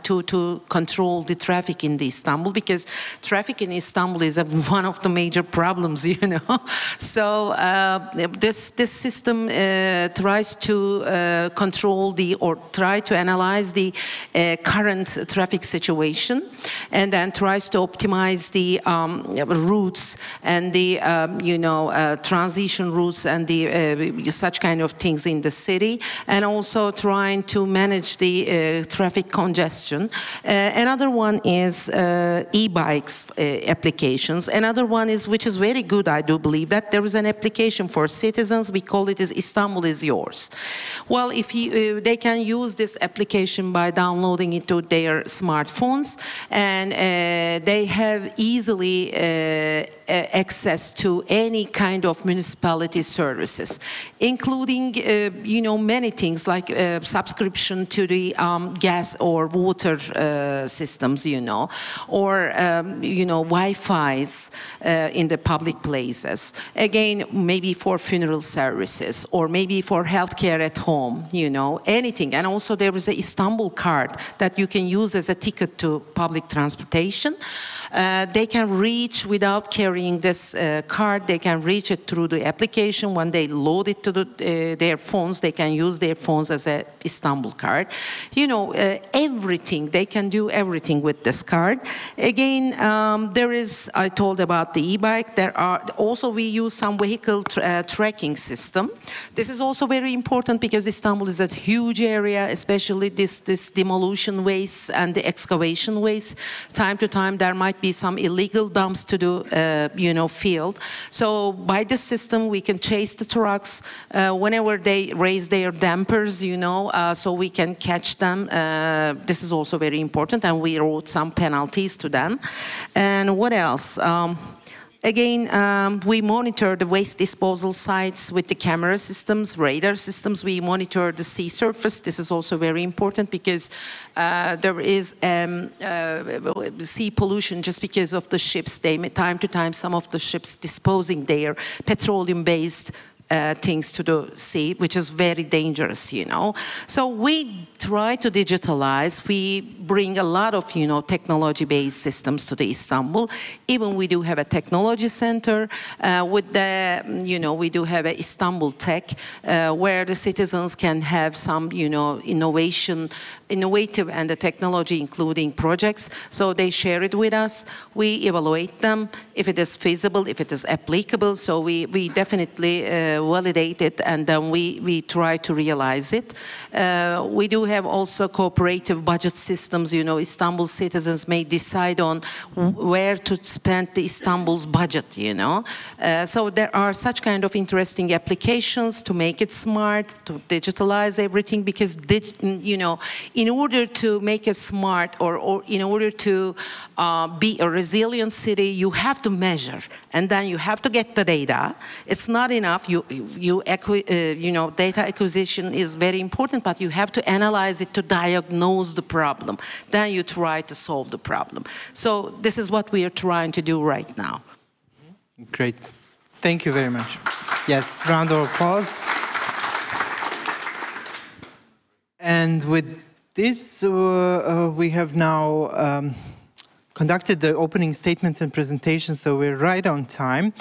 to control the traffic in Istanbul, because traffic in Istanbul is one of the major problems, you know. So this system tries to control or try to analyze the current traffic situation, and then tries to optimize the routes and the you know, transition routes and the such kind of things in the city, and also trying to manage the traffic congestion. Another one is e-bikes applications. Another one is, which is very good, I do believe, that there is an application for citizens. We call it Istanbul is yours. Well, if they can use this application by downloading it to their smartphones, and they have easily access to any kind of municipality services, including, you know, many things like subscription to the gas or water systems, you know, or, you know, Wi-Fi's in the public places. Again, maybe for funeral services, or maybe for healthcare at home, you know, anything. And also there is a Istanbul card that you can use as a ticket to public transportation. They can reach, without carrying this card, they can reach it through the application. When they load it to their phones, they can use their phones as a Istanbul card. You know, everything, they can do everything with this card. Again, there is, I told about the e-bike, there are also, we use some vehicle tracking system. This is also very important because Istanbul is a huge area, especially this demolition waste and the excavation waste. Time to time there might be some illegal dumps to do, you know, field. So by this system we can chase the trucks whenever they raise their dampers, you know, so we can catch them. This is also very important, and we wrote some penalties to them. And what else? Again, we monitor the waste disposal sites with the camera systems, radar systems. We monitor the sea surface. This is also very important because there is sea pollution just because of the ships. Time to time, some of the ships disposing their petroleum-based things to the sea, which is very dangerous, you know. So we try to digitalize. We bring a lot of, you know, technology-based systems to the Istanbul. Even we do have a technology center with the, you know, we do have a Istanbul Tech where the citizens can have some, you know, innovative and the technology including projects. So they share it with us. We evaluate them if it is feasible, if it is applicable. So we definitely validate it, and then we try to realize it. We do have also cooperative budget systems. You know, Istanbul citizens may decide on where to spend the Istanbul's budget, you know. So there are such kind of interesting applications to make it smart, to digitalize everything, because, you know, in order to make it smart or in order to be a resilient city, you have to measure, and then you have to get the data. It's not enough. You know, data acquisition is very important, but you have to analyze it to diagnose the problem. Then you try to solve the problem. So this is what we are trying to do right now. Great. Thank you very much. Yes, round of applause. And with this, we have now conducted the opening statements and presentations, so we're right on time.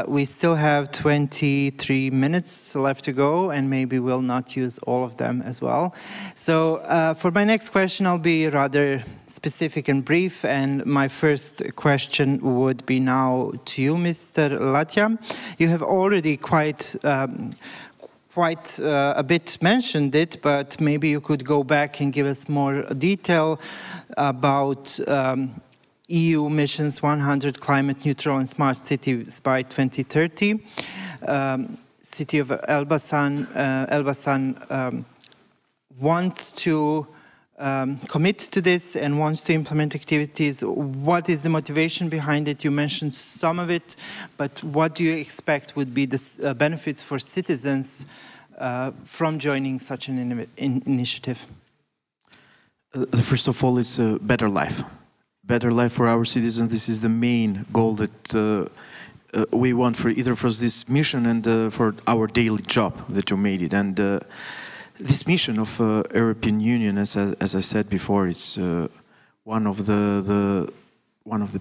We still have 23 minutes left to go, and maybe we'll not use all of them as well. So for my next question, I'll be rather specific and brief, and my first question would be now to you, Mr. Latja. You have already quite a bit mentioned it, but maybe you could go back and give us more detail about EU missions 100 climate neutral and smart cities by 2030. City of Elbasan wants to commit to this and wants to implement activities. What is the motivation behind it? You mentioned some of it, but what do you expect would be the benefits for citizens from joining such an initiative? First of all, it's a better life. Better life for our citizens. This is the main goal that we want for either for this mission and for our daily job that you made it. And this mission of European Union, as I said before, it's one of the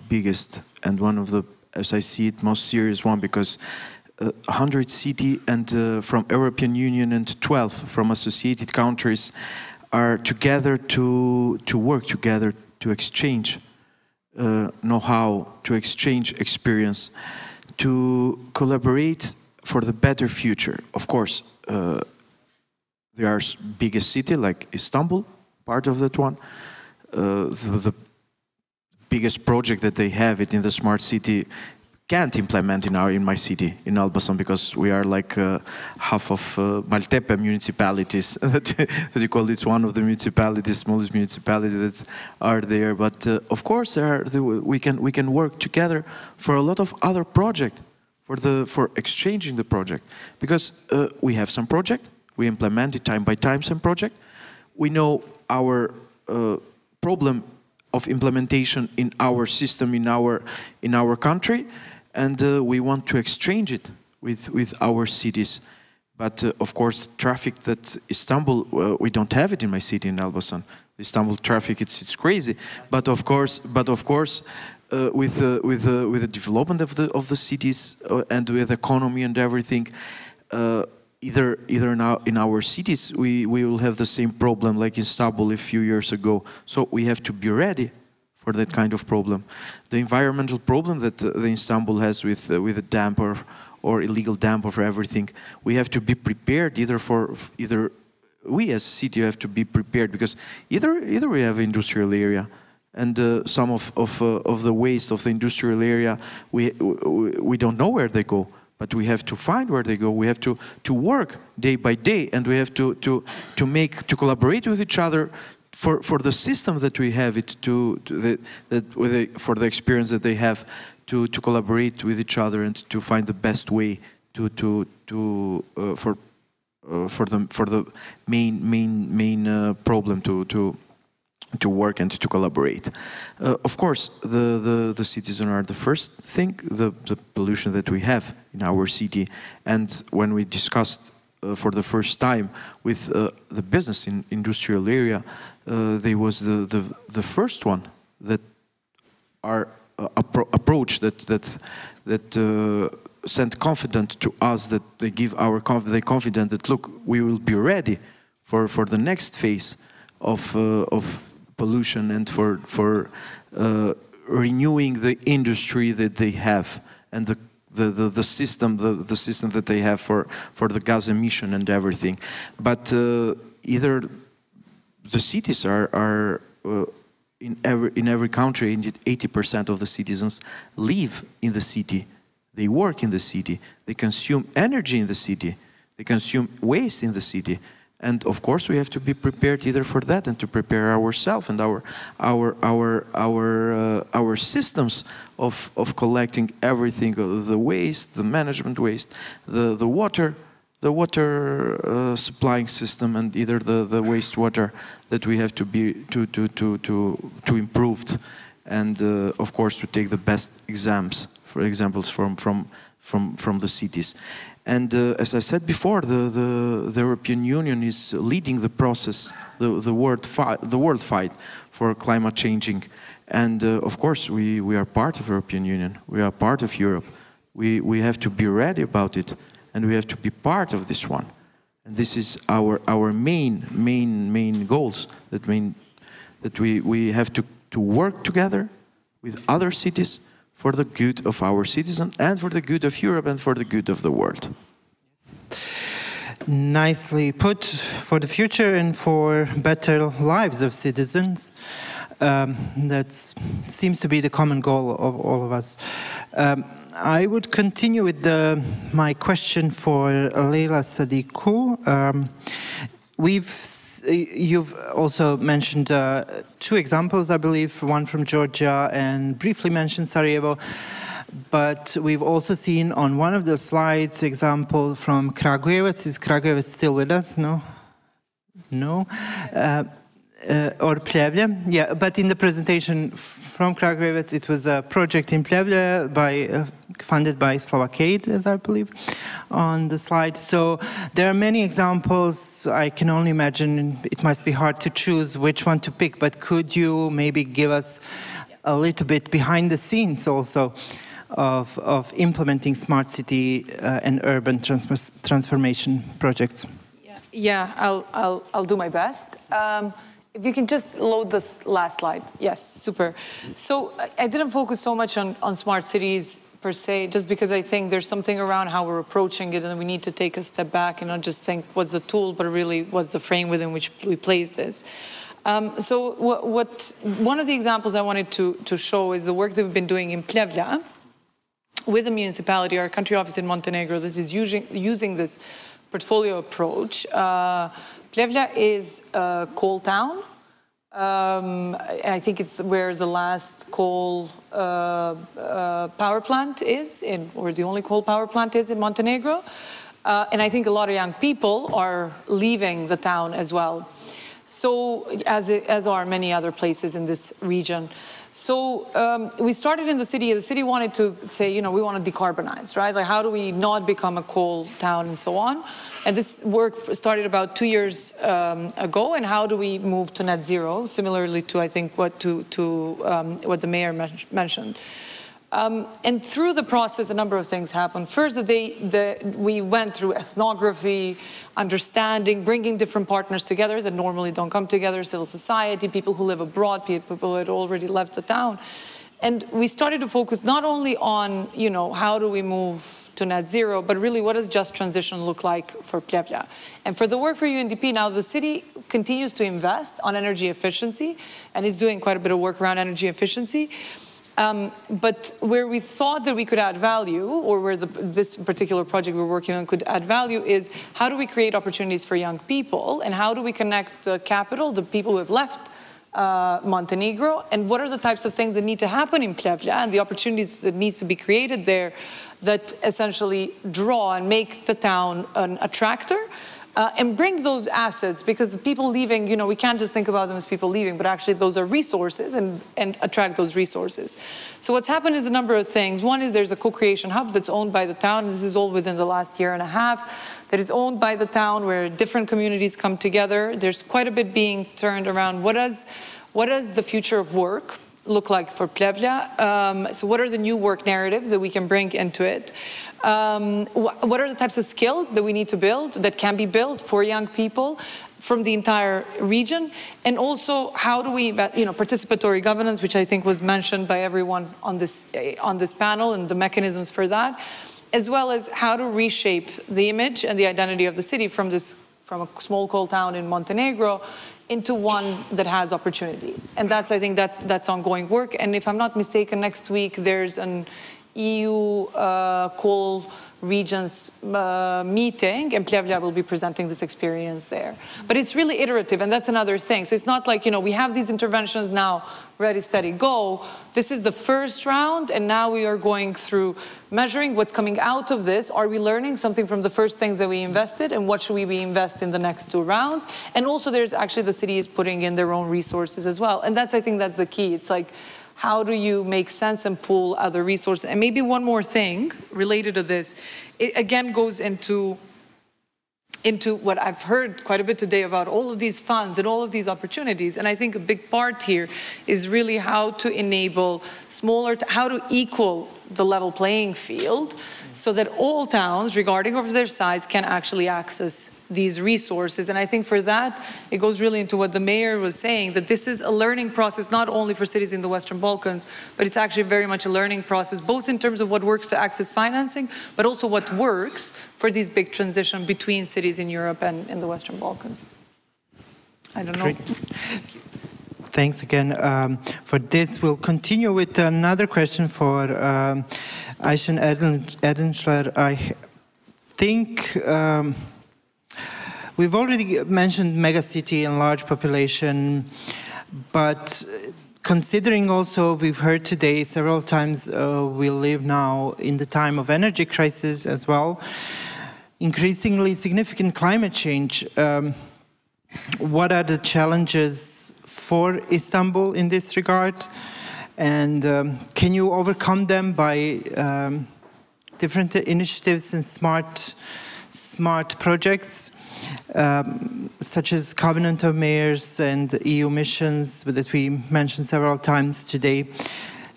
biggest and one of the, as I see it, most serious one, because 100 cities and from European Union and 12 from associated countries are together to work together, to exchange know-how, to exchange experience, to collaborate for the better future. Of course, there are biggest city like Istanbul, part of that one. The biggest project that they have it in the smart city can't implement in my city, in Elbasan, because we are like half of Maltepe municipalities that you call it, one of the municipalities, smallest municipalities that are there. But of course, we can work together for a lot of other projects, for exchanging the project, because we have some project, we implement it time by time some project. We know our problem of implementation in our system, in our country. And we want to exchange it with our cities. But of course, traffic that Istanbul, we don't have it in my city, in Elbasan. Istanbul traffic, it's crazy. But of course, with the development of the cities and with economy and everything, either now in our cities we will have the same problem like Istanbul a few years ago. So we have to be ready for that kind of problem. The environmental problem that the Istanbul has with a dump or illegal dump of everything, we have to be prepared. Either we as a city have to be prepared, because either we have industrial area, and some of the waste of the industrial area we don't know where they go, but we have to find where they go. We have to work day by day, and we have to collaborate with each other for the system that we have, for the experience that they have, to collaborate with each other and to find the best way for the main problem to work and to collaborate. Of course, the citizens are the first thing, the pollution that we have in our city. And when we discussed for the first time with the business in industrial area, they was the first one that our approach that sent confidence to us, that they give they confident that, look, we will be ready for the next phase of pollution and for renewing the industry that they have and the system that they have for the gas emission and everything. But either the cities are in every country, 80% of the citizens live in the city. They work in the city. They consume energy in the city. They consume waste in the city. And of course, we have to be prepared either for that and to prepare ourselves and our systems of collecting everything, the waste, the management waste, the water supplying system, and either the wastewater that we have to be to improved, and of course to take the best examples from the cities. And as I said before, the European Union is leading the process, the world fight for climate changing. And of course, we are part of the European Union. We are part of Europe. We have to be ready about it, and we have to be part of this one. And this is our main goals. That we have to work together with other cities for the good of our citizens and for the good of Europe and for the good of the world. Nicely put, for the future and for better lives of citizens. That seems to be the common goal of all of us. I would continue with my question for Leila Sadiku. You've also mentioned two examples, I believe, one from Georgia and briefly mentioned Sarajevo. But we've also seen on one of the slides example from Kragujevac. Is Kragujevac still with us? No? No? Or Pljevlje? Yeah, but in the presentation from Kragujevac, it was a project in Pljevlje funded by Slovak-Aid, as I believe, on the slide. So there are many examples. I can only imagine it must be hard to choose which one to pick, but could you maybe give us a little bit behind the scenes also of implementing smart city and urban transformation projects? Yeah, I'll do my best. If you can just load this last slide. Yes, super. So I didn't focus so much on smart cities per se, just because I think there's something around how we're approaching it, and we need to take a step back and not just think what's the tool, but really what's the frame within which we place this. So one of the examples I wanted to show is the work that we've been doing in Pljevlja with the municipality, our country office in Montenegro, that is using this portfolio approach. Pljevlja is a coal town. I think it's where the last coal power plant is, or the only coal power plant is in Montenegro. And I think a lot of young people are leaving the town as well. So, as are many other places in this region. So we started in the city. The city wanted to say, you know, we want to decarbonize, right? Like, how do we not become a coal town and so on? And this work started about 2 years ago. And how do we move to net zero? Similarly to, I think, what the mayor mentioned. And through the process, a number of things happened. First, we went through ethnography, understanding, bringing different partners together that normally don't come together, civil society, people who live abroad, people who had already left the town. And we started to focus not only on, you know, how do we move to net zero, but really what does just transition look like for Pljevlja? And for the work for UNDP, now the city continues to invest on energy efficiency, and is doing quite a bit of work around energy efficiency. But where we thought that we could add value, or where this particular project we're working on could add value, is how do we create opportunities for young people, and how do we connect the capital, the people who have left Montenegro, and what are the types of things that need to happen in Pljevlja and the opportunities that needs to be created there that essentially draw and make the town an attractor. And bring those assets, because the people leaving, you know, we can't just think about them as people leaving, but actually those are resources, and attract those resources. So what's happened is a number of things. One is there's a co-creation hub that's owned by the town. This is all within the last year and a half. That is owned by the town, where different communities come together. There's quite a bit being turned around. What does the future of work look like for Pljevlja? So what are the new work narratives that we can bring into it? What are the types of skills that we need to build, that can be built for young people from the entire region? And also, how do we, you know, participatory governance, which I think was mentioned by everyone on this panel, and the mechanisms for that, as well as how to reshape the image and the identity of the city from a small coal town in Montenegro into one that has opportunity. And I think that's ongoing work. And if I'm not mistaken, next week there's an EU coal regions meeting, and Pljevlja will be presenting this experience there. But it's really iterative, and that's another thing. So it's not like, you know, we have these interventions now, ready, steady, go. This is the first round, and now we are going through measuring what's coming out of this. Are we learning something from the first things that we invested, and what should we invest in the next two rounds? And also there's actually, the city is putting in their own resources as well. And I think that's the key. It's like, how do you make sense and pool other resources? And maybe one more thing related to this, it again goes into what I've heard quite a bit today about all of these funds and all of these opportunities. And I think a big part here is really how to enable how to equal the level playing field, so that all towns, regarding of their size, can actually access these resources. And I think for that, it goes really into what the mayor was saying, that this is a learning process not only for cities in the Western Balkans, but it's actually very much a learning process, both in terms of what works to access financing, but also what works for these big transition between cities in Europe and in the Western Balkans. I don't know. Great. Thanks again for this. We'll continue with another question for Ayşen Erdinçler. I think we've already mentioned megacity and large population, but considering also, we've heard today several times, we live now in the time of energy crisis as well, increasingly significant climate change. What are the challenges for Istanbul in this regard? And can you overcome them by different initiatives and smart projects, such as Covenant of Mayors and EU missions that we mentioned several times today?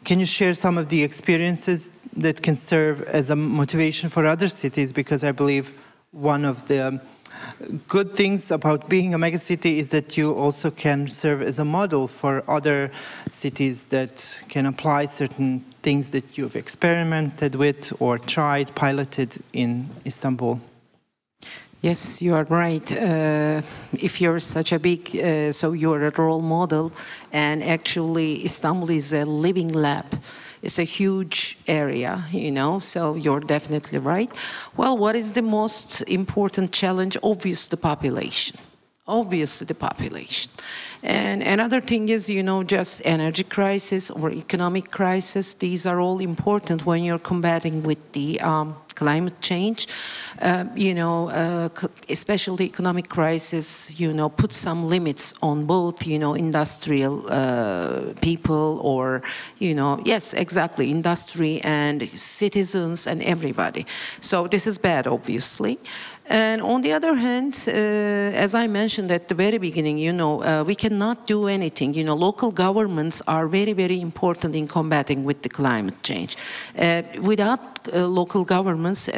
Can you share some of the experiences that can serve as a motivation for other cities? Because I believe one of the good things about being a megacity is that you also can serve as a model for other cities that can apply certain things that you've experimented with or tried, piloted in Istanbul. Yes, you are right. If you're such a big, so you're a role model, and actually Istanbul is a living lab. It's a huge area, you know, so you're definitely right. Well, what is the most important challenge? Obviously, the population. Obviously, the population. And another thing is, you know, just energy crisis or economic crisis. These are all important when you're combating with the climate change. You know, especially economic crisis, you know, put some limits on both, you know, industrial people or, you know, yes, exactly, industry and citizens and everybody. So this is bad, obviously. And on the other hand, as I mentioned at the very beginning, you know, we cannot do anything. You know, local governments are very, very important in combating with the climate change. Without local governments,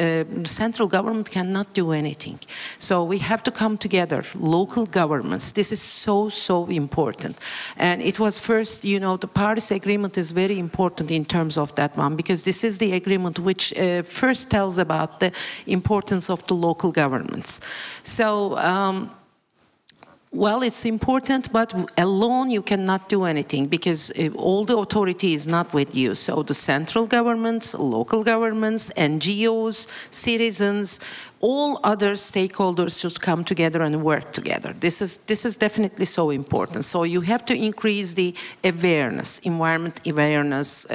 central government cannot do anything. So we have to come together, local governments. This is so, so important. And it was first, you know, the Paris Agreement is very important in terms of that one, because this is the agreement which first tells about the importance of the local governments. So well, it's important, but alone you cannot do anything because all the authority is not with you. So the central governments, local governments, NGOs, citizens, all other stakeholders should come together and work together. This is definitely so important. So you have to increase the awareness, environment awareness,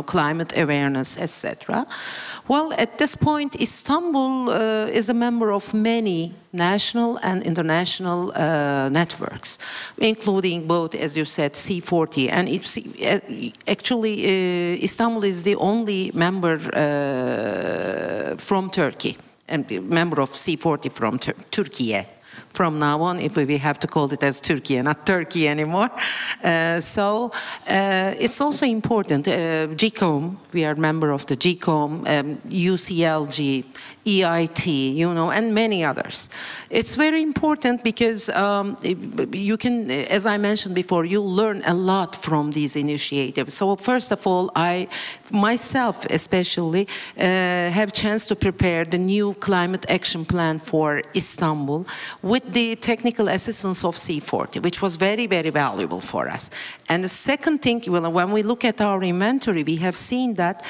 climate awareness, etc. Well, at this point, Istanbul is a member of many national and international networks, including both, as you said, C40. And actually, Istanbul is the only member from Turkey, and member of C40 from Turkey. From now on, if we have to call it as Turkey, not Turkey anymore. So it's also important. GCOM, we are member of the GCOM, UCLG, EIT, and many others. It's very important because you can, as I mentioned before, you learn a lot from these initiatives. So first of all, I myself especially have chance to prepare the new climate action plan for Istanbul with the technical assistance of C40, which was very, very valuable for us. And the second thing, when we look at our inventory, we have seen that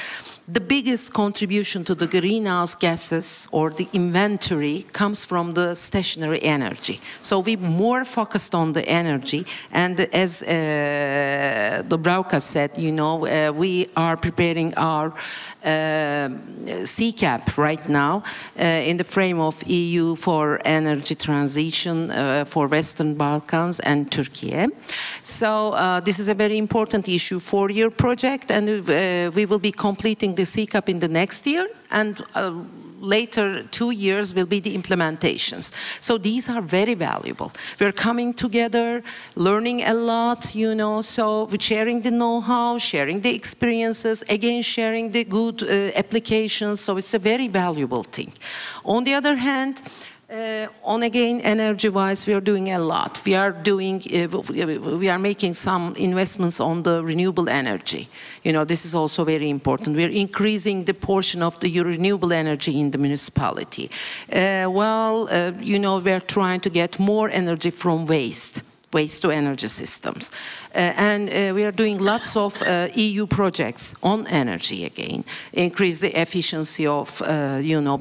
the biggest contribution to the greenhouse gases or the inventory comes from the stationary energy. So we more focused on the energy, and as Dubravka said, we are preparing our CCAP right now in the frame of EU for energy transition for Western Balkans and Turkey. So this is a very important issue for your project, and we will be completing the CCAP in the next year, and later 2 years will be the implementations. So these are very valuable. We're coming together, learning a lot, so we're sharing the know-how, sharing the experiences, again sharing the good applications, so it's a very valuable thing. On the other hand, again, energy-wise, we are doing a lot. We are making some investments on the renewable energy. This is also very important. We are increasing the portion of the renewable energy in the municipality. We are trying to get more energy from waste to energy systems. And we are doing lots of EU projects on energy again, increase the efficiency of,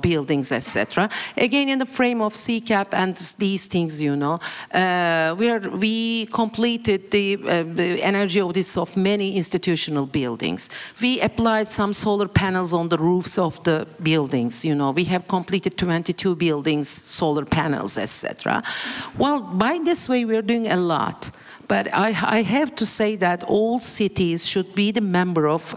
buildings, etc. Again, in the frame of CCAP and these things, we completed the energy audits of many institutional buildings. We applied some solar panels on the roofs of the buildings. We have completed 22 buildings, solar panels, etc. Well, by this way, we are doing a lot. But I have to say that all cities should be the member of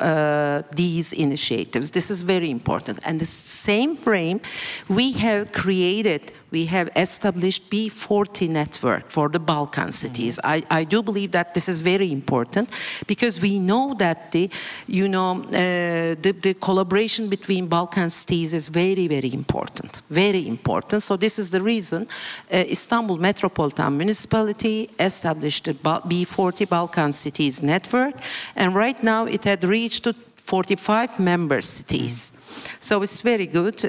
these initiatives. This is very important. And the same frame, we have established B40 network for the Balkan cities. I do believe that this is very important because we know that the collaboration between Balkan cities is very, very important. Very important. So this is the reason Istanbul Metropolitan Municipality established the B40 Balkan Cities Network, and right now it had reached to 45 member cities. So it's very good.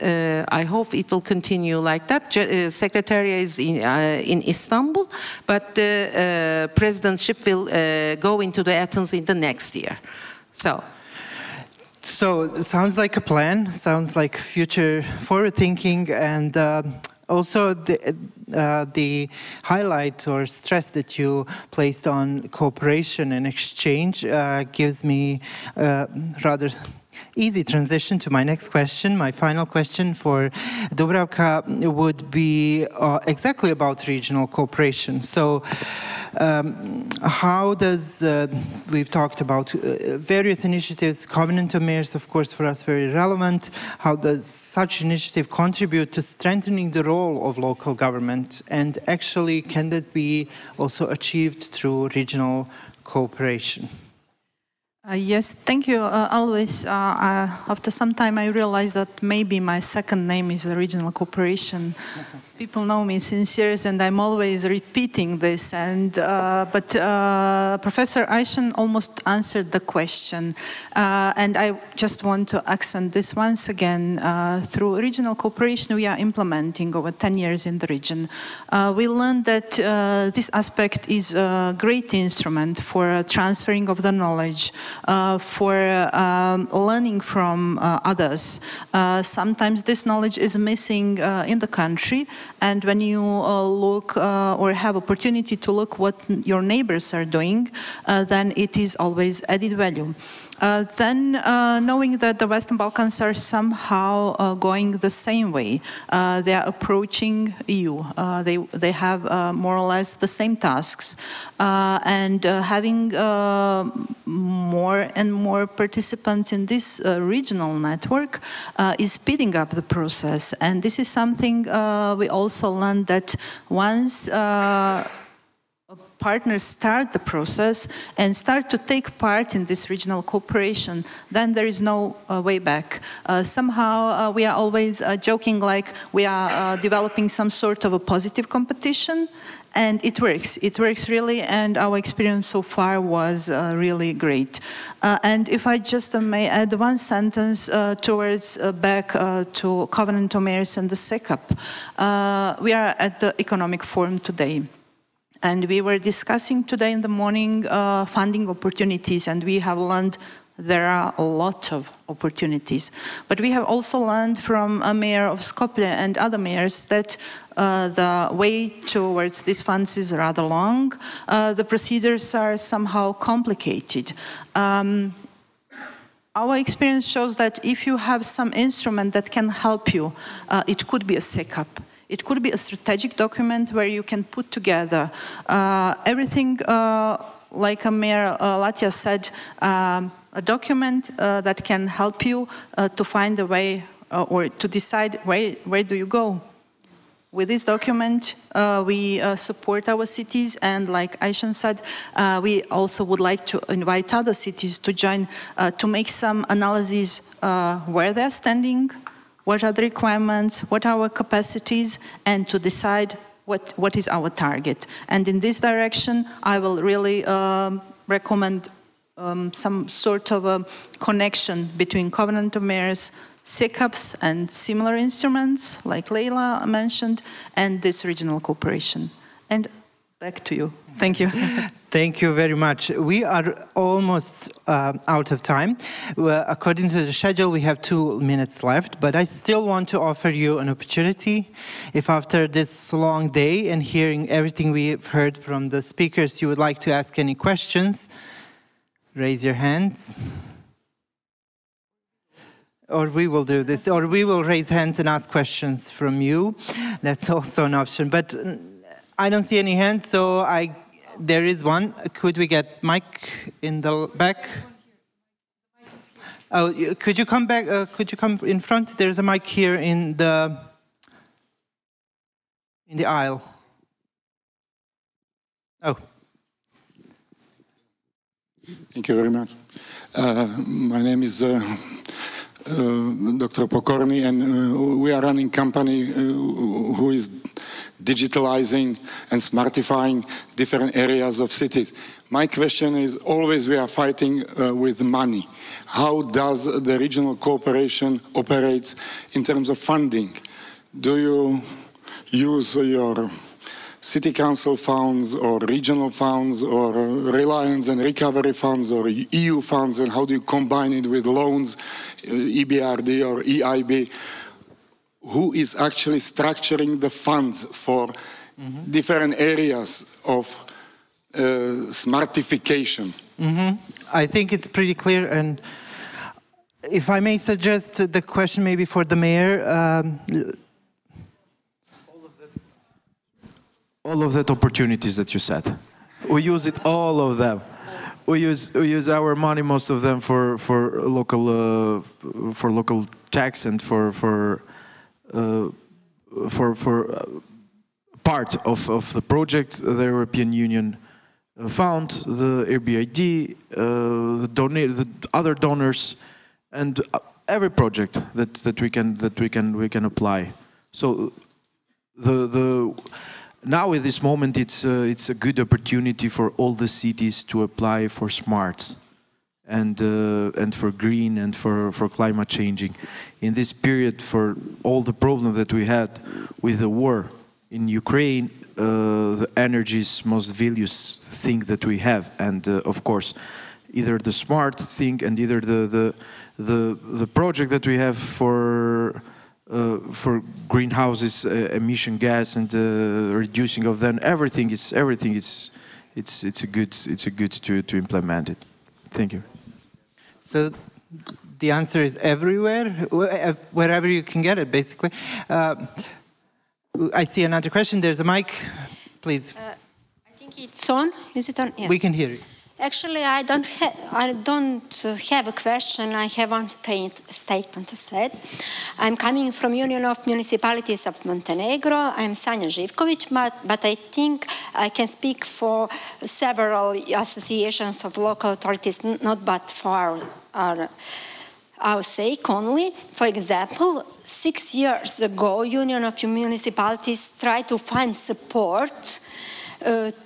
I hope it will continue like that. Secretariat is in Istanbul, but the presidentship will go into the Athens in the next year. So sounds like a plan, sounds like future forward thinking, and also the highlight or stress that you placed on cooperation and exchange gives me rather easy transition to my next question. My final question for Dubravka would be exactly about regional cooperation. So how does, we've talked about various initiatives, Covenant of Mayors, of course, for us very relevant. How does such initiative contribute to strengthening the role of local government? And actually, can that be also achieved through regional cooperation? Yes, thank you, Elvis. After some time, I realized that maybe my second name is regional cooperation. People know me since years, and I'm always repeating this. But Professor Ayşen almost answered the question, and I just want to accent this once again. Through regional cooperation, we are implementing over 10 years in the region. We learned that this aspect is a great instrument for transferring of the knowledge, for learning from others. Sometimes this knowledge is missing in the country. And when you look or have opportunity to look what your neighbors are doing, then it is always added value. Then knowing that the Western Balkans are somehow going the same way, they are approaching EU. They have more or less the same tasks, and having more and more participants in this regional network is speeding up the process. And this is something we also learned, that once partners start the process and start to take part in this regional cooperation, then there is no way back. Somehow we are always joking like we are developing some sort of a positive competition, and it works. It works really, and our experience so far was really great. And if I just may add one sentence towards back to Covenant of Mayors and the SECAP. We are at the Economic Forum today. And we were discussing today in the morning funding opportunities, and we have learned there are a lot of opportunities. But we have also learned from a mayor of Skopje and other mayors that the way towards these funds is rather long. The procedures are somehow complicated. Our experience shows that if you have some instrument that can help you, it could be a SECAP. It could be a strategic document where you can put together everything, like Mayor Latvia said, a document that can help you to find a way or to decide where do you go. With this document, we support our cities, and like Ayşen said, we also would like to invite other cities to join to make some analysis where they're standing, what are the requirements, what are our capacities, and to decide what is our target. And in this direction, I will really recommend some sort of a connection between Covenant of Mayors, SECAPs and similar instruments, like Leila mentioned, and this regional cooperation. And back to you. Thank you. Thank you very much. We are almost out of time. According to the schedule, we have 2 minutes left, but I still want to offer you an opportunity. If after this long day and hearing everything we've heard from the speakers, you would like to ask any questions, raise your hands. Or we will do this, or we will raise hands and ask questions from you. That's also an option. But I don't see any hands, so there is one. Could we get mic in the back? Oh, could you come back? Could you come in front? There's a mic here in the aisle. Oh. Thank you very much. My name is Dr. Pokorny, and we are running a company who is digitalizing and smartifying different areas of cities. My question is, always we are fighting with money. How does the regional cooperation operate in terms of funding? Do you use your city council funds or regional funds or reliance and recovery funds or EU funds, and how do you combine it with loans, EBRD or EIB? Who is actually structuring the funds for different areas of smartification? I think it's pretty clear, and if I may suggest the question maybe for the mayor. All of that opportunities that you said, we use it, all of them. We use our money, most of them, for local tax and for part of the project. The European Union found the RBID, the other donors, and every project that we can apply. So now at this moment it's a good opportunity for all the cities to apply for smarts and for green and for climate changing. In this period, for all the problems that we had with the war in Ukraine, the energy is most valuable thing that we have, and of course, either the smart thing and either the project that we have for greenhouses emission gas and reducing of them, everything is good to implement it. Thank you. So the answer is everywhere, wherever you can get it, basically. I see another question. There's a mic, please. I think it's on. Is it on? Yes. We can hear you. Actually, I don't have a question. I have one statement to say. I'm coming from Union of Municipalities of Montenegro. I'm Sanja Živković, but I think I can speak for several associations of local authorities, not but for our sake only. For example, 6 years ago, Union of Municipalities tried to find support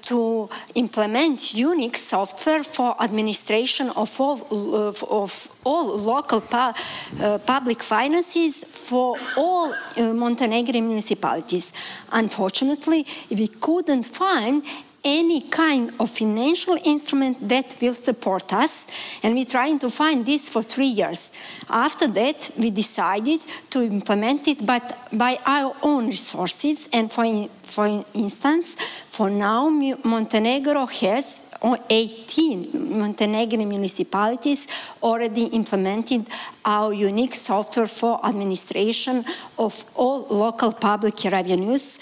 to implement unique software for administration of all local public finances for all Montenegrin municipalities. Unfortunately, we couldn't find any kind of financial instrument that will support us, and we're trying to find this for 3 years. After that, we decided to implement it, but by our own resources, and for instance, for now, Montenegro has 18 Montenegrin municipalities already implemented our unique software for administration of all local public revenues.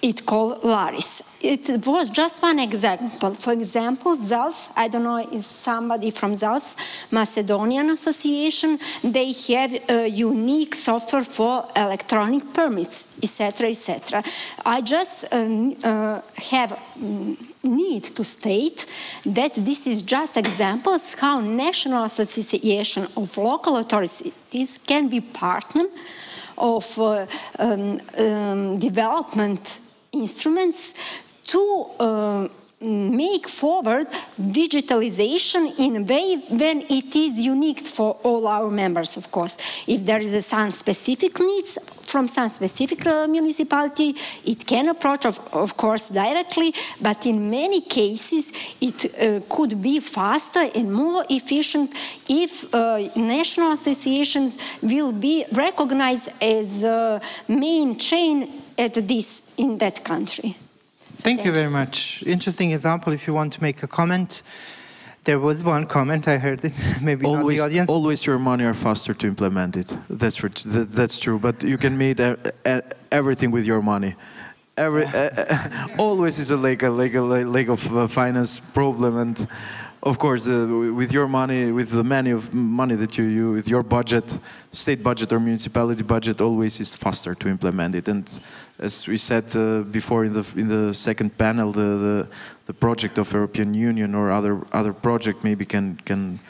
It's called Laris. It was just one example. For example, ZALS, I don't know if somebody from ZALS, Macedonian Association, they have a unique software for electronic permits, etc., etc. I just have need to state that this is just examples how National Association of Local Authorities can be partner of development instruments to make forward digitalization in a way when it is unique for all our members, of course. If there is some specific needs from some specific municipality, it can approach, of course, directly, but in many cases, it could be faster and more efficient if national associations will be recognized as a main chain in that country. So thank you very much. Interesting example. If you want to make a comment, there was one comment, I heard it, maybe not the audience. Always your money are faster to implement it. That's true, but you can make everything with your money. Always is a leg of finance problem, and of course, with your money, with the money that you with your budget, state budget or municipality budget, always is faster to implement it. And as we said before in the second panel, the project of European Union or other project maybe can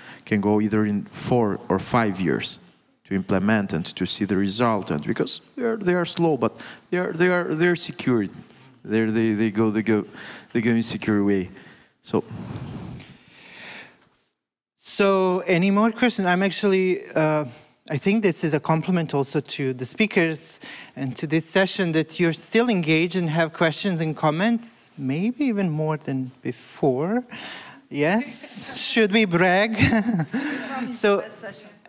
go either in 4 or 5 years to implement and to see the result. And because they are slow, but they're secured. They go in a secure way. So, any more questions? I'm actually, I think this is a compliment also to the speakers and to this session that you're still engaged and have questions and comments, maybe even more than before. Yes? Should we brag? So,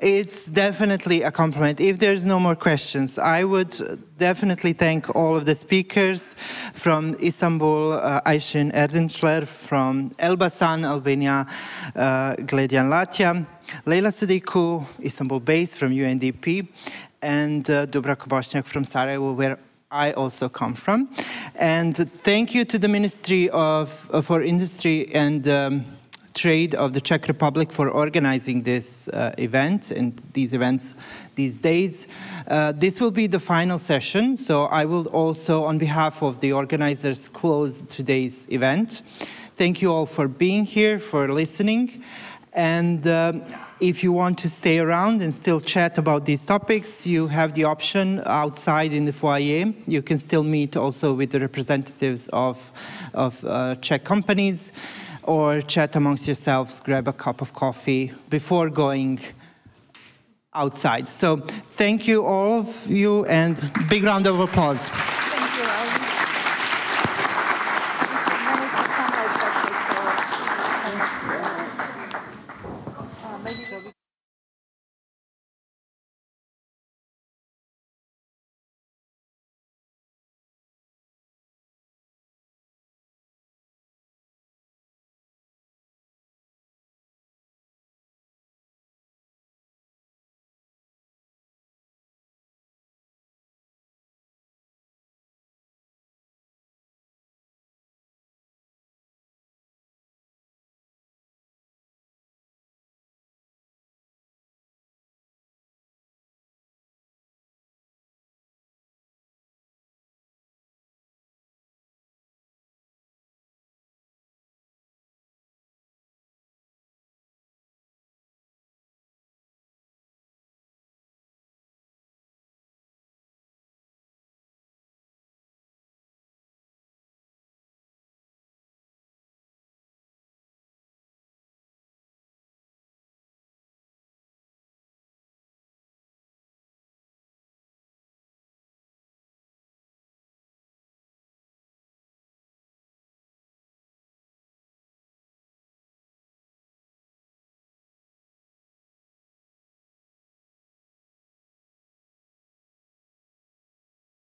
it's definitely a compliment. If there's no more questions, I would definitely thank all of the speakers from Istanbul, Ayşin Erdinçler, from Elbasan, Albania, Gledian Latja, Leila Sadiku, Istanbul-based from UNDP, and Dubravko Bošnjak from Sarajevo, where I also come from. And thank you to the Ministry for Industry and Trade of the Czech Republic for organizing this event and these events these days. This will be the final session, so I will also, on behalf of the organizers, close today's event. Thank you all for being here, for listening, And if you want to stay around and still chat about these topics, you have the option outside in the foyer. You can still meet also with the representatives of Czech companies, or chat amongst yourselves, grab a cup of coffee before going outside. So thank you all of you, and big round of applause.